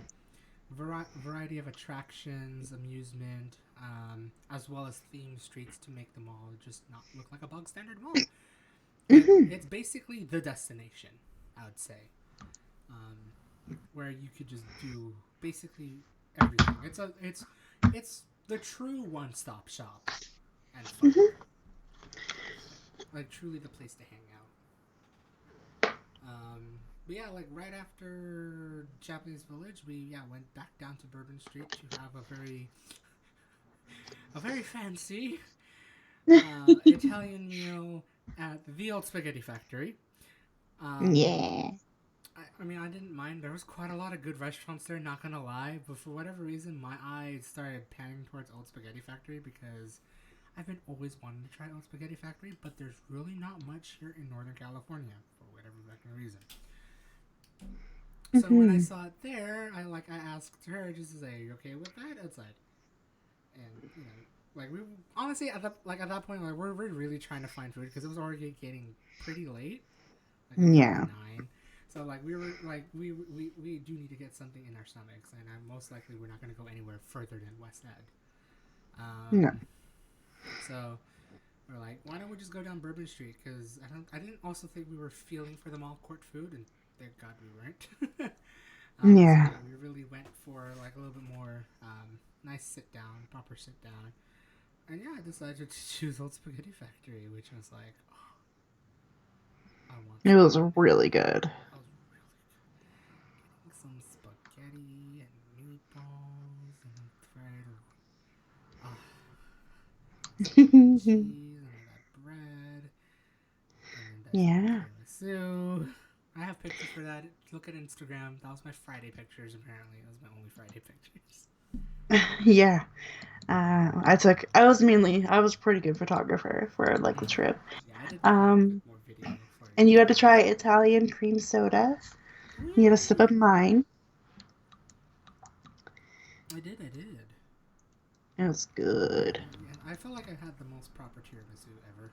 variety of attractions, amusement, as well as themed streets to make the mall just not look like a bog standard mall. Hmm. It's basically the destination, I would say, um, where you could just do basically everything. It's the true one stop shop and fun, Hmm. like truly the place to hang out. But yeah, like right after Japanese Village, we went back down to Bourbon Street to have a very fancy Italian meal at the Old Spaghetti Factory. Um, Yeah. I mean, I didn't mind. There was quite a lot of good restaurants there, not gonna lie. But for whatever reason, my eyes started panning towards Old Spaghetti Factory because I've been always wanting to try Old Spaghetti Factory, but there's really not much here in Northern California for whatever fucking reason. So when I Hmm. saw it there, I asked her just to say, "Are you okay with that?" Outside, and like we honestly at that point, like we're really trying to find food because it was already getting pretty late. Like it was already Yeah. 9. So like we were like we do need to get something in our stomachs, and most likely we're not going to go anywhere further than West Ed. No. So we're like, why don't we just go down Bourbon Street? Because I didn't also think we were feeling for the mall court food, and thank God we weren't. So Yeah. we really went for like a little bit more nice sit down, proper sit down, and yeah, I decided to choose Old Spaghetti Factory, which was like, oh, I want It some was more. really good. That was really good. Getting some spaghetti and meatballs and then fried some cheese and all that bread and then there's Yeah. tiramisu. I have pictures for that. Look at Instagram. That was my Friday pictures. Apparently, that was my only Friday pictures. Yeah. I was a pretty good photographer for like the trip. Yeah, I did Um, more video for and you had to try photos. Italian cream soda. You had a sip of Ooh, mine. I did. I did. It was good. And I felt like I had the most proper tiramisu ever.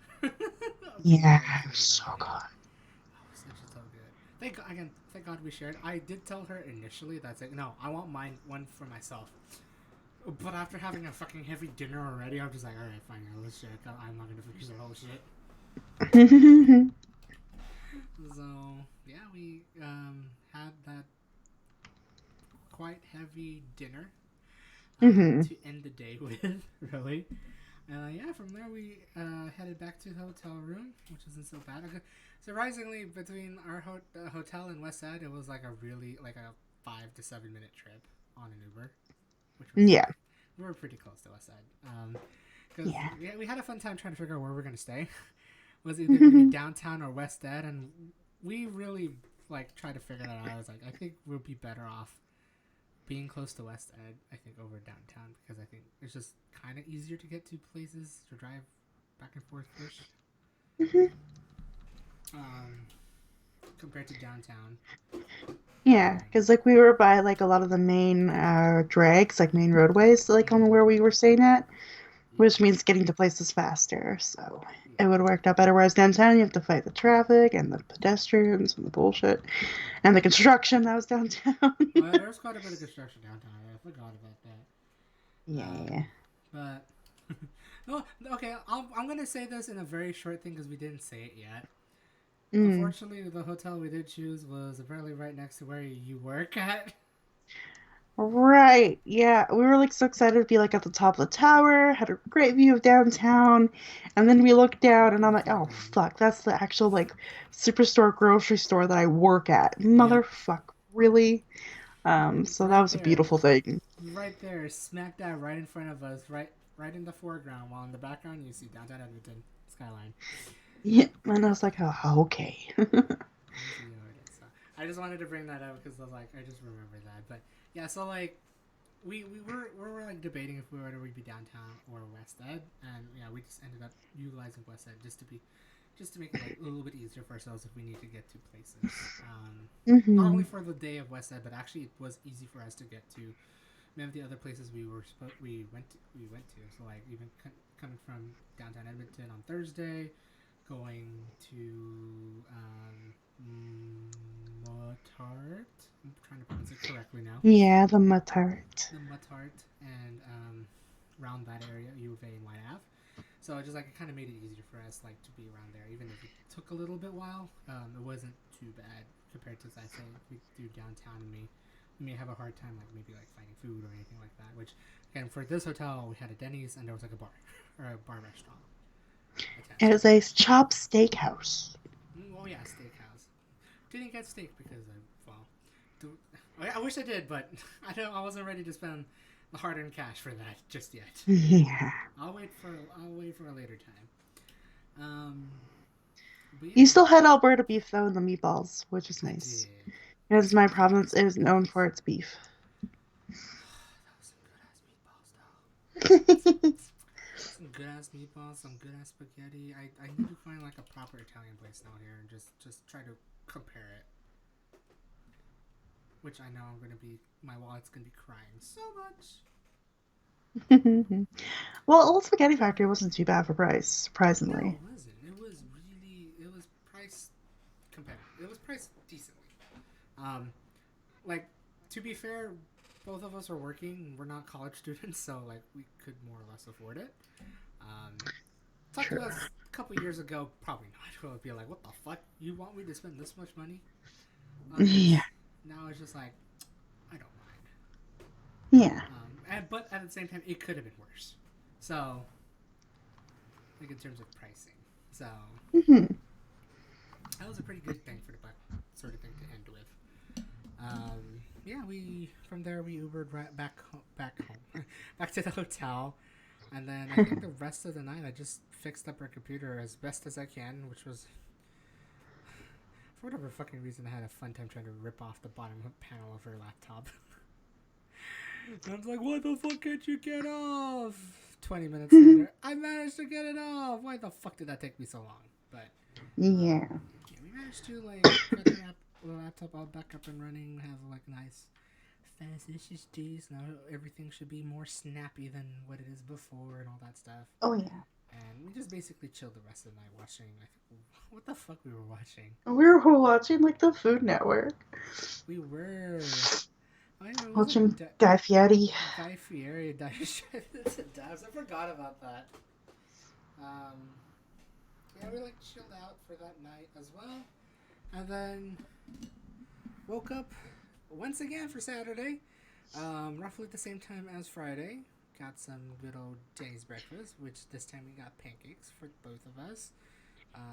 Being Yeah, told it was to so design good. it. Oh, such a so good. Thank God we shared. I did tell her initially that's like, no, I want mine one for myself. But after having a fucking heavy dinner already, I'm just like, all right, fine, let's check. I'm not gonna finish the whole shit. So yeah, we had that quite heavy dinner Hmm. to end the day with, really. Yeah, from there we headed back to the hotel room, which isn't so bad. Surprisingly, between our hotel and West Side, it was like a really like a 5 to 7 minute trip on an Uber, which was Yeah. we were pretty close to West Side. Because Yeah. we had a fun time trying to figure out where we're gonna stay. Was either gonna be downtown or West End, and we really like tried to figure that out. I was like, I think we'll be better off being close to West End, I think, over downtown because I think it's just kind of easier to get to places to drive back and forth ish um, compared to downtown. Yeah, because like we were by like a lot of the main drags, like main roadways, like on Mm-hmm. where we were staying at, Yeah, which means getting to places faster. So yeah, it would have worked out better. Whereas downtown, you have to fight the traffic and the pedestrians and the bullshit and the construction that was downtown. there was quite a bit of construction downtown. I forgot about that. Yeah, yeah. But no, okay, I'm gonna say this in a very short thing because we didn't say it yet. Mm. Unfortunately, the hotel we did choose was apparently right next to where you work at. Right. Yeah. We were like so excited to be like at the top of the tower, had a great view of downtown, and then we looked down and I'm like, oh Fucking fuck, that's the actual like superstore grocery store that I work at. yep, Motherfuck, really? So that right was a there, beautiful thing. right there, smack dab right in front of us, right in the foreground. While in the background you see downtown Edmonton skyline. Yeah, and I was like, oh, okay. Easy order. So I just wanted to bring that up because I was like, I just remember that. But yeah, so like we were like debating if we were to be downtown or West Ed, and yeah, we just ended up utilizing West Ed just to make it like a little bit easier for ourselves if we need to get to places. Not only Hmm. for the day of West Ed, but actually it was easy for us to get to many of the other places we went to. So like even coming from downtown Edmonton on Thursday, going to Muttart. I'm trying to pronounce it correctly now. Yeah, the Muttart. The Muttart and around that area, U of A and Whyte Ave. So it just like it kind of made it easier for us like to be around there, even if it took a little bit while. It wasn't too bad compared to I say if we do downtown and we may have a hard time like maybe like finding food or anything like that. Which again for this hotel we had a Denny's and there was like a bar or a bar restaurant It attached to is it. a chop steakhouse. Oh yeah, steakhouse. Didn't get steak because well, do, I wish I did, but I wasn't ready to spend the hard-earned cash for that just yet. Yeah. I'll wait for a later time. Um, but You yeah, still had Alberta beef though in the meatballs, which is I nice. did. Because my That province is known for its beef. was some good ass meatballs though. Hmm. Some good ass meatballs, some good ass spaghetti. I need to find like a proper Italian place now here and just try to compare it. Which I know I'm gonna be my wallet's gonna be crying so much. Well, Old Spaghetti Factory wasn't too bad for price, No, surprisingly. it wasn't. It was priced competitive. It was priced decently. Um, like to be fair, both of us are working. We're not college students, so like we could more or less afford it. Um, talk to Sure. us a couple years ago, probably not. We'll be like, what the fuck? You want me to spend this much money on Yeah. this? Now it's just like I don't mind. Yeah. But at the same time, it could have been worse. So like in terms of pricing, so Hmm. that was a pretty good thing for the buck sort of thing to end with. Yeah, we from there we Ubered right back home, back to the hotel, and then I think the rest of the night I just fixed up our computer as best as I can, which was for whatever fucking reason I had a fun time trying to rip off the bottom panel of her laptop. And I was like, "What the fuck can't you get off?" 20 minutes later, I managed to get it off. Why the fuck did that take me so long? But Yeah. yeah, we managed to like get the laptop all back up and running. Have like nice fast SSDs. Now everything should be more snappy than what it is before and all that stuff. Oh yeah. And we just basically chilled the rest of the night watching. I think what the fuck we were watching. We were watching like the Food Network. We were. I know, it was Watching Guy Fieri. Guy Fieri dies to Dabs. I forgot about that. Um, yeah, we like chilled out for that night as well, and then woke up once again for Saturday, roughly at the same time as Friday. Got some good old Denny's breakfast, which this time we got pancakes for both of us.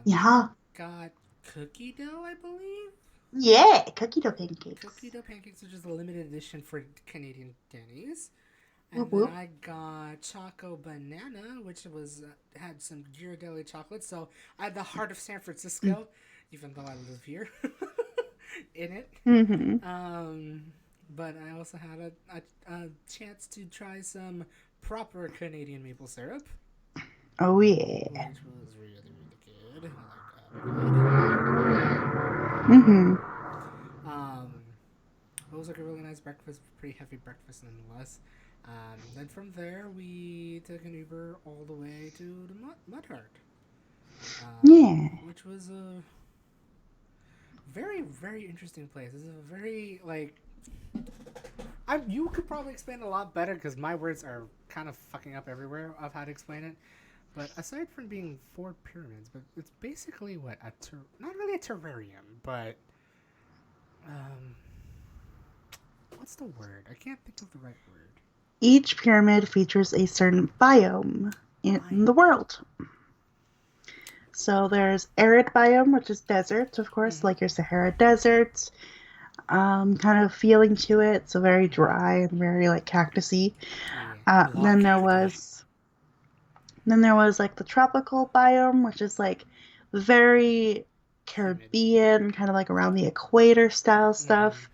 Yeah. Got cookie dough, I believe. Yeah, cookie dough pancakes. Cookie dough pancakes, which is a limited edition for Canadian Denny's. Whoop And then whoop. I got Choco Banana, which was had some Ghirardelli chocolate. So I had the heart of San Francisco, even though I live here, in it. Mm-hmm. But I also had a chance to try some proper Canadian maple syrup, Oh yeah. which was really, really good. Like, Mm-hmm. um, it was like a really nice breakfast, pretty heavy breakfast nonetheless. Then from there, we took an Uber all the way to the Muttart, Yeah. which was a very, very interesting place. It's a very, like, you could probably explain it a lot better because my words are kind of fucking up everywhere of how to explain it. But aside from being 4 pyramids, but it's basically what not really a terrarium, but what's the word? I can't think of the right word. Each pyramid features a certain biome in the world. So there's arid biome, which is desert, of course, like your Sahara Desert, kind of feeling to it. So very dry and very like cactusy. Then there was like the tropical biome, which is like very Caribbean, kind of like around the equator style stuff.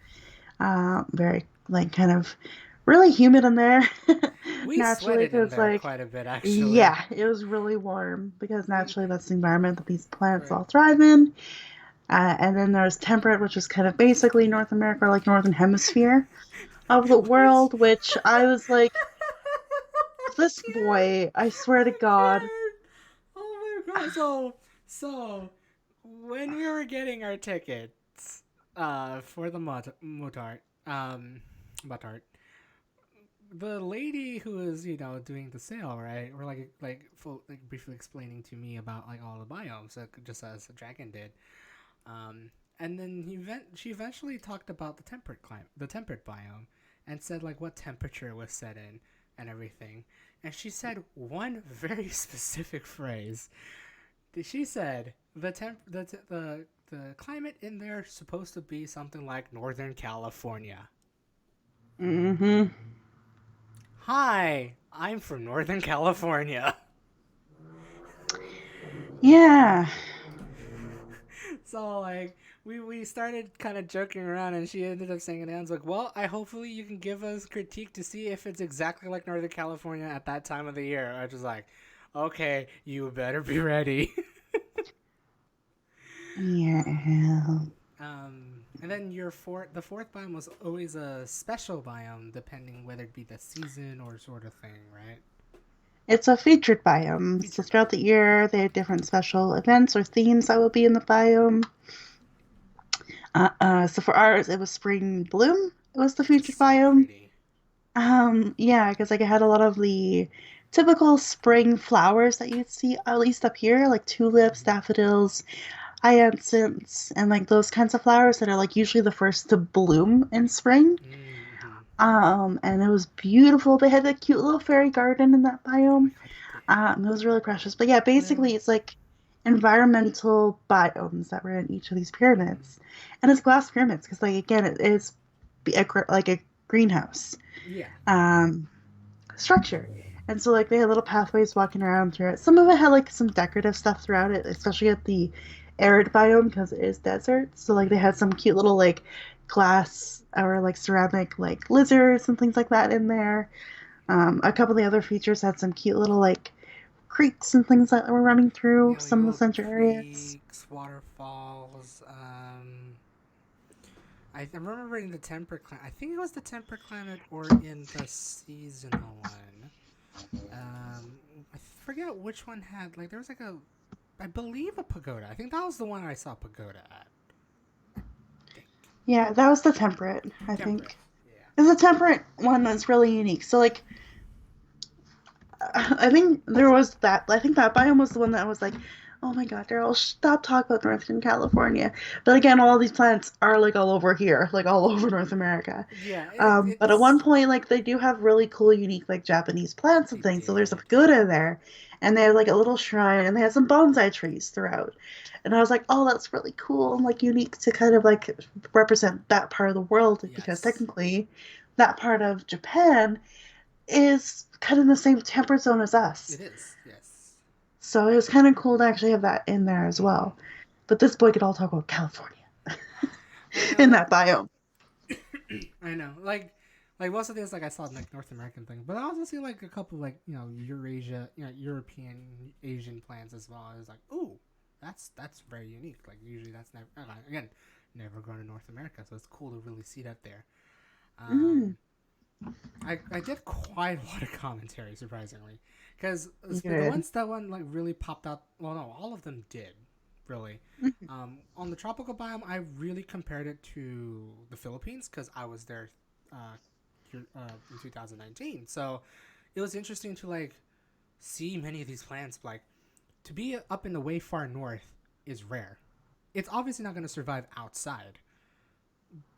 Very like kind of really humid in there. We naturally, sweated in there like quite a bit, actually. yeah, it was really warm because naturally that's the environment that these plants all thrive in. And then there's temperate, which is kind of basically North America, or like northern hemisphere of the world, which I was like, this boy, I swear to God. Oh my god! So when we were getting our tickets, for the Muttart, Muttart, the lady who was doing the sale, right, or like briefly explaining to me about like all the biomes, just as the dragon did. And then she eventually talked about the temperate biome, and said like what temperature was set in and everything. And she said one very specific phrase. She said the climate in there is supposed to be something like Northern California. Mm-hmm. Hi, I'm from Northern California. Yeah. So like we started kind of joking around, and she ended up saying it. And I was like, well, hopefully you can give us critique to see if it's exactly like Northern California at that time of the year. I was just like, okay, you better be ready. Yeah. And then the fourth biome was always a special biome, depending whether it be the season or sort of thing, right? It's a featured biome. So throughout the year, they have different special events or themes that will be in the biome. So for ours, it was spring bloom. It was the featured So biome. pretty. Yeah, because like I had a lot of the typical spring flowers that you'd see, at least up here, like tulips, daffodils, hyacinths, and like those kinds of flowers that are like usually the first to bloom in spring. And it was beautiful. They had a cute little fairy garden in that biome. It was really precious. But yeah, basically it's like environmental biomes that were in each of these pyramids, and it's glass pyramids because like again it is like a greenhouse structure. And so like they had little pathways walking around through it. Some of it had like some decorative stuff throughout it, especially at the arid biome because it is desert. So like they had some cute little like glass or like ceramic like lizards and things like that in there. A couple of the other features had some cute little like creeks and things that were running through some of the center areas. Creeks, waterfalls. I remember in the temperate climate. I think it was the temperate climate or in the seasonal one. I forget which one had like there was like I believe a pagoda. I think that was the one I saw pagoda at. Yeah, that was the temperate, I think. Yeah. There's a temperate one that's really unique. So like I think there was that. I think that biome was the one that was like, oh my God, Daryl, stop talking about Northern California. But again, all these plants are like all over here, like all over North America. Yeah, But at one it's point, like they do have really cool, unique like Japanese plants and they things. So there's a did. pagoda there, and they have like a little shrine, and they have some bonsai trees throughout. And I was like, oh, that's really cool and like unique to kind of like represent that part of the world because Yes, technically, that part of Japan is kind of in the same temperate zone as us. it is. Yes. So it was kind of cool to actually have that in there as Hmm. well. But this boy could all talk about California I know, in like that biome. I know, like most of this, like I saw like North American thing, but I also see like a couple like Eurasia, European, Asian plants as well. I was like, ooh, that's very unique. Like usually that's never again never grown in North America, so it's cool to really see that there. Mm, Um, I did quite a lot of commentary surprisingly, because you the did. ones that one like really popped out. Well, no, all of them did really. Mhm. On the tropical biome, I really compared it to the Philippines because I was there in 2019. So it was interesting to like see many of these plants. Like to be up in the way far north is rare. It's obviously not going to survive outside,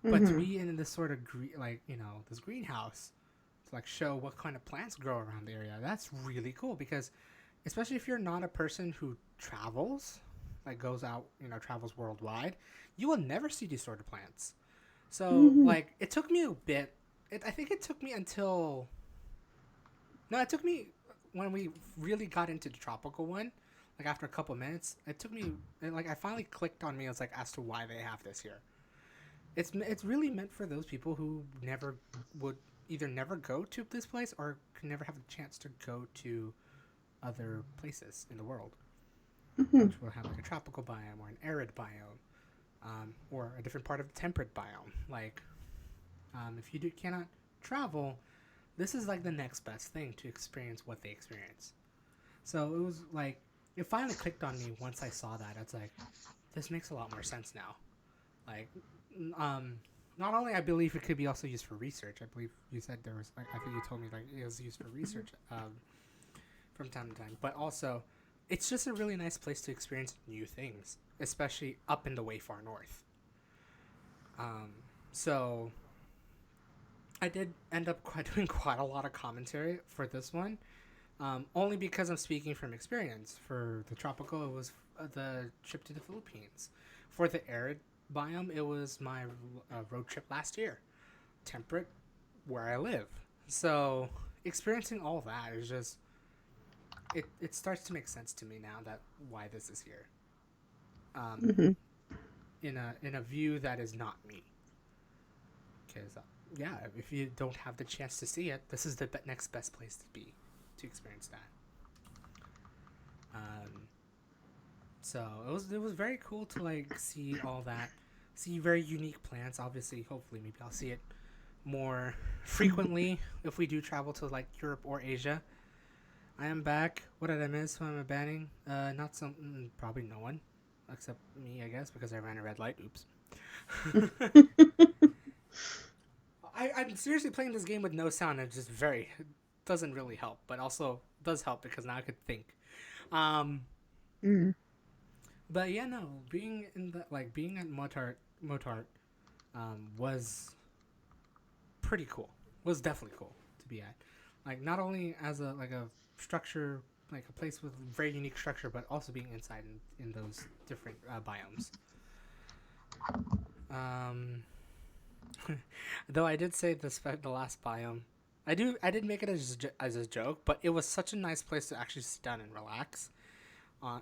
but to Mhm. be in this sort of like this greenhouse to like show what kind of plants grow around the area, that's really cool because especially if you're not a person who travels, like goes out, travels worldwide, you will never see these sort of plants. So Mhm. like it took me a bit. I think it took me until no, it took me when we really got into the tropical one. Like after a couple minutes, it took me like I finally clicked on me as like as to why they have this here. It's really meant for those people who never would either never go to this place or can never have a chance to go to other places in the world, Mhm. which will have like a tropical biome or an arid biome, or a different part of the temperate biome. Like, if you cannot travel, this is like the next best thing to experience what they experience. So it was like it finally clicked on me once I saw that. It's like this makes a lot more sense now. Like, um, not only I believe it could be also used for research. I believe you said there was. I think you told me like it was used for research from time to time, but also it's just a really nice place to experience new things, especially up in the way far north. Um, so I did end up doing quite a lot of commentary for this one, only because I'm speaking from experience. For the tropical, it was the trip to the Philippines. For the arid biome, it was my road trip last year. Temperate, where I live. So experiencing all that is just it starts to make sense to me now that why this is here. Um, Mhm. in a view that is not me, because yeah, if you don't have the chance to see it, this is the next best place to be to experience that. Um, So it was very cool to like see all that, see very unique plants. Obviously, hopefully, maybe I'll see it more frequently if we do travel to like Europe or Asia. I am back. What did I miss? Why am I banning? Not some, probably no one, except me, I guess, because I ran a red light. Oops. I'm seriously playing this game with no sound. It just very doesn't really help, but also does help because now I could think. Um, Mhm. but yeah, no, being at Muttart was pretty cool. Was definitely cool to be at. Like not only as a structure, like a place with very unique structure, but also being inside in those different biomes. Um, though I did say the last biome, I did make it as a joke, but it was such a nice place to actually sit down and relax.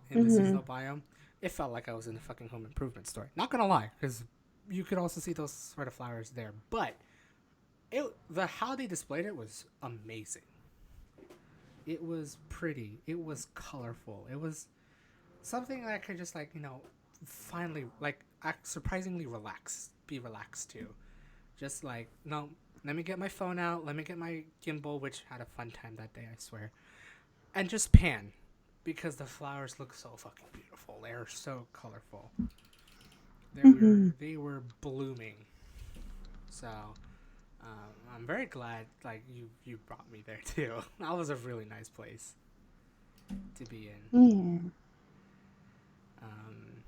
In the Mhm. seasonal biome, it felt like I was in a fucking home improvement store. Not gonna lie, because you could also see those sort of flowers there, but the how they displayed it was amazing. It was pretty. It was colorful. It was something that I could just like finally like act surprisingly be relaxed to. Just like no, let me get my phone out. Let me get my gimbal, which had a fun time that day, I swear, and just pan because the flowers look so fucking beautiful. They are so colorful. They were Mhm. they were blooming. So I'm very glad like you brought me there too. That was a really nice place to be in. Yeah. Um,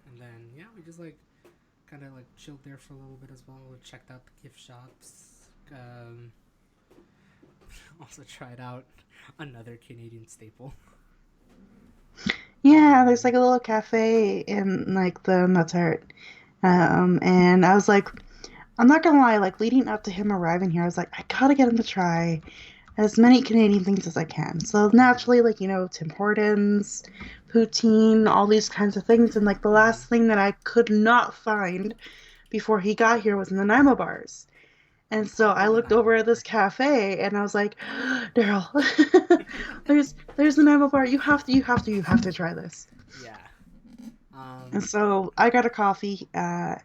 and then yeah, we just like kind of like chilled there for a little bit as well. We checked out the gift shops. Also tried out another Canadian staple. Yeah, there's like a little cafe in like the Muttart. And I was like, I'm not gonna lie, like leading up to him arriving here, I was like, I gotta get him to try as many Canadian things as I can. So naturally, like, Tim Hortons, poutine, all these kinds of things. And like the Mm-hmm. last thing that I could not find before he got here was Nanaimo bars. And so I Oh, the looked Nanaimo over at this bar. cafe and I was like, Daryl, there's the Nanaimo bar. You have to try this. Yeah. And Um, so I got a coffee, and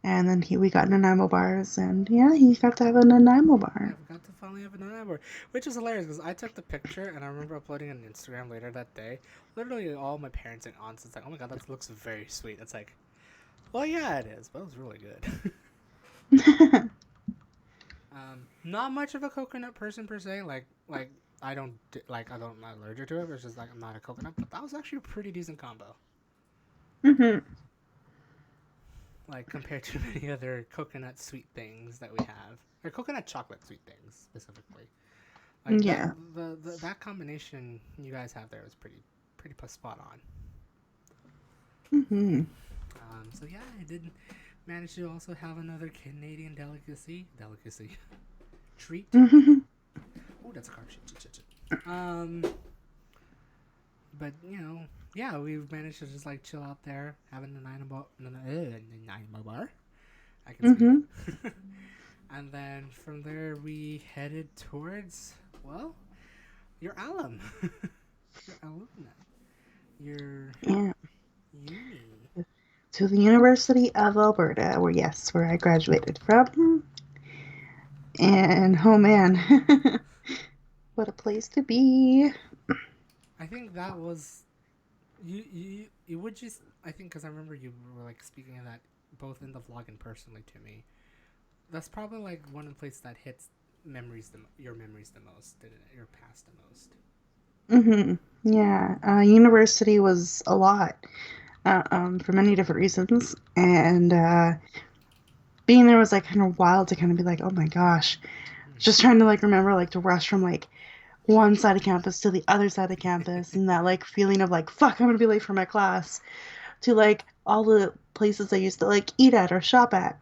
then we got Nanaimo bars, and yeah, he got to have a Nanaimo yeah, bar. we got to finally have a Nanaimo bar, which is hilarious because I took the picture and I remember uploading it on Instagram later that day. Literally, all my parents and aunts, it's like, oh my god, that looks very sweet. It's like, well, yeah, it is, but it was really good. Not much of a coconut person per se. Like I'm not allergic to it. It's just like I'm not a coconut, but that was actually a pretty decent combo. Hmm. Like compared to many other coconut sweet things that we have, or coconut chocolate sweet things specifically. Like that Yeah. that combination you guys have there was pretty spot on. Hmm. So yeah, I did manage to also have another Canadian delicacy treat. Hmm. Oh, that's a card. Shit. But yeah, we've managed to just like chill out there, having a Nanaimo bar. I can speak. Hmm. And then from there we headed towards your alum, your alumni, your Yeah. uni. To the University of Alberta, where I graduated from. And oh man, what a place to be. I think that was you would just I think because I remember you were like speaking of that both in the vlog and personally to me. That's probably like one of the places that hits your memories the most, your past the most. Hmm. Yeah, university was a lot, for many different reasons, and being there was like kind of wild to kind of be like, oh my gosh, just trying to like remember like to rush from like one side of campus to the other side of campus, and that like feeling of like fuck, I'm gonna be late for my class, to like all the places I used to like eat at or shop at,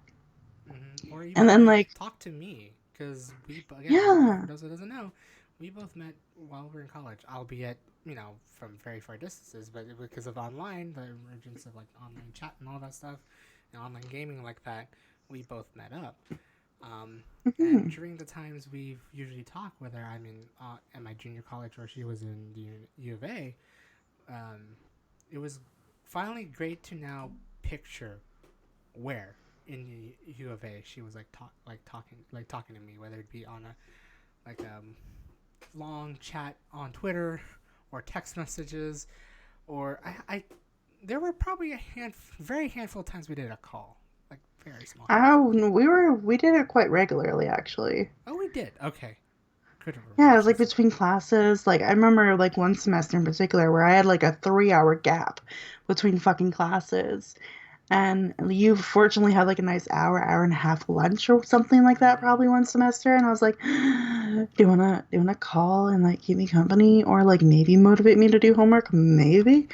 Or and even then like like talk to me because for yeah, those who doesn't know, we both met while we were in college, albeit from very far distances, but because of online, the emergence of like online chat and all that stuff, and online gaming like that, we both met up. Um, and hmm, during the times we usually talk, whether I'm in my junior college or she was in the U of A, um, it was finally great to now picture where in the U of A she was talking to me, whether it be on a long chat on Twitter or text messages, or I there were probably very handful of times we did a call, like very small handful. oh, we did it quite regularly actually. Oh, we did. Okay, couldn't Yeah, remember it was like specifically. between classes. Like I remember like one semester in particular where I had like a 3 hour gap between fucking classes. And you fortunately had like a nice hour and a half lunch or something like that Mm-hmm. probably one semester. And I was like, do you wanna call and like keep me company or like maybe motivate me to do homework? Maybe.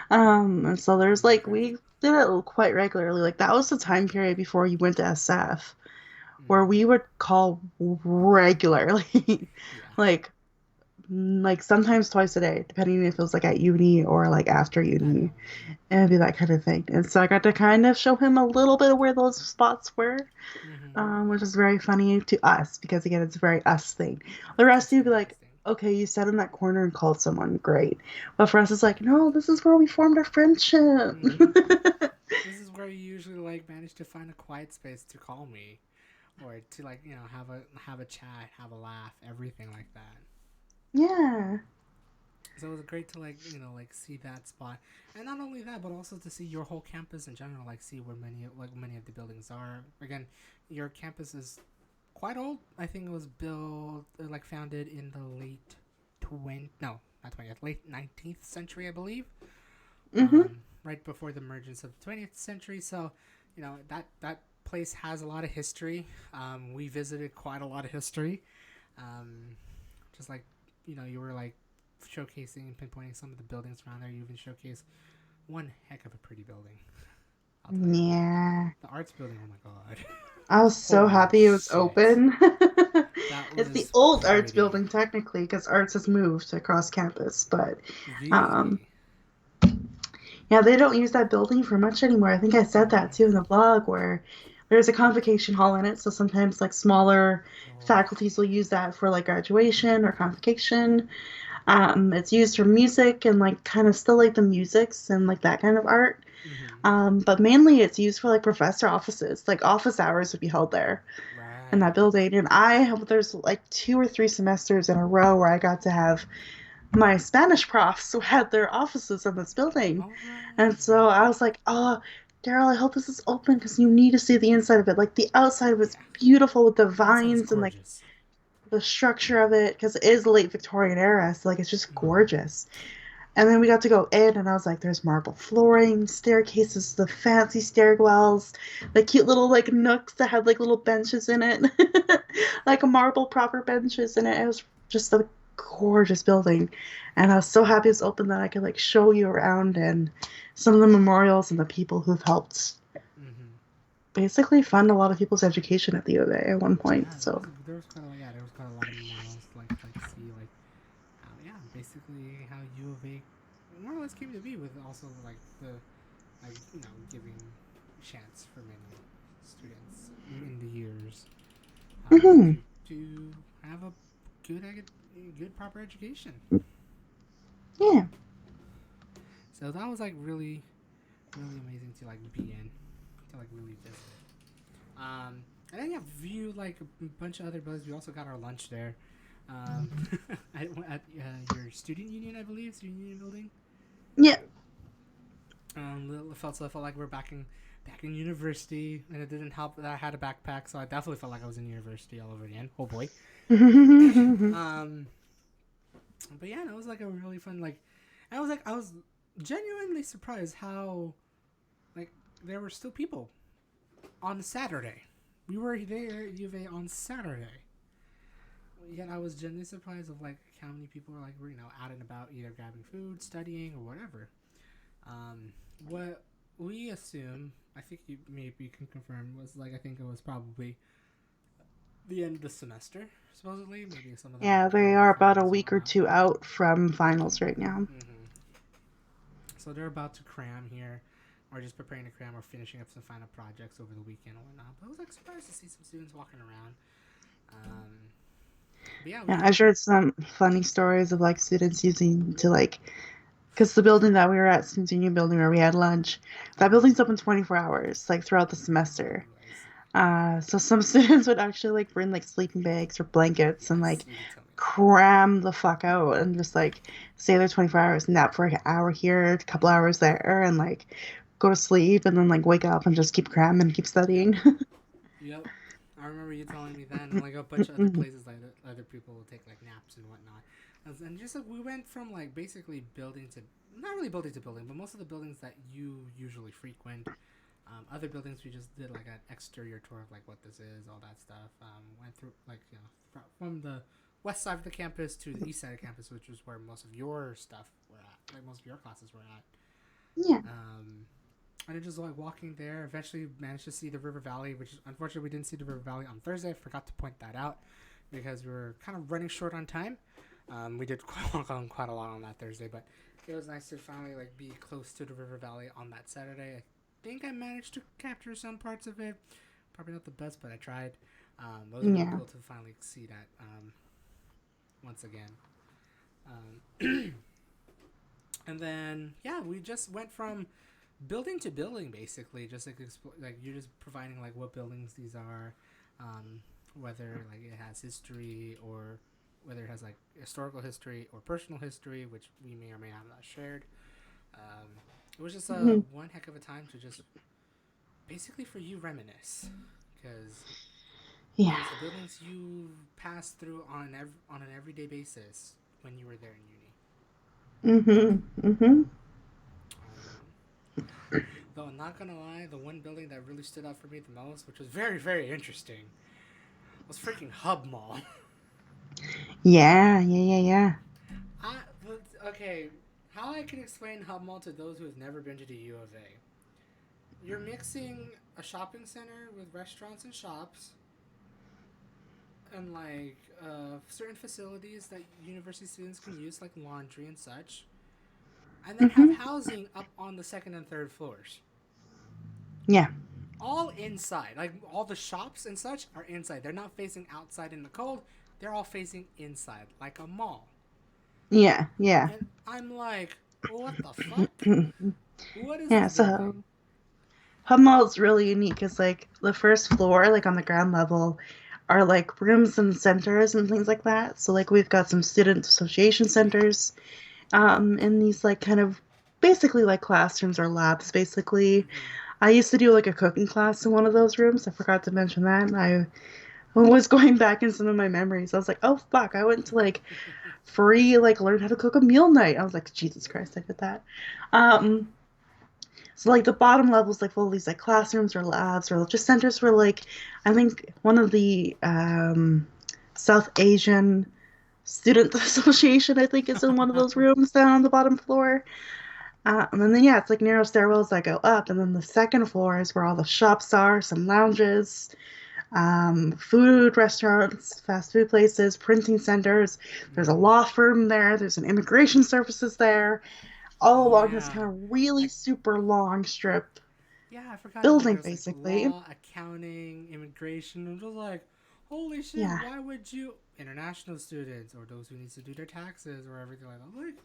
And so there's like Okay. we did it quite regularly. Like that was the time period before you went to SF where Mm-hmm. we would call regularly. Yeah. like like sometimes twice a day, depending if it was like at uni or like after At uni. home. Yeah. And it'd be that kind of thing. And so I got to kind of show him a little bit of where those spots were, Mm-hmm. which is very funny to us because again, it's a very us thing. The rest It's of you be very like, interesting. okay, you sat in that corner and called someone, great. But for us, it's like, no, this is where we formed our friendship. Mm-hmm. This is where you usually like manage to find a quiet space to call me, or to like have a chat, have a laugh, everything like that. Yeah. So it was great to like see that spot, and not only that, but also to see your whole campus in general. Like see where many of the buildings are. Again, your campus is quite old. I think it was built like founded in the late 20 no not 20th late 19th century, I believe. Mm-hmm. Right before the emergence of the 20th century. So that place has a lot of history. We visited quite a lot of history. Um, just like you were like showcasing and pinpointing some of the buildings around there. You even showcased one heck of a pretty building. I'll tell you that. Yeah. The arts building. Oh my god. I was so Holy happy it was shit. open. That It's the was old arts pretty. building technically because arts has moved across campus, but um, Really. yeah, they don't use that building for much anymore. I think I said that Mm-hmm. too in the blog where there's a convocation hall in it, so sometimes like smaller Oh. faculties will use that for like graduation or convocation. It's used for music and like kind of still like the musics and like that kind of art. Mm-hmm. But mainly it's used for like professor offices, like office hours would be held there in that Right. building. And there's like 2 or 3 semesters in a row where I got to have my Spanish profs who had their offices in this building. All And right. so I was like, oh, Daryl, I hope this is open because you need to see the inside of it. Like the outside was Yeah. beautiful with the The inside is vines and like gorgeous. the structure of it because it is late Victorian era. So like it's just Mm-hmm. gorgeous. And then we got to go in, and I was like, there's marble flooring, staircases, the fancy stairwells, the cute little like nooks that had like little benches in it, like a marble proper benches in it. It was just a gorgeous building, and I was so happy it's open that I could like show you around and some of the memorials and the people who've helped Mm-hmm. basically fund a lot of people's education at the U of A at one point. Yeah, So, there was quite a there was quite a lot of memorials like to see like how basically how U of A more or less came to be with also like the giving chance for many students in the years hmm to have a good good proper education. yeah. So that was like really amazing to like be in, to like really visit. And then view like a bunch of other buildings. We also got our lunch there. Um, at your student union, I believe, student union building. Yeah. Felt like we're back in university, and it didn't help that I had a backpack, so I definitely felt like I was in university all over again. Oh boy. Um, but yeah, no, it was like a really fun I was genuinely surprised how like there were still people on Saturday. We were there at U of A on Saturday. Yet I was genuinely surprised of like how many people were out and about either grabbing food, studying, or whatever. What we assume, I think you maybe can confirm, was like I think it was probably the end of the semester, supposedly. Maybe some of them Yeah, were they doing are about a finals and week or whatnot. two out from finals right now. Mm-hmm. So they're about to cram here, or just preparing to cram, or finishing up some final projects over the weekend or whatnot. But I was like surprised to see some students walking around. Um, but yeah, Yeah, I shared some funny stories of like students using to like, because the building that we were at, student union building where we had lunch, that mm-hmm. building's open 24 hours, like throughout the semester. Ooh, I see. So some students would actually like bring like sleeping bags or blankets and Yes, like you did tell me that. cram the fuck out and just like stay there 24 hours, nap for like an hour here, a couple hours there, and like go to sleep and then like wake up and just keep cramming and keep Yep. studying. Yep. I remember you telling me that, and like a bunch of other places, like other people will take like naps and whatnot. And just like we went from like basically building to not really building to building, but most of the buildings that you usually frequent. Other buildings we just did like an exterior tour of like what this is, all that stuff. Went through like from the west side of the campus to the east side of campus, which was where most of your stuff were at, like most of your classes were at. Yeah. And then just like walking there, eventually managed to see the river valley, which unfortunately we didn't see the river valley on Thursday. I forgot to point that out because we were kind of running short on time. We did quite a lot on that Thursday, but it was nice to finally like be close to the river valley on that Saturday. I think I managed to capture some parts of it. Probably not the best, but I tried. It was really Yeah. cool to finally see that once again. Um, and then yeah, we just went from building to building basically, just like like you're just providing like what buildings these are, whether like it has history or whether it has like historical history or personal history, which we may or may have not shared. Um, it was just a Hmm. one heck of a time to just basically for you reminisce, because Yeah. there's buildings you pass through on an everyday basis when you were there in uni. Mhm. Mhm. Though I'm not gonna lie, the one building that really stood out for me the most, which was very very interesting, was freaking Hub Mall. Yeah. Yeah. Yeah. Yeah. Okay, how I can explain Hub Mall to those who have never been to the U of A? You're mixing a shopping center with restaurants and shops, and like certain facilities that university students can use, like laundry and such, and then have Mhm. housing up on the second and third floors. Yeah. All inside, like all the shops and such are inside. They're not facing outside in the cold. They're all facing inside, like a mall. Yeah. Yeah. And I'm like, what the fuck? Mhm. What is Yeah. this So building? Hub Mall is really unique because like the first floor, like on the ground level, are like rooms and centers and things like that. So like we've got some student association Yeah. centers, in these like kind of basically like classrooms or labs. Basically, Mm-hmm. I used to do like a cooking class in one of those rooms. I forgot to mention that. And I was going back in some of my memories. I was like, oh fuck, I went to like free like learn how to cook a meal night. I was like, Jesus Yep. Christ, I did that. Um, so like the bottom levels like full of these like classrooms or labs or just centers for like I think one of the South Asian Student Association I think is in one of those rooms down on the bottom floor. And then yeah, it's like narrow stairwells that go up, and then the second floor is where all the shops are, some lounges, food restaurants, fast food places, printing centers. There's a Mm-hmm. law firm there. There's an immigration services there, all along this Yeah. kind of really I super long strip Yeah, I forgot about building, there's like basically. law, accounting, immigration. And just like, holy shit, Yeah, why would you international students or those who need to do their taxes or everything like that? Like,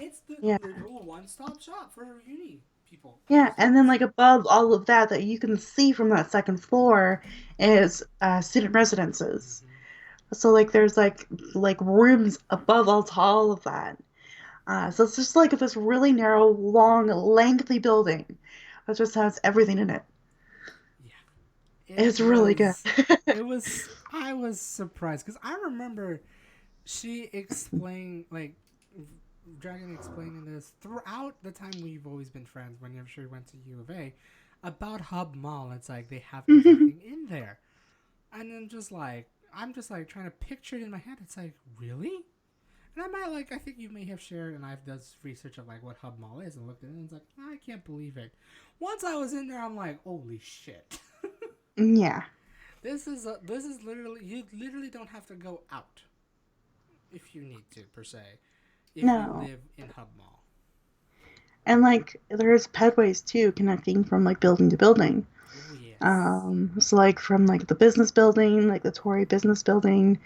it's the yeah, literal one-stop shop for uni people, yeah. And then students. like above all of that, that you can see from that second floor is student residences. Mm-hmm. So like there's like rooms above all of that. So it's just like this really narrow, long, lengthy building that just has everything in it. Yeah, It's really good. I was surprised because I remember she explained like Dragon explaining this throughout the time we've always been friends. Whenever she went to U of A, about Hub Mall, it's like they have everything in there, and then I'm just like trying to picture it in my head. It's like really, and I might like I think you may have shared, and I've done research of like what Hub Mall is and looked at it, and it's like I can't believe it. Once I was in there, I'm like, holy shit. Yeah. This is literally you literally don't have to go out if you need to per se if you No. live in Hub Mall. And like there's pedways too connecting from like building to building. Oh yes. So like from like the business building, like the Tory business building,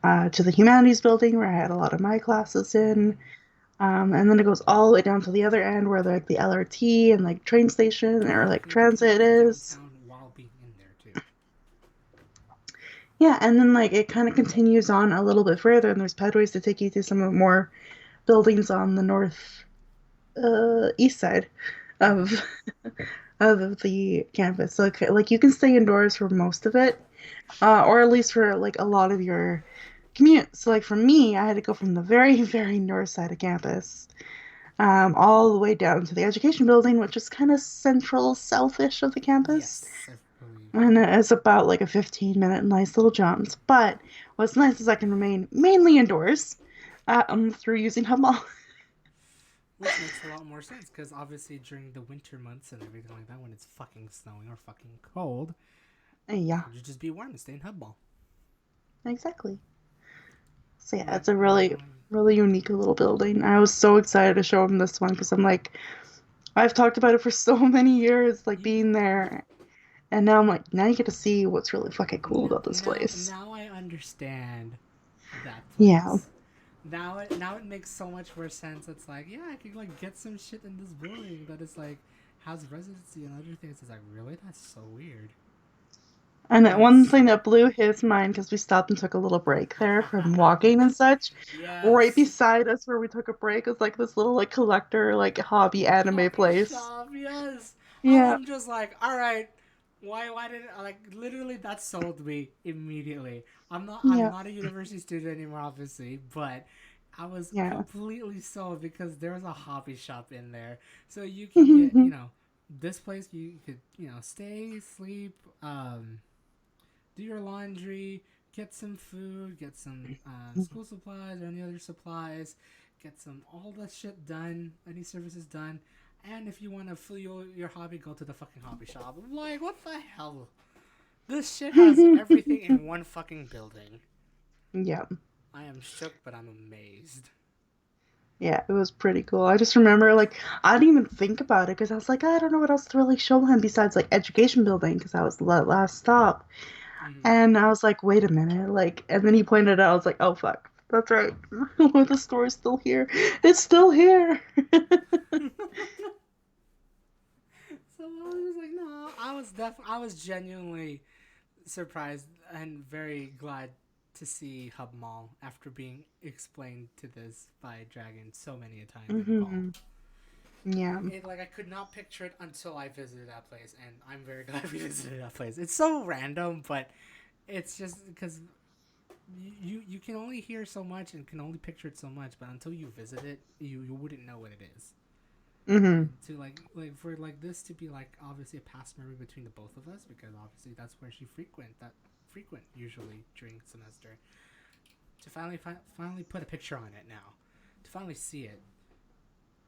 to the humanities building where I had a lot of my classes in. Mm-hmm. And then it goes all the way down to the other end where like the LRT and like train station or like Directly to transit like the is. downtown while being in there too. Yeah, and then like it kind of continues on a little bit further, and there's pedways to take you to some of the more buildings on the north east side of Mm-hmm. of the campus. So like you can stay indoors for most of it, or at least for like a lot of your commute. So like for me, I had to go from the very very north side of campus, all the way down to the education building, which is kind of central southish of the campus. Yes, I believe. And it's about like a 15-minute nice little jaunt. But what's nice is I can remain mainly indoors through using Hub Mall. Which makes a lot more sense because obviously during the winter months and everything like that, when it's fucking snowing or fucking cold, Yeah, you just be warm and stay in Hub Mall. exactly. So yeah, But it's a really, really unique little building. I was so excited to show him this one because I'm like, I've talked about it for so many years, like yeah, being there. And now I'm like, now you get to see what's really fucking cool about this place. now I understand that Yeah. place. Now it makes so much more sense. It's like yeah, I could like get some shit in this building that is like has residency and other things. It's like really that's so weird. And that one It's thing that blew his mind because we stopped and took a little break there from walking and such. Right yes, beside us where we took a break was like this little like collector like hobby anime coffee place. shop. Yes, Yeah, I'm just like, all right. Why did like literally that sold me immediately. I'm yeah, not a university student anymore, obviously, but I was yeah. completely sold because there's a hobby shop in there, so you can get this place you could stay, sleep, do your laundry, get some food, get some school supplies or any other supplies, get some all that shit done, any services done. And if you want to fuel your hobby, go to the fucking hobby shop. I'm like, what the hell? This shit has everything in one fucking building. Yeah. I am shook, but I'm amazed. Yeah, it was pretty cool. I just remember, like, I didn't even think about it because I was like, I don't know what else to really show him besides, like, education building because that was the last stop. Mm-hmm. And I was like, wait a minute. Like, and then he pointed out, I was like, oh, fuck. That's right. The store is still here. It's still here. So I was just like, no, I was genuinely surprised and very glad to see Hub Mall after being explained to this by Dragon so many a times in the call. Hmm. Yeah. It like I could not picture it until I visited that place, and I'm very glad we visited that place. It's so random, but it's just because you can only hear so much and can only picture it so much, but until you visit it, you wouldn't know what it is. Hmm. And to like for like this to be like obviously a past memory between the both of us because obviously that's where she frequent usually during semester. To finally put a picture on it now, to finally see it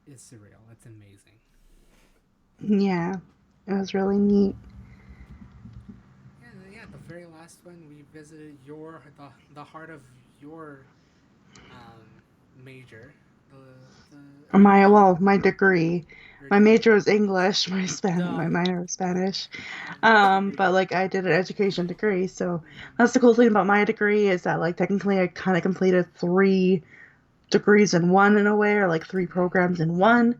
is surreal. It's amazing. Yeah. It was really neat. Yeah. The very last one we visited the heart of your major, the education My degree. your My degree. major was English, Duh. my minor was Spanish. Mm-hmm. But like I did an education degree, so that's the cool thing about my degree is that like technically I kind of completed three degrees in one in a way, or like three programs in one.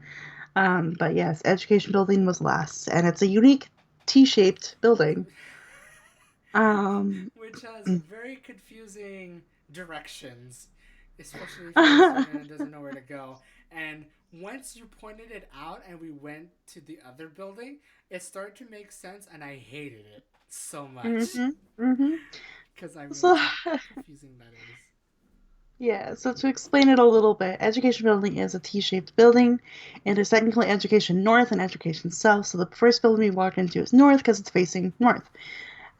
But yes, education building was last, and it's a unique T-shaped building. Um, Which has very confusing directions, especially if you're a student and doesn't know where to go. And once you pointed it out and we went to the other building, it started to make sense, and I hated it so much hmm hmm because I So, realized how confusing that is. yeah, so to explain it a little bit, Education Building is a T-shaped building. It is technically Education North and Education South. So the first building we walk into is North because it's facing north,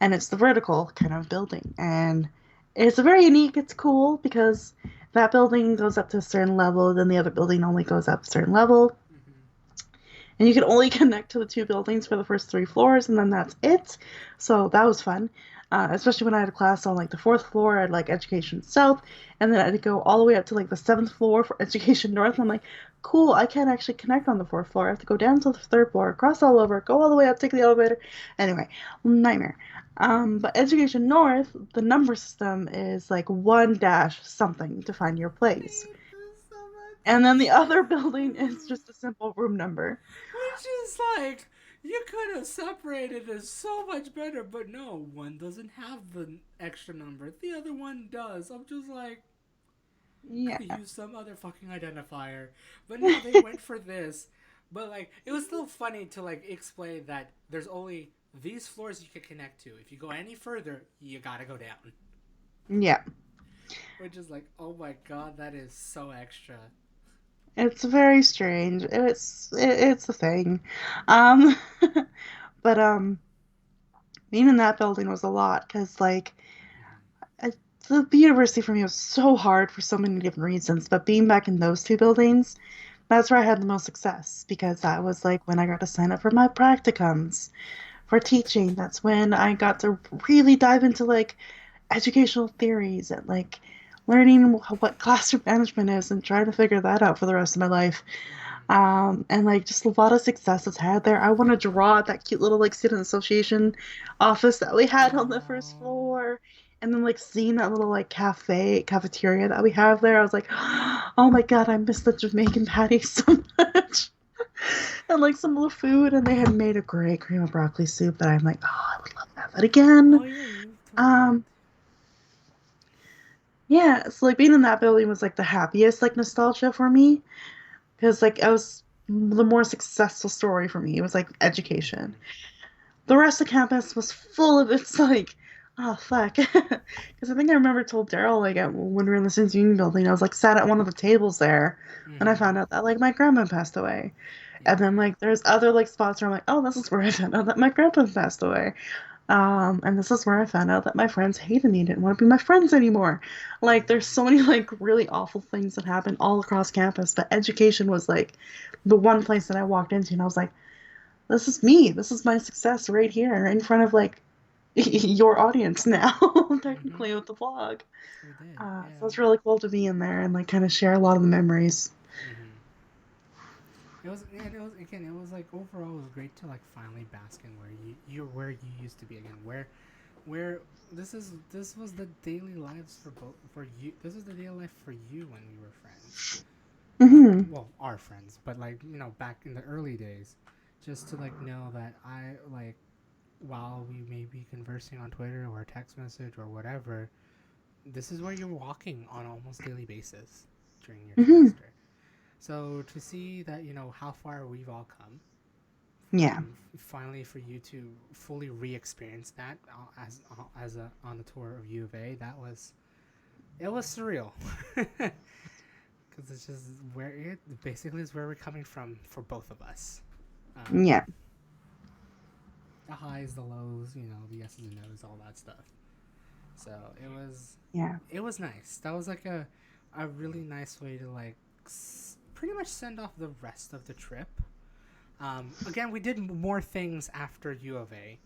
and it's the vertical kind of building. And it's very unique. It's cool because that building goes up to a certain level, then the other building only goes up a certain level, Mm-hmm. and you can only connect to the two buildings for the first three floors, and then that's it. So that was fun, especially when I had a class on like the fourth floor at like Education South, and then I had to go all the way up to like the seventh floor for Education North. And I'm like, cool, I can't actually connect on the fourth floor. I have to go down to the third floor, cross all over, go all the way up, take the elevator. Anyway, nightmare. But Education North, the number system is like one dash something to find your I place. hate this so And then the other much. building is just a simple room number. Which is like, you could have separated this so much better, but no, one doesn't have the extra number. The other one does. I'm just like, Yeah. could have used some other fucking identifier. But no, they went for this. But like, it was still funny to like explain that there's only these floors you can connect to. If you go any further, you gotta go down. Yeah. Which is like, oh my god, that is so extra. It's very strange. It's a thing. Um but being in that building was a lot because like Mm-hmm. I, the university for me was so hard for so many different reasons, but being back in those two buildings, that's where I had the most success because that was like when I got to sign up for my practicums for teaching. That's when I got to really dive into like educational theories and like learning what classroom management is and trying to figure that out for the rest of my life. Mm-hmm. And like just a lot of successes had there. I want to draw at that cute little like student association office that we had on the first Oh. floor. And then like seeing that little like cafeteria that we have there, I was like, oh my God, I miss the Jamaican patty so much. And like some of the food, and they had made a great cream of broccoli soup that I'm like, oh, I would love to have that again. Oh yeah, you told me that. Um, yeah, so like being in that building was like the happiest like nostalgia for me because like it was the more successful story for me. It was like education. Mm-hmm. The rest of campus was full of it's like, oh fuck, because I think I remember told Daryl like when we were in the Students Union building, I was like sat at one of the tables there, and I Mm-hmm. found out that like my grandma passed away. Yeah. And then like there's other like spots where I'm like, oh, this is where I found out that my grandpa passed away. And this is where I found out that my friends hated me, didn't want to be my friends anymore. Like there's Mm-hmm. so many like really awful things that happened all across campus, but education was like the one place that I walked into and I was like, this is me. This is my success right here in front of like your audience now, Mm-hmm. technically with the vlog. We did. So Yeah. it's really cool to be in there and like kind of share a lot of the memories. Mm-hmm. It was, and it was again. It was like overall, it was great to like finally bask in where you're where you used to be again. Where this was the daily lives for both for you. This was the daily life for you when we were friends. Hmm. Well, our friends, but like back in the early days, just to like know that I like while we may be conversing on Twitter or text message or whatever, this is where you're walking on almost daily basis during your Hmm. semester. So to see that how far we've all come, Yeah. and finally for you to fully re-experience that as a on the tour of U of A, it was surreal. Because it's just where it basically is where we're coming from for both of us. Um, Yeah. the highs, the lows, the yeses and nos, all that stuff. So Yeah. it was nice. That was like a really nice way to like pretty much send off the rest of the trip. Again, we did more things after U of A,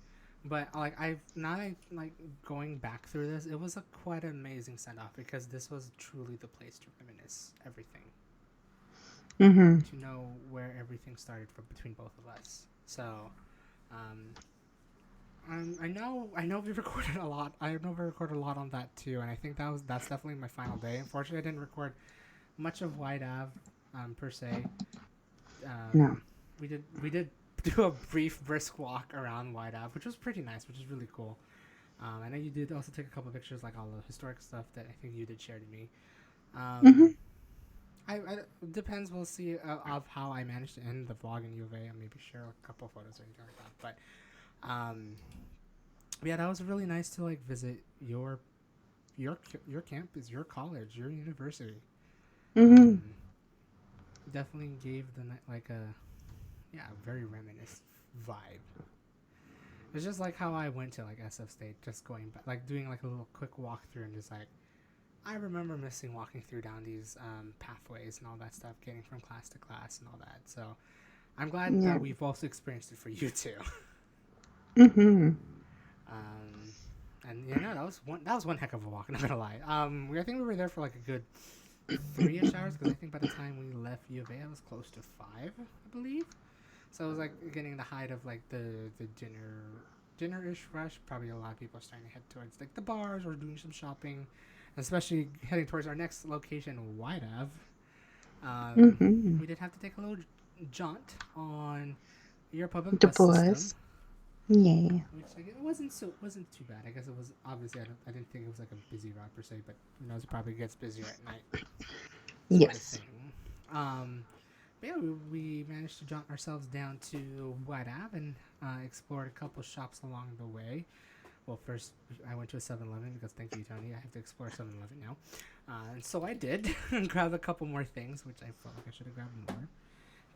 but like I've now like going back through this, it was a quite amazing send off because this was truly the place to reminisce everything, Hmm. to know where everything started from between both of us. So, um, I know we recorded a lot. I know we recorded a lot on that too, and I think that's definitely my final day. Unfortunately, I didn't record much of Whyte Ave, per se. No. We did do a brief brisk walk around Whyte Ave, which was pretty nice, which is really cool. I know you did also take a couple of pictures, like all the historic stuff that I think you did share to me. Um, Hmm. I depends. We'll see of how I managed to end the vlog in U of A, and maybe share a couple of photos or anything like that. But yeah, that was really nice to like visit your your campus, your college, your university. Hmm. Um, definitely gave the night like a very reminiscent vibe. It's just like how I went to like SF State, just going back, like doing like a little quick walkthrough, and just like I remember missing walking through down these pathways and all that stuff, getting from class to class and all that. So I'm glad Yeah. that we've also experienced it for you too. Hmm. Um, and that was one heck of a walk. Not gonna lie. I think we were there for like a good 3-ish hours because I think by the time we left U of A, I was close to 5, I believe. So it was like getting the height of like the dinner-ish rush. Probably a lot of people are starting to head towards like the bars or doing some shopping, especially heading towards our next location, Whyte Ave. Hmm. We did have to take a little jaunt on your public The bus system, boys. Yeah. which like, it wasn't too bad. I guess it was obviously I didn't think it was like a busy route per se, but who knows? It probably gets busier at night, sort of Yes. thing. But yeah, we managed to jaunt ourselves down to Whyte Ave and explored a couple shops along the way. Well, first I went to a 7-Eleven because thank you, Tony. I have to explore 7-Eleven now, and so I did and grabbed a couple more things, which I felt like I should have grabbed more.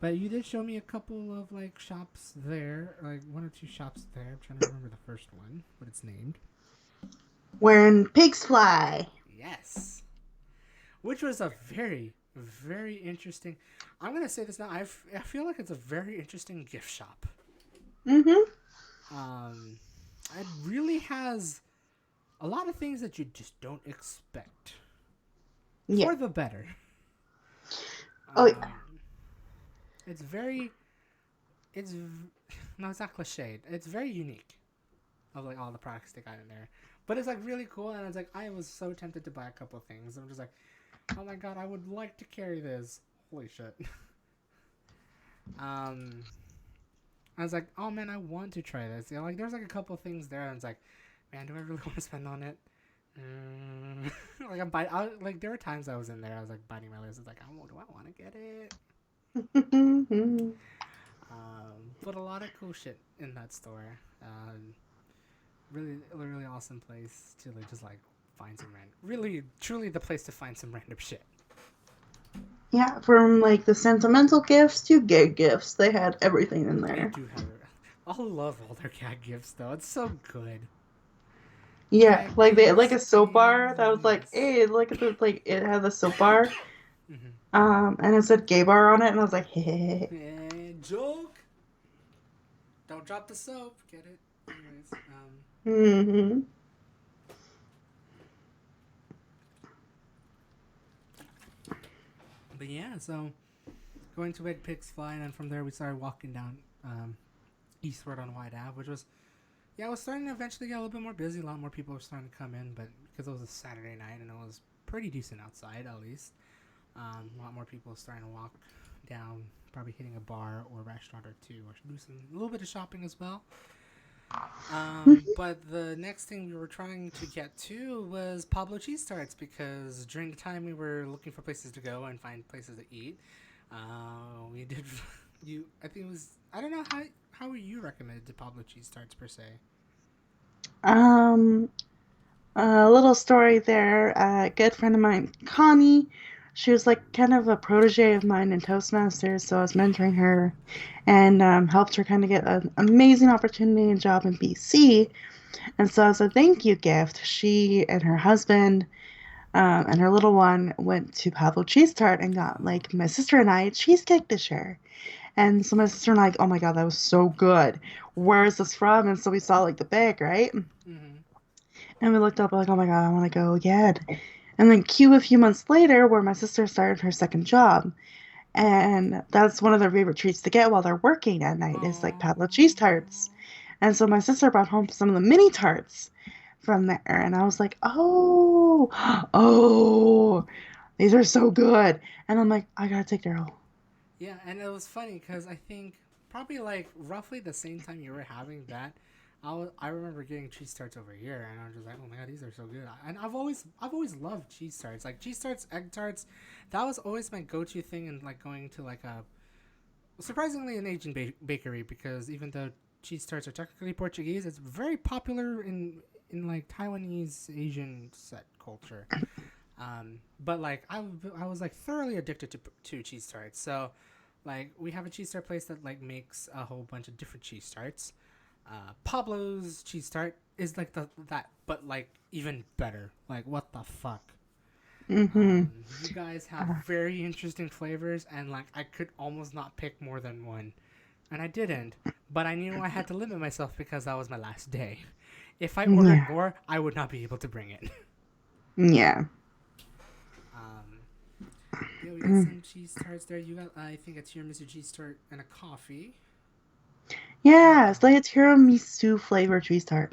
But you did show me a couple of like shops there, like 1 or 2 shops there. I'm trying to remember the first one, what it's named. Wherein pigs fly. Yes, which was a very very interesting. I'm gonna say this now. I feel like it's a very interesting gift shop. Hmm. Um, it really has a lot of things that you just don't expect Yeah. for the better. Oh, yeah. Um, it's very, it's no, it's not cliched. It's very unique of like all the products they got in there, but it's like really cool. And it's like I was so tempted to buy a couple of things. I'm just like, oh my god, I would like to carry this. Holy shit. Um, I was like, oh man, I want to try this. You know, like there's like a couple things there, and it's like, man, do I really want to spend on it? Like like there were times I was in there, I was like biting my lips. I was like, oh, do I want to get it? But a lot of cool shit in that store. Really, really awesome place to like just like find some random. Really, truly the place to find some random shit. Yeah, from like the sentimental gifts to gay gifts, they had everything in They there. do have it. I love all their gag gifts though. It's so good. Yeah, Gag like they had like gifts, a soap bar games, that was like, yes. hey, look at the like it had the soap bar, Mm-hmm. and it said gay bar on it, and I was like, hey. And joke. Don't drop the soap. Get it? Anyways, Mm-hmm. but yeah, so going to Red Pig's Fly, and then from there we started walking down eastward on Whyte Ave, which was yeah, it was starting to eventually get a little bit more busy. A lot more people were starting to come in, but because it was a Saturday night and it was pretty decent outside, at least, a lot more people were starting to walk down, probably hitting a bar or a restaurant or two, or do some a little bit of shopping as well. But the next thing we were trying to get to was Pablo Cheese Tarts because during the time we were looking for places to go and find places to eat, we did. I think it was. I don't know how were you recommended to Pablo Cheese Tarts per se. Um, a little story there. A good friend of mine, Connie, she was like kind of a protege of mine in Toastmasters, so I was mentoring her and helped her kind of get an amazing opportunity and job in BC. And so as a thank you gift, she and her husband and her little one went to Pablo Cheese Tart and got Oh. like my sister and I a cheesecake to share. And so my sister and I, like, oh my god, that was so good. Where is this from? And so we saw like the bag, right? Mm-hmm. And we looked up like, oh my god, I want to go again. And then cue a few months later, where my sister started her second job, and that's one of their favorite treats to get while they're working at night is like Pablo cheese tarts. Oh. And so my sister brought home some of the mini tarts from there, and I was like, oh, oh, these are so good. And I'm like, I gotta take Daryl. Yeah, and it was funny because I think probably like roughly the same time you were having that, I remember getting cheese tarts over here, and I was just like, oh my god, these are so good. And I've always loved cheese tarts, like cheese tarts, egg tarts. That was always my go-to thing, and like going to like a surprisingly an Asian bakery because even though cheese tarts are technically Portuguese, it's very popular in like Taiwanese Asian set culture. But like I was like thoroughly addicted to cheese tarts. So like we have a cheese tart place that like makes a whole bunch of different cheese tarts. Pablo's cheese tart is like that, but like even better. Like what the fuck? Mm-hmm. You guys have very interesting flavors, and like I could almost not pick more than one, and I didn't. But I knew I had to limit myself because that was my last day. If I ordered Yeah. more, I would not be able to bring it. Yeah. Um, yeah, we got some cheese tarts there. You got, I think, a tiramisu cheese tart and a coffee. Yeah, it's Um, like a tiramisu flavored cheese tart.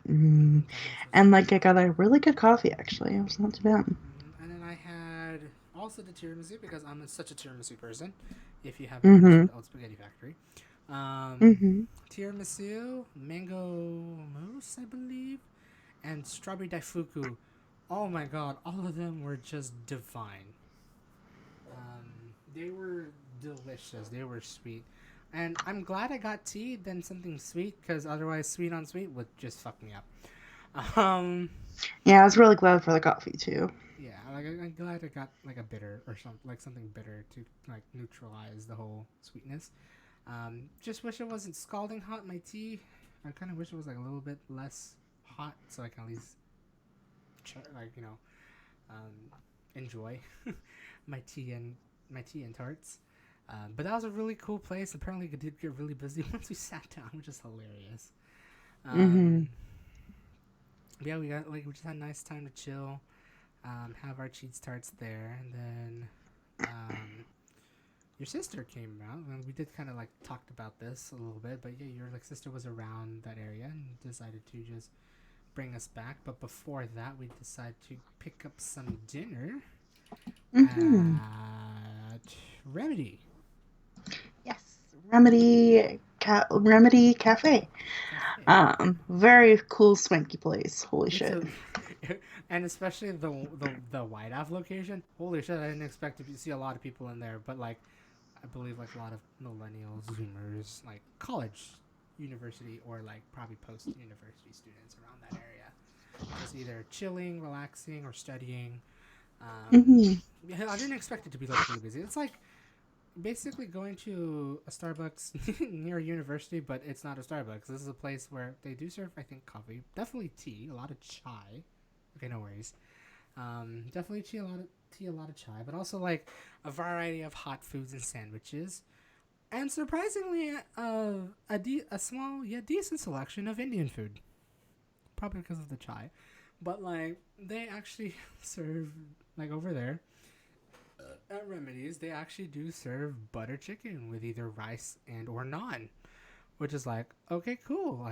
that was And really like I good. got a really good coffee actually. It was not too bad. And then I had also the tiramisu because I'm such a tiramisu person. If you haven't noticed Mm-hmm. with Old Spaghetti Factory, um, Mm-hmm. tiramisu, mango mousse, I believe, and strawberry daifuku. Oh my god, all of them were just divine. They were delicious. They were sweet. And I'm glad I got tea than something sweet because otherwise, sweet on sweet would just fuck me up. Yeah, I was really glad for the coffee too. Yeah, like I'm glad I got like a bitter or something, like something bitter to like neutralize the whole sweetness. Just wish it wasn't scalding hot. My tea, I kind of wish it was like a little bit less hot so I can at least like um, enjoy my tea and my tea and tarts. But that was a really cool place. Apparently, it did get really busy once we sat down, which is hilarious. Mm-hmm. Um, yeah, we just had a nice time to chill, have our cheese tarts there, and then your sister came around, and we did kind of like talked about this a little bit. But yeah, your like sister was around that area and decided to just bring us back. But before that, we decided to pick up some dinner Mm-hmm. at Remedy. Yes, Remedy Cafe. Cafe. Very cool, swanky place. Holy It's shit. a, and especially the Whyte Ave location. Holy shit! I didn't expect to see a lot of people in there, but like I believe like a lot of millennials, Zoomers, like college, university, or like probably post university students around that area, just either chilling, relaxing, or studying. Hmm. Yeah, I didn't expect it to be like really busy. It's like basically going to a Starbucks near a university, but it's not a Starbucks. This is a place where they do serve, I think, coffee, definitely tea, a lot of chai. Okay, no worries. Definitely tea, a lot of chai, but also like a variety of hot foods and sandwiches, and surprisingly, a small yet decent selection of Indian food. Probably because of the chai, but like they actually serve like over there at Remedies, they actually do serve butter chicken with either rice and or naan, which is like okay, cool.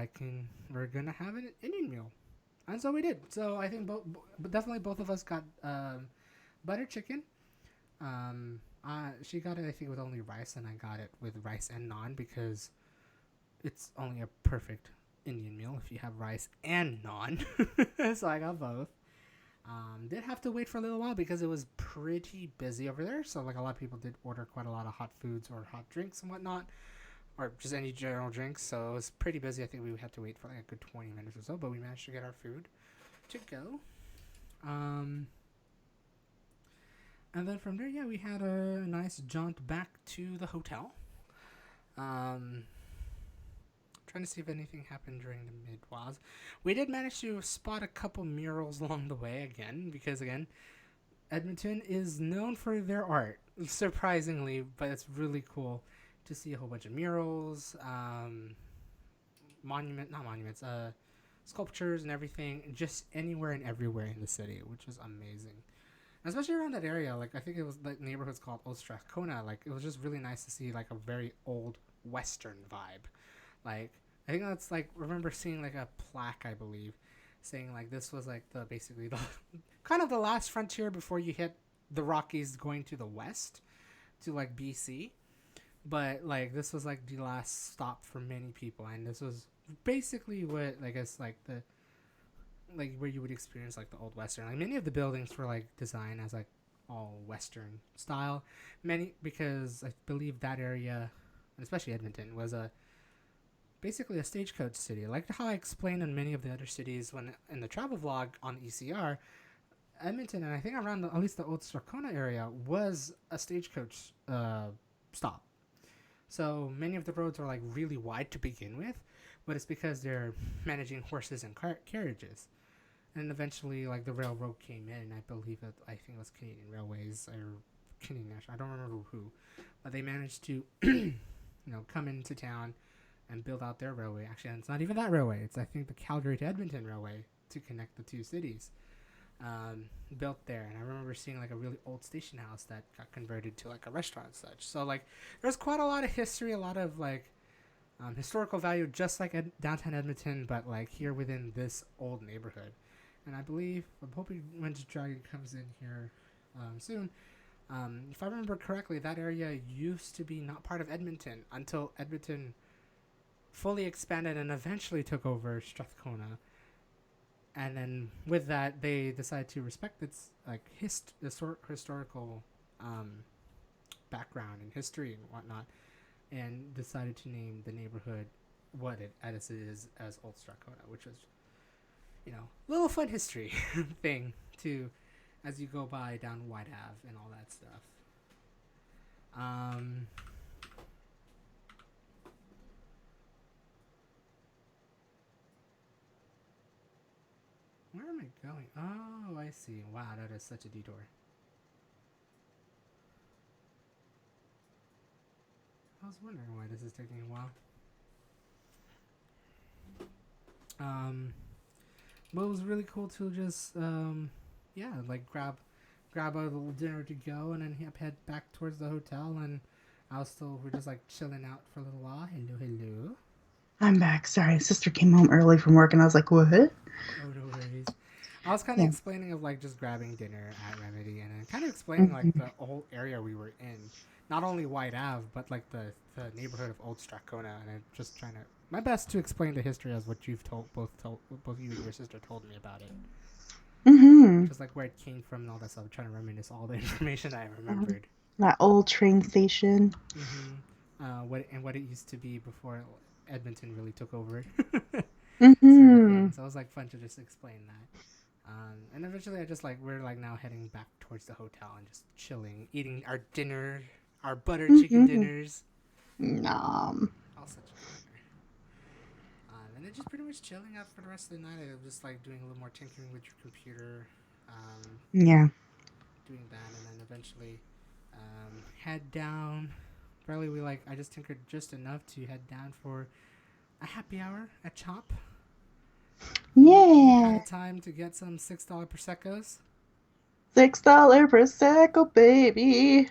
We're gonna have an Indian meal, and so we did. So I think but definitely both of us got butter chicken. She got it I think with only rice, and I got it with rice and naan because it's only a perfect Indian meal if you have rice and naan. So I got both. Did have to wait for a little while because it was pretty busy over there. So like a lot of people did order quite a lot of hot foods or hot drinks and whatnot, or just any general drinks. So it was pretty busy. I think we had to wait for like a good 20 minutes or so, but we managed to get our food to go. Um, and then from there, yeah, we had a nice jaunt back to the hotel. Um, Trying to see if anything happened during the mid whiles. We did manage to spot a couple murals along the way again, because again, Edmonton is known for their art, surprisingly, but it's really cool to see a whole bunch of murals, not monuments, sculptures and everything, just anywhere and everywhere in the city, which was amazing. And especially around that area, like I think it was like neighborhoods called Old Strathcona. Like it was just really nice to see like a very old Western vibe. Like I think that's like remember seeing like a plaque, I believe, saying like this was like the basically the kind of the last frontier before you hit the Rockies going to the west to like BC. But like this was like the last stop for many people, and this was basically what I guess like the like where you would experience like the old western. Like many of the buildings were like designed as like all western style. Many because I believe that area, and especially Edmonton, was a basically a stagecoach city. Like how I explained in many of the other cities when in the travel vlog on ECR, Edmonton and I think around at least the old Strathcona area was a stagecoach stop. So many of the roads are like really wide to begin with, but it's because they're managing horses and carriages. And eventually, like the railroad came in. I believe it. I think it was Canadian Railways or Canadian National. I don't remember who, but they managed to, come into town and build out their railway. Actually, and it's not even that railway. It's I think the Calgary to Edmonton railway to connect the two cities. Built there, and I remember seeing like a really old station house that got converted to like a restaurant and such. So like, there's quite a lot of history, a lot of like historical value, just like downtown Edmonton, but like here within this old neighborhood. And I'm hoping when Dragon comes in here soon. If I remember correctly, that area used to be not part of Edmonton until Edmonton fully expanded and eventually took over Strathcona. And then with that, they decided to respect its like historical background and history and whatnot, and decided to name the neighborhood what it as it is as Old Strathcona, which was little fun history thing too, as you go by down Whyte Ave and all that stuff. Um, where am I going? Oh, I see. Wow, that is such a detour. I was wondering why this is taking a while. Um, but it was really cool to just like grab a little dinner to go, and then head back towards the hotel. And we're just like chilling out for a little while. Hello, hello. I'm back. Sorry, sister came home early from work, and I was like, "What?" Oh, no worries. I was kind of Yeah. explaining of like just grabbing dinner at Remedy, and then kind of explaining like Mhm. the whole area we were in. not only Whyte Ave, but like the neighborhood of Old Strathcona, and I'm just trying to my best to explain the history as what you've both you and your sister told me about it, Mm-hmm. just like where it came from and all that stuff. I'm trying to reminisce all the information I remembered. That old train station. What it used to be before Edmonton really took over, sort of Mm-hmm. thing. So it was like fun to just explain that. And eventually, I just like we're like now heading back towards the hotel and just chilling, eating our dinner, our butter chicken Mm-hmm. dinners. Nom. All such a pleasure. And then just pretty much chilling out for the rest of the night. I was just like doing a little more tinkering with your computer, Yeah. doing that, and then eventually head down. Probably I just tinkered just enough to head down for a happy hour at Chop. You Yeah. had time to get some $6 prosecco's. $6 prosecco, baby.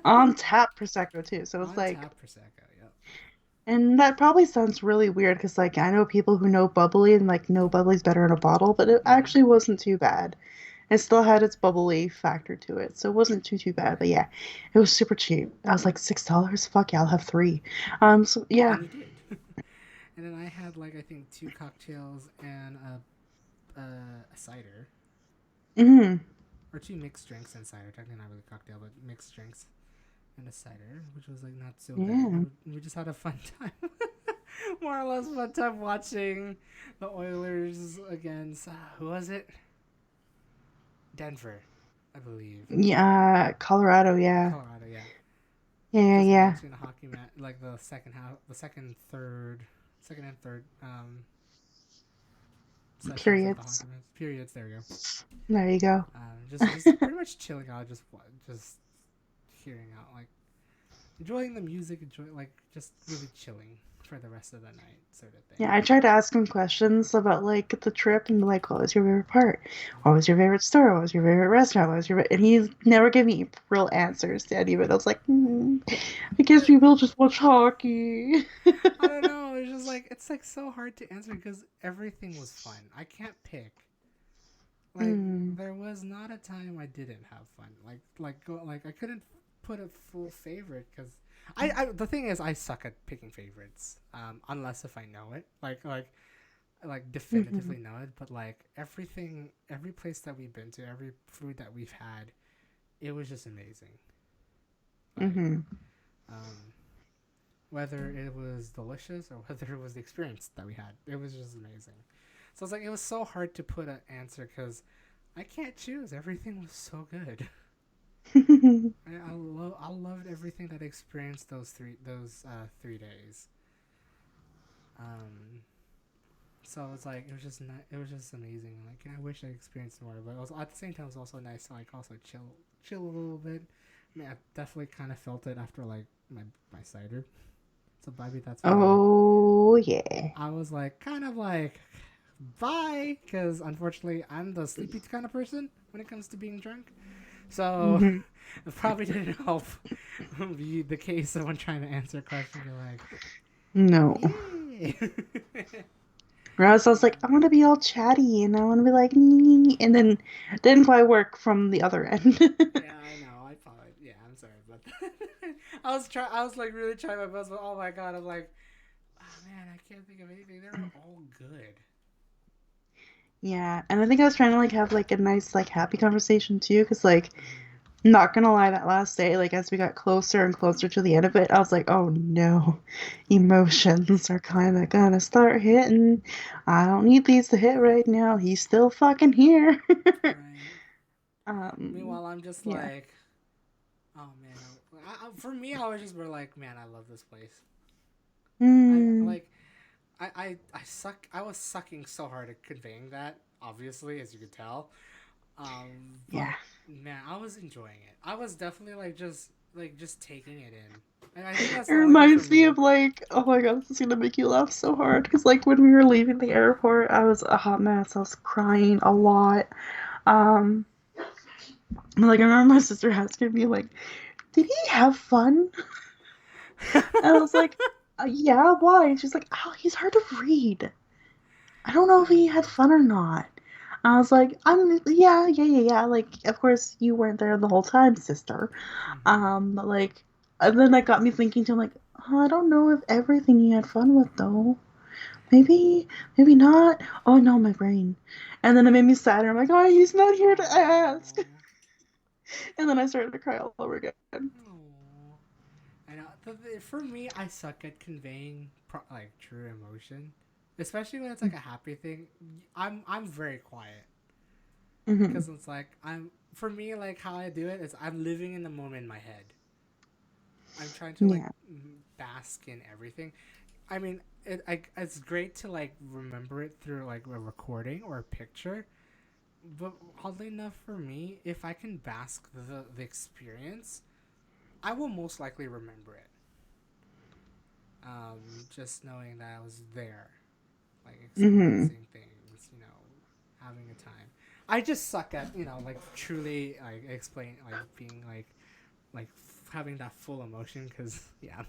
On tap prosecco too. So it's On like, tap prosecco. Yep. and that probably sounds really weird because like I know people who know bubbly and like know bubbly's better in a bottle, but it Mm-hmm. actually wasn't too bad. It still had its bubbly factor to it, so it wasn't too bad. But yeah, it was super cheap. I was like $6. Fuck yeah, I'll have three. So yeah. And you did. And then I had I think two cocktails and a cider, Mm. or two mixed drinks and cider. Technically not really cocktail, but mixed drinks and a cider, which was not so bad. Yeah. We just had a fun time, more or less fun time watching the Oilers against who was it? Denver, I believe. Yeah, Colorado, yeah. Colorado, yeah. Yeah, Just yeah. watching the hockey match, like the second half, the second and third sessions of the Periods. hockey match. Periods. There we go. There you go. Just pretty much chilling out, just hearing out, enjoying the music, just really chilling for the rest of the night, sort of thing. Yeah, I tried to ask him questions about like the trip and like, what was your favorite part? What was your favorite store? What was your favorite restaurant? What was your and he's never gave me real answers to any of it. I was like, I guess we will just watch hockey. I don't know. It's just it's so hard to answer because everything was fun. I can't pick. Mm. There was not a time I didn't have fun. I couldn't put a full favorite because the thing is I suck at picking favorites. Unless if I know it, Hmm. definitively know it. But everything, every place that we've been to, every food that we've had, it was just amazing. Like Hmm. um, whether it was delicious or whether it was the experience that we had, it was just amazing. So it's it was so hard to put an answer because I can't choose. Everything was so good. I loved everything that I experienced those 3 days. Um, so it's it was just it was just amazing. I wish I experienced more, but at the same time it was also nice to also chill a little bit. I mean, I definitely kind of felt it after my cider. So maybe that's why Oh yeah. I was kind of bye, because unfortunately I'm the sleepy kind of person when it comes to being drunk. So Hmm. it probably didn't help be the case of when trying to answer a question. You're No. yeah. Whereas I was like, I want to be all chatty and I want to be like, nee, and then didn't quite work from the other end. Yeah, I know. I probably yeah. I'm sorry, but I was really trying my best, but oh my god, I'm oh man, I can't think of anything. They were all good. Yeah, and I think I was trying to like have like a nice like happy conversation too, because like Mm-hmm. not gonna lie, that last day, like as we got closer and closer to the end of it, I was like, oh no, emotions are kind of gonna start hitting. I don't need these to hit right now. He's still fucking here. Right. um, Meanwhile, I'm just yeah. oh man. For me, I was just more man, I love this place. I Mm, like I suck. I was sucking so hard at conveying that, obviously, as you could tell. yeah. But man, I was enjoying it. I was definitely just taking it in. And I think that's It the only thing for reminds me me. of like, oh my god, this is gonna make you laugh so hard. Because like when we were leaving the airport, I was a hot mess. I was crying a lot. Um, like I remember my sister asking me like, "Did he have fun?" And I was like, "Yeah, why?" And she's like, "Oh, he's hard to read. I don't know if he had Hmm. fun or not." I was like, yeah, yeah, yeah, yeah. Like, of course you weren't there the whole time, sister. Hmm. But like. And then that got me thinking too, I'm like, oh, I don't know if everything you had fun with though. Maybe, maybe not. Oh no, my brain. And then it made me sadder. I'm like, oh, he's not here to ask. Oh, And then I started to cry all over again. oh. I know. For me, I suck at conveying like true emotion, especially when it's like a happy thing. I'm very quiet Hmm. because it's like I'm for me like how I do it is I'm living in the moment in my head. I'm trying to like Yeah. bask in everything. I mean, it's great to like remember it through like a recording or a picture. But oddly enough, for me, if I can bask the experience, I will most likely remember it. Just knowing that I was there, like Hmm. experiencing things, having a time. I just suck at like truly like explain like being like having that full emotion because yeah.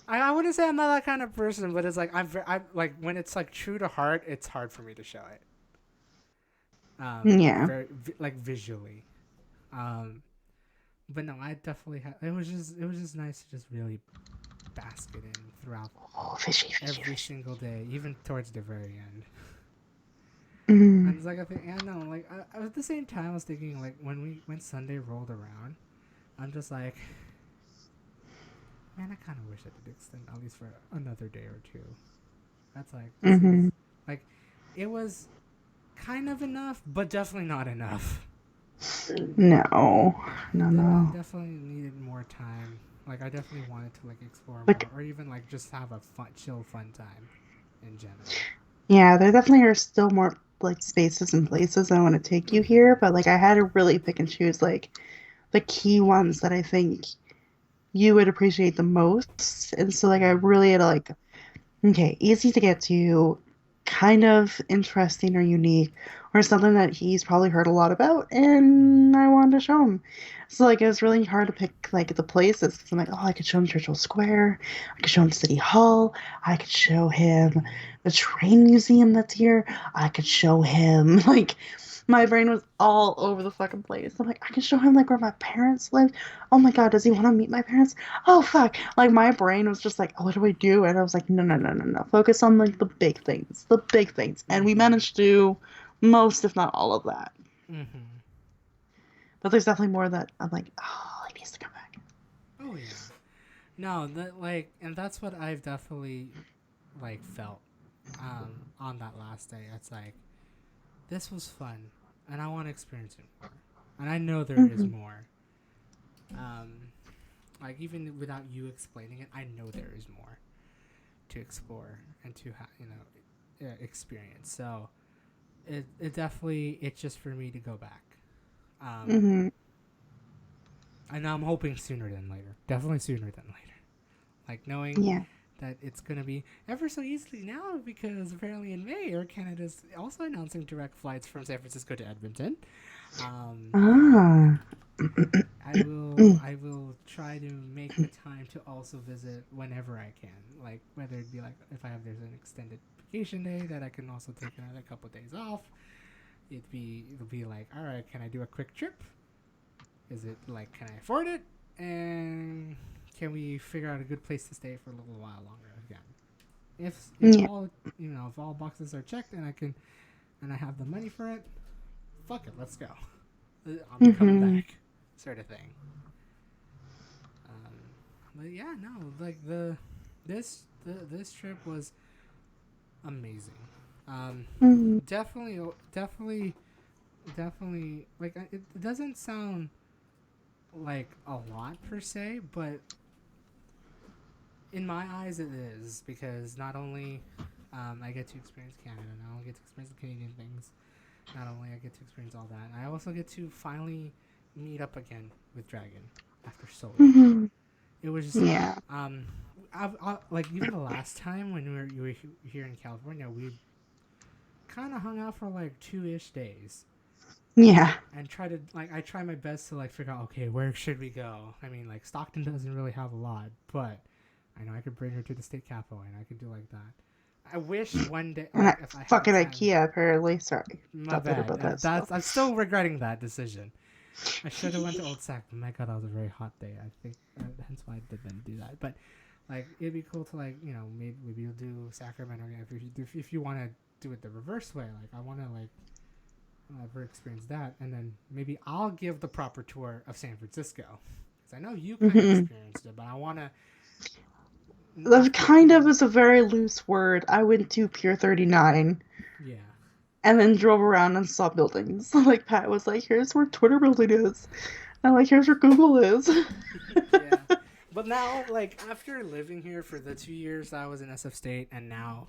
I wouldn't say I'm not that kind of person, but it's like I'm like when it's like true to heart, it's hard for me to show it. Like Yeah. very like visually. Um, but no, I definitely had. It was just nice to just really bask it in throughout Oh, fishy, fishy, every fishy. single day, even towards the very end. Hmm. And it's like I think, yeah, no, like at the same time, I was thinking like when Sunday rolled around, I'm just like, man, I kind of wish I could extend at least for another day or two. That's like this Hmm. is like, it was kind of enough, but definitely not enough. No, no, It no. definitely needed more time. Like I definitely wanted to like explore more, Like, or even like just have a fun, chill, fun time in general. yeah, there definitely are still more like spaces and places I want to take you here, Mm-hmm. but like I had to really pick and choose like the key ones that I think you would appreciate the most. And so like I Mm-hmm. really had to like, okay, easy to get to, kind of interesting or unique, or something that he's probably heard a lot about, Mm-hmm. and I wanted to show him. So like it was really hard to pick like the places because I'm like, oh, I could show him Churchill Square, I could show him City Hall, I could show him Mm-hmm. the train museum that's here, I could show him like my brain was all over the fucking place. I'm like, I can show him like where my parents live. Oh my god, does he want to meet my parents? Oh fuck. Like my brain was just like, oh, what do I do? And I was like, no, no, no, no, no. Focus on like the big things, the big things. And we Mm-hmm. managed to do most, if not all of that. Mm-hmm. But there's definitely more that I'm like, oh, he needs to come back. Oh yeah. No, that like, and that's what I've definitely like felt on that last day. It's like this was fun, and I want to experience it more, and I know there is Hmm. more. Um, like even without you explaining it, I know there is more to explore and to experience. So it definitely it's just for me to go back. Um, Hmm. and I'm hoping sooner than later. Definitely sooner than later. Like knowing Yeah. that it's going to be ever so easily now because apparently in May Air Canada's also announcing direct flights from San Francisco to Edmonton. Um, Ah. I will try to make the time to also visit whenever I can. Like whether it be like if there's an extended vacation day that I can also take a couple of days off. It'll be like, all right, can I do a quick trip? Is it like can I afford it? And can we figure out a good place to stay for a little while longer again? If Yeah. all if all boxes are checked and I have the money for it, fuck it, let's go. I'm coming Hmm. back, sort of thing. Um, but yeah, no, like this trip was amazing. Um, Hmm. definitely like it doesn't sound like a lot per se, but in my eyes it is because not only I get to experience Canada, not only get to experience the Canadian things, not only I get to experience all that, I also get to finally meet up again with Dragon after so long. Hmm. It was just, Yeah. um, like even the last time when you were here in California, we kind of hung out for like 2-ish days Yeah. and I try my best to like figure out okay where should we go. I mean like Stockton doesn't really have a lot, but I know I could bring her to the state capital and I could do like that. I wish one day And like that if I had the fucking time. IKEA, apparently. Sorry. My Thought that bad. about that That's still. I'm still regretting that decision. I should have went to Old Sac, but my god, that was a very hot day. I think didn't do that. But like it'd be cool to like maybe you'll do Sacramento again if you want to do it the reverse way. Like I want to like ever experience that, and then maybe I'll give the proper tour of San Francisco because I know you kind of experienced it, but I want to. That kind of is a very loose word. I went to Pier 39. Yeah. And then drove around and saw buildings. Like Pat was like, here's where Twitter building is. And like, here's where Google is. Yeah. But now, like, after living here for the 2 years I was in SF State, and now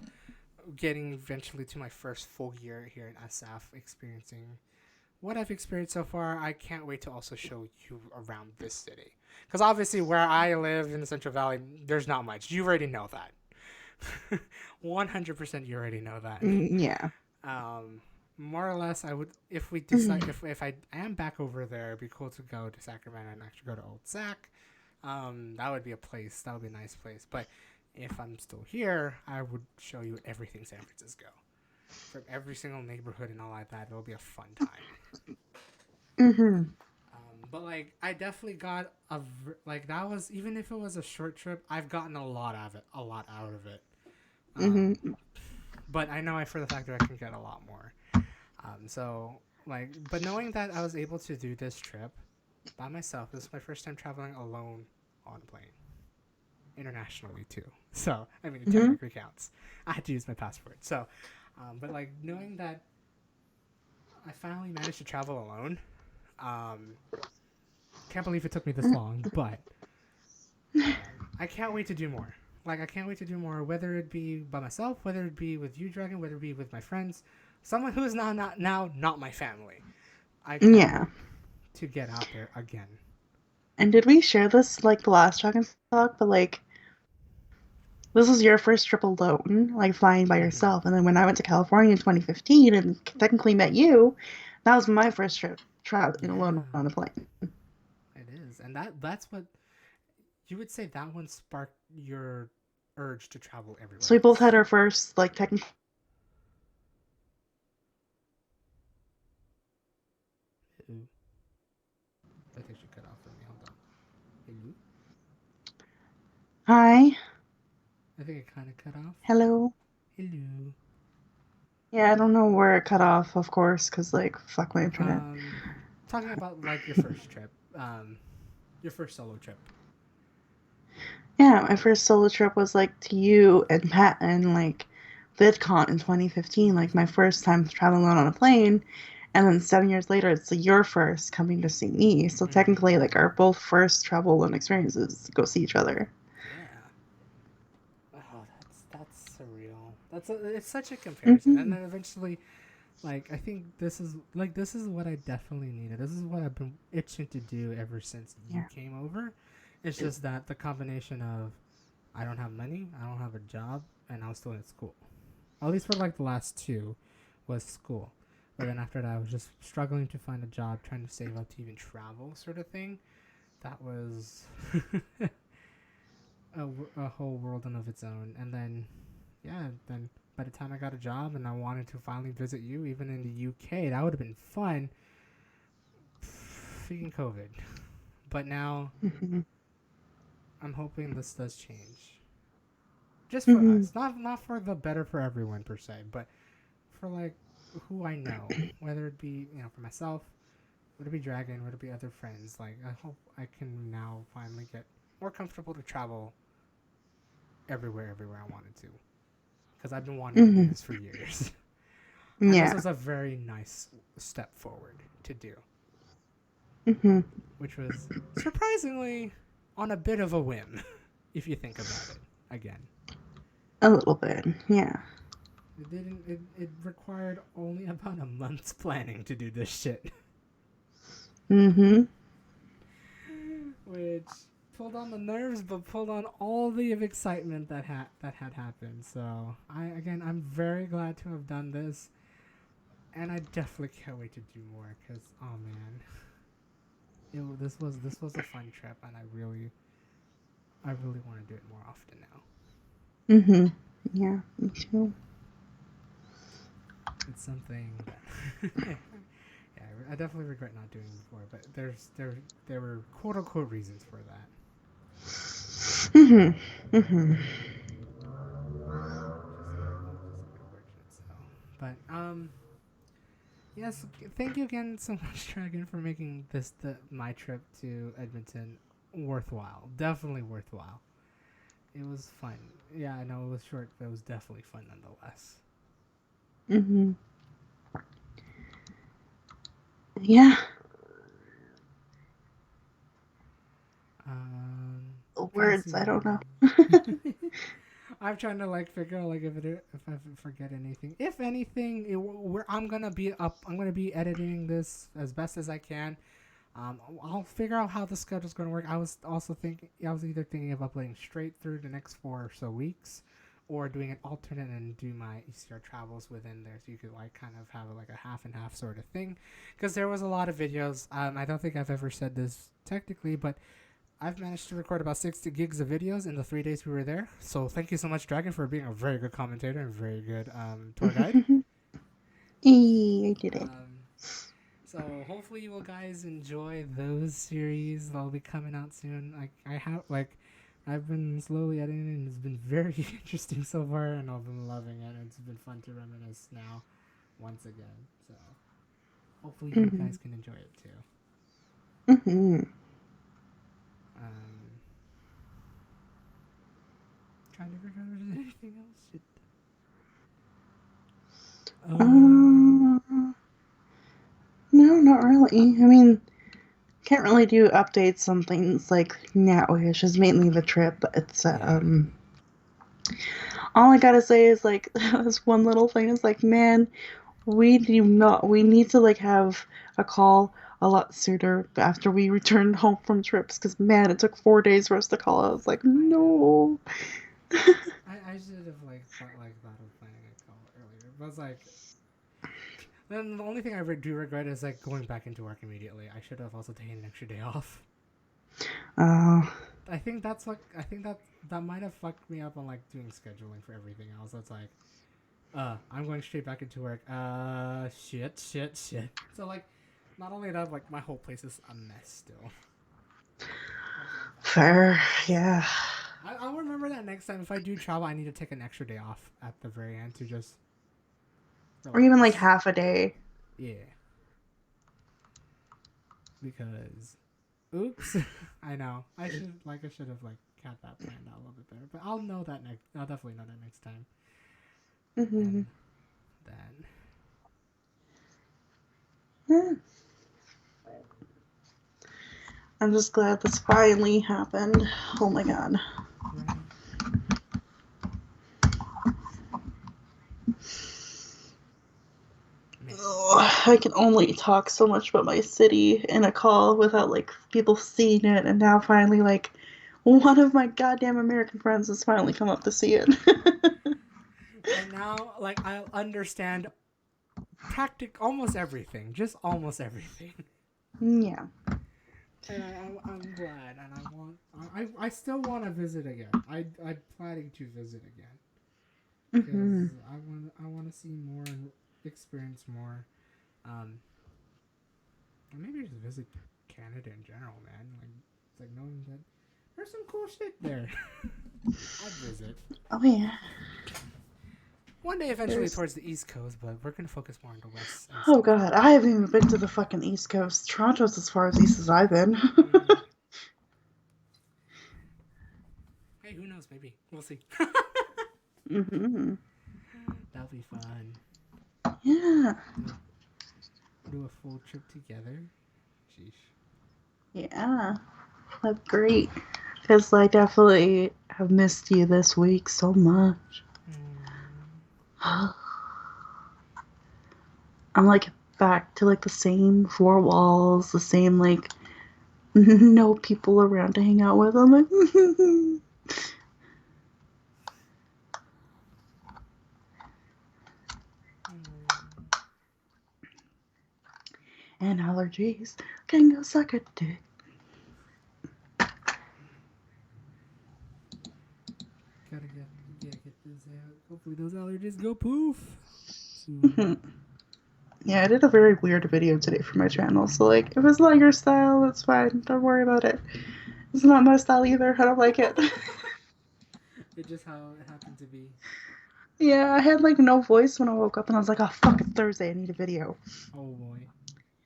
getting eventually to my first full year here in SF, experiencing what I've experienced so far, I can't wait to also show you around this city. Because obviously, where I live in the Central Valley, there's not much. You already know that. 100% you already know that. Yeah. More or less, I would, if we decide, if I am back over there, it'd be cool to go to Sacramento and actually go to Old Sac. That would be a place. That would be a nice place. But if I'm still here, I would show you everything San Francisco. From every single neighborhood and all like that. It'll be a fun time. But like, I definitely got that was, even if it was a short trip, I've gotten a lot out of it. But I know for the fact that I can get a lot more. So like, but knowing that I was able to do this trip by myself, this is my first time traveling alone on a plane. Internationally too. So, I mean, it technically counts. I had to use my passport. So, but like knowing that I finally managed to travel alone, can't believe it took me this long, but I can't wait to do more. Like, I can't wait to do more, whether it be by myself, whether it be with you, Dragon, whether it be with my friends, someone who is now not my family. I can't wait to get out there again. And did we share this, like, the last Dragon Talk? But, like, this was your first trip alone, like, flying by yourself. And then when I went to California in 2015 and technically met you, that was my first trip traveling alone on a plane. It is. And that's what... You would say that one sparked your urge to travel everywhere. So we both had our first, like, technical... I think she cut off for me. Hold on. Hello? Hi? I think it kind of cut off. Hello? Hello. Yeah, I don't know where it cut off, of course, because, like, fuck my internet. Talking about, like, your first trip. Your first solo trip. Yeah, my first solo trip was, like, to you and Pat and, like, VidCon in 2015, like, my first time traveling alone on a plane, and then 7 years later, it's your first coming to see me, so technically, like, our both first travel alone experiences to go see each other. Yeah. Oh, that's surreal. It's such a comparison, and then eventually, like, I think this is what I definitely needed. This is what I've been itching to do ever since you came over. It's just that the combination of I don't have money, I don't have a job, and I was still in school. At least for like the last two was school. But then after that, I was just struggling to find a job, trying to save up to even travel sort of thing. That was a whole world in of its own. And then, then by the time I got a job and I wanted to finally visit you, even in the UK, that would have been fun. Freaking COVID. But now... I'm hoping this does change. Just for us. Not for the better for everyone per se, but for like who I know. Whether it be, for myself, would it be Dragon, would it be other friends. Like, I hope I can now finally get more comfortable to travel everywhere I wanted to. Because I've been wanting to do this for years. And this was a very nice step forward to do. Which was surprisingly... on a bit of a whim, if you think about it again. A little bit, yeah. It required only about a month's planning to do this shit. Which pulled on the nerves, but pulled on all the excitement that had happened. So I'm very glad to have done this, and I definitely can't wait to do more. Cause oh man. This was a fun trip, and I really want to do it more often now. Yeah, me too. It's something that I definitely regret not doing before, but there were quote unquote reasons for that. Mhm. Mhm. Just unfortunate. So, but yes, thank you again so much, Dragon, for making this my trip to Edmonton worthwhile. Definitely worthwhile. It was fun. Yeah, I know it was short, but it was definitely fun nonetheless. Mhm. Yeah. Trying to Words. see. I don't know. I'm trying to like figure out like if I forget anything. If anything, I'm gonna be up. I'm gonna be editing this as best as I can. I'll figure out how the schedule's gonna work. I was also thinking. I was either thinking of uploading straight through the next 4 or so weeks, or doing an alternate and do my ECR travels within there, so you could like kind of have like a half and half sort of thing. Because there was a lot of videos. I don't think I've ever said this technically, but I've managed to record about 60 gigs of videos in the 3 days we were there. So thank you so much, Dragon, for being a very good commentator and very good tour guide. I did it. So hopefully you will guys enjoy those series. They'll be coming out soon. I've been slowly editing and it's been very interesting so far and I've been loving it. It's been fun to reminisce now once again. So hopefully you guys can enjoy it too. Mhm. Um, Trying to figure out if there's anything else. Shit. No, not really. I mean, can't really do updates on things like now-ish. Is mainly the trip. It's Yeah. all I gotta say is like this one little thing is like, man, we need to like have a call a lot sooner after we returned home from trips because man, it took 4 days for us to call. I was like, I know. no. I should have thought of planning a call earlier. But I was like, then the only thing I do regret is like going back into work immediately. I should have also taken an extra day off. Uh, I think that might have fucked me up on like doing scheduling for everything else. That's like, I'm going straight back into work. Shit. So like, not only that, like my whole place is a mess still. fair, yeah. I'll remember that next time. If I do travel, I need to take an extra day off at the very end to just Or even like relax. half a day. Yeah. Because, oops, I know. I should have like had that planned out a little bit better. But I'll know that next. I'll definitely know that next time. Mm-hmm. And then, Yeah. I'm just glad this finally happened. Oh my god. right. Man. Ugh, I can only talk so much about my city in a call without like people seeing it, and now finally like one of my goddamn American friends has finally come up to see it. And now, like, I'll understand almost everything, just almost everything. Yeah. And I'm glad, and I still want to visit again. I'm planning to visit again because Mm-hmm. I want to see more and experience more. Um, and maybe just visit Canada in general, man. Like it's like knowing that there's some cool shit there. I'd visit Oh yeah. one day, eventually There's. towards the East Coast, but we're gonna focus more on the West and Oh Central. god, I haven't even been to the fucking East Coast. Toronto's as far as east as I've been. Mm. Hey, who knows? Maybe we'll see. Mm-hmm. That'll be fun. Yeah. Do a full trip together. Sheesh. Yeah. That's great. Because I definitely have missed you this week so much. I'm like back to like the same four walls, the same like no people around to hang out with. I'm like, and allergies can go suck a dick. Gotta get this out. Hopefully those allergies go poof soon. Yeah, I did a very weird video today for my channel, so like, if it's not your style, it's fine. Don't worry about it. It's not my style either. I don't like it. It just how it happened to be. Yeah, I had like no voice when I woke up, and I was like, "Oh fuck, it's Thursday. I need a video." Oh boy.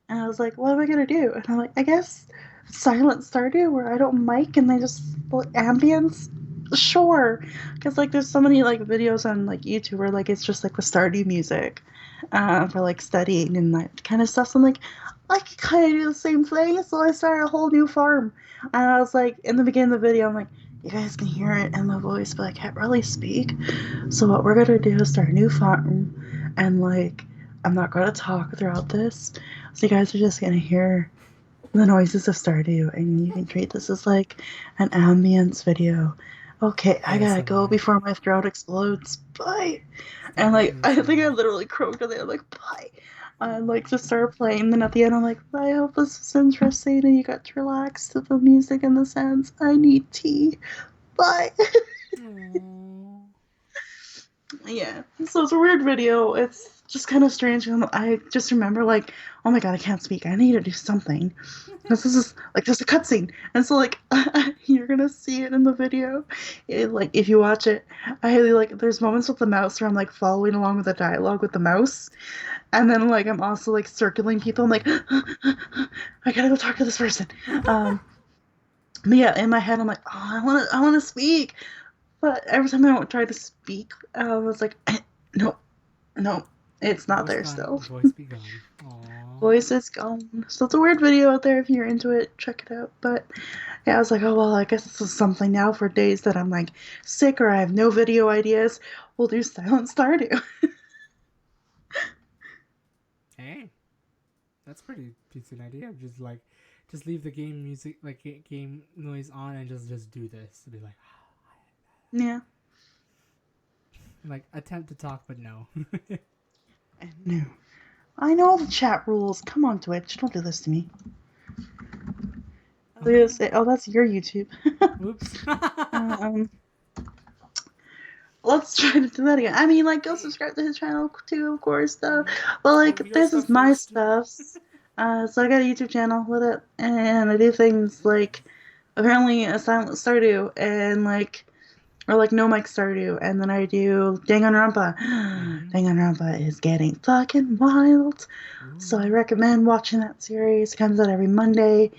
And I was like, "What am I gonna do?" And I'm like, "I guess silent Stardew, where I don't mic and they just ambience." Sure, because like there's so many like videos on like YouTube where like it's just like the Stardew music, for like studying and that kind of stuff. So I'm like, I could kind of do the same thing. So I started a whole new farm, and I was like, in the beginning of the video, I'm like, you guys can hear it in my voice, but I can't really speak. So what we're gonna do is start a new farm, and like I'm not gonna talk throughout this. So you guys are just gonna hear the noises of Stardew, and you can treat this as like an ambience video. Okay, I gotta go ASMR. before my throat explodes. Bye. And Stardew like I think I ASMR. literally croaked and they like bye. And like just started playing. And then at the end I'm like, I hope this was interesting and you got to relax to the music and the sounds. I need tea. Bye. Aww. Yeah, so it's a weird video. It's just kind of strange. And I just remember, like, oh my god, I can't speak. I need to do something. This is like just a cutscene, and so like you're gonna see it in the video. Like if you watch it, I like there's moments with the mouse where I'm like following along with the dialogue with the mouse, and then like I'm also like circling people. I'm like, I gotta go talk to this person. Um, but yeah, in my head, I'm like, oh, I want to speak. But every time I try to speak, I was like, no, no, it's not Voice there gone. still. Voice be gone. Aww. Voice is gone. So it's a weird video out there if you're into it. Check it out. But yeah, I was like, oh, well, I guess this is something now for days that I'm like sick or I have no video ideas. We'll do Silent Stardew. Hey, that's pretty decent idea. Just leave the game music, like game noise on, and just do this. Be like, Yeah, like attempt to talk, but no. I know. I know the chat rules. Come on, Twitch. Don't do this to me. I was gonna say, oh, that's your YouTube. Oops. um, let's try to do that again. I mean, like, go subscribe to his channel too, of course, though. But like, Your this is stuff my first. stuff. So I got a YouTube channel with it, and I do things like apparently a silent Stardew, and like or like no mic Stardew, and then I do Danganronpa. Mm-hmm. Danganronpa is getting fucking wild, so I Ooh. recommend watching that series. It comes out every Monday.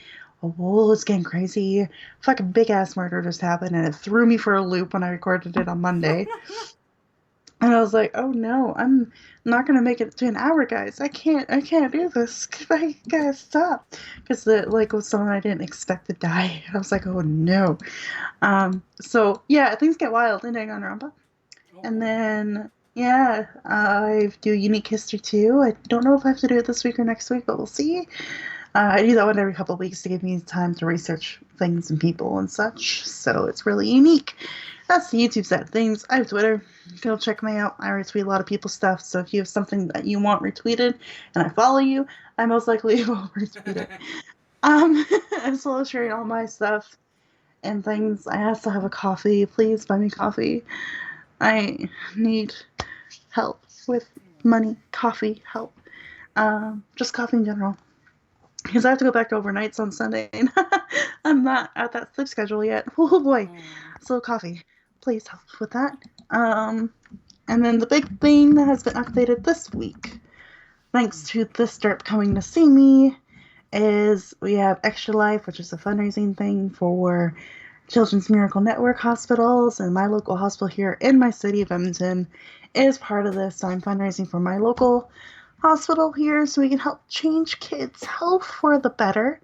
Oh, it's getting crazy. Fucking big ass murder just happened, and it threw me for a loop when I recorded it on Monday. And I was like, oh no, I'm not gonna make it to an hour, guys. I can't do this. I gotta stop. Because the like was someone I didn't expect to die. I was like, oh no. So yeah, things get wild in Danganronpa. And Oh. then yeah, I do Unique History too. I don't know if I have to do it this week or next week, but we'll see. I do that one every couple of weeks to give me time to research things and people and such. So it's really unique. That's the YouTube side of things. I have Twitter. Go check me out. I retweet a lot of people's stuff. So if you have something that you want retweeted and I follow you, I most likely will retweet it. As well as sharing all my stuff and things. I also have a coffee. Please buy me coffee. I need help with money, coffee, help. Just coffee in general. Because I have to go back to overnights on Sunday, and I'm not at that sleep schedule yet. Oh boy. Oh. So coffee. Please help with that. Um, and then the big thing that has been updated this week, thanks to this derp coming to see me, is we have Extra Life, which is a fundraising thing for Children's Miracle Network hospitals, and my local hospital here in my city of Edmonton is part of this. So I'm fundraising for my local hospital here so we can help change kids' health for the better.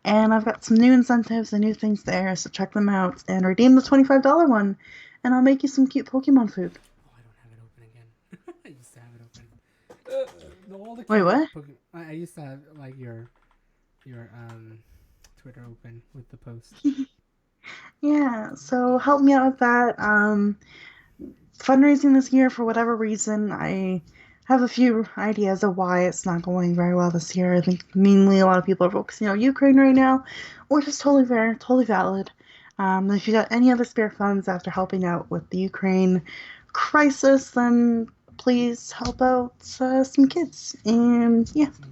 And I've got some new incentives and new things there, so check them out and redeem the $25 one, and I'll make you some cute Pokemon food. Oh, I don't have it open again. I used to have it open. All the Wait, cute what? Pokemon. I used to have like your Twitter open with the post. Yeah, so help me out with that. Fundraising this year, for whatever reason, I have a few ideas of why it's not going very well this year. I think mainly a lot of people are focusing on Ukraine right now, which is totally fair, totally valid. If you got any other spare funds after helping out with the Ukraine crisis, then please help out some kids. And yeah, Mm-hmm.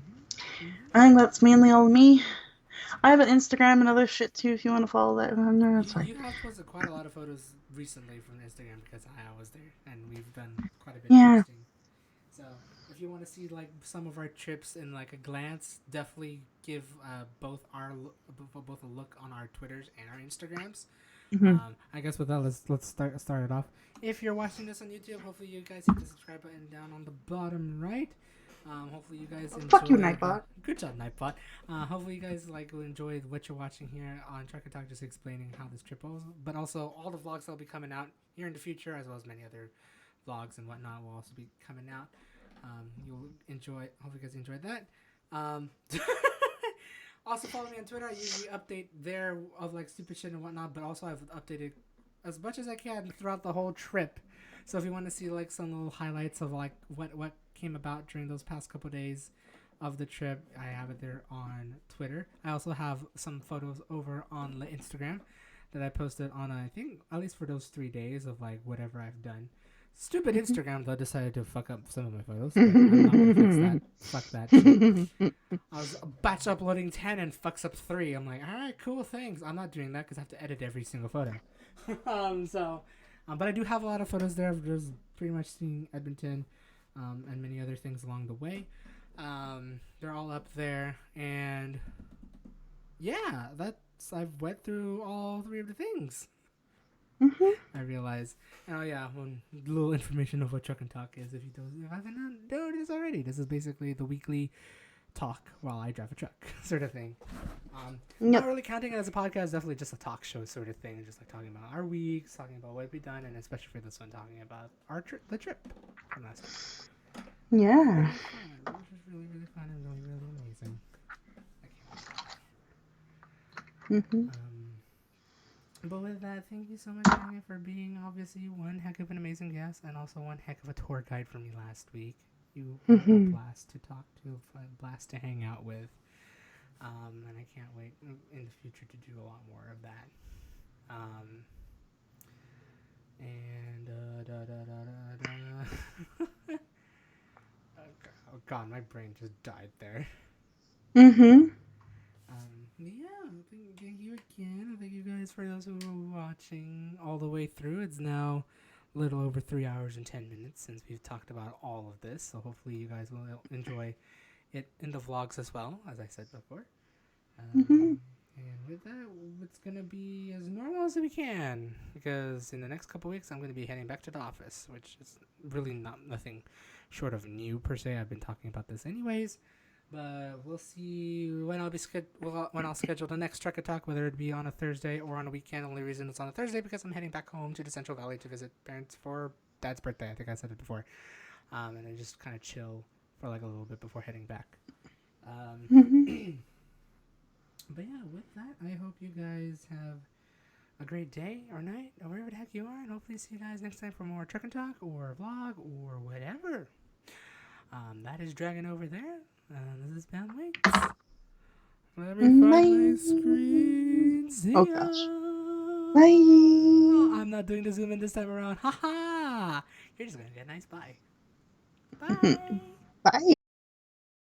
Mm-hmm. I think that's mainly all of me. I have an Instagram and other shit too if you want to follow that on there. That's fine. You have posted quite a lot of photos recently from Instagram because I was there and we've done quite a bit of Yeah. posting. So if you want to see like some of our trips in like a glance, definitely give both a look on our Twitters and our Instagrams. Hmm. I guess with that, let's start it off. If you're watching this on YouTube, hopefully you guys hit the subscribe button down on the bottom right. Hopefully you guys enjoy. Fuck you, Nightbot. Good job, Nightbot. Hopefully you guys will enjoy what you're watching here on Truck and Talk, just explaining how this trip was, but also all the vlogs that'll be coming out here in the future, as well as many other vlogs and whatnot will also be coming out. You'll enjoy. Hope you guys enjoyed that. Also follow me on Twitter. I usually update there of like stupid shit and whatnot, but also I've updated as much as I can throughout the whole trip. So if you want to see like some little highlights of like what came about during those past couple days of the trip, I have it there on Twitter. I also have some photos over on the Instagram that I posted on, I think, at least for those 3 days of like whatever I've done. Stupid Instagram though decided to fuck up some of my photos. But I'm not gonna fix that. Fuck that shit. I was batch uploading 10 and fucks up 3. I'm like, all right, cool, thanks. I'm not doing that because I have to edit every single photo. But I do have a lot of photos there of just pretty much seeing Edmonton, and many other things along the way. They're all up there, and yeah, I've went through all 3 of the things. I realize. And oh yeah, one little information of what Truck and Talk is. If you haven't known this already, this is basically the weekly talk while I drive a truck, sort of thing. Not really counting it as a podcast, definitely just a talk show sort of thing, just like talking about our weeks, talking about what we've done, and especially for this one, talking about the trip from last week. Yeah. It was really, really fun and really, really amazing. But with that, thank you so much, Amy, for being obviously one heck of an amazing guest and also one heck of a tour guide for me last week. You were a blast to talk to, a blast to hang out with. And I can't wait in the future to do a lot more of that. Oh god, my brain just died there. Yeah, thank you again. Thank you guys for those who were watching all the way through. It's now a little over 3 hours and 10 minutes since we've talked about all of this. So hopefully you guys will enjoy it in the vlogs as well, as I said before. And with that, it's going to be as normal as we can. Because in the next couple weeks, I'm going to be heading back to the office, which is really nothing short of new per se. I've been talking about this anyways. But we'll see when I'll schedule the next Truck Talk, whether it be on a Thursday or on a weekend. The only reason it's on a Thursday because I'm heading back home to the Central Valley to visit parents for Dad's birthday. I think I said it before. And I just kind of chill for like a little bit before heading back. But yeah, with that, I hope you guys have a great day or night or wherever the heck you are. And hopefully see you guys next time for more Truck and Talk or vlog or whatever. That is Dragon over there. This is Bam Wings. Let me find my screen. See ya. Gosh. Bye. I'm not doing the zoom in this time around. Haha. You're just gonna get a nice bye. Bye. Bye.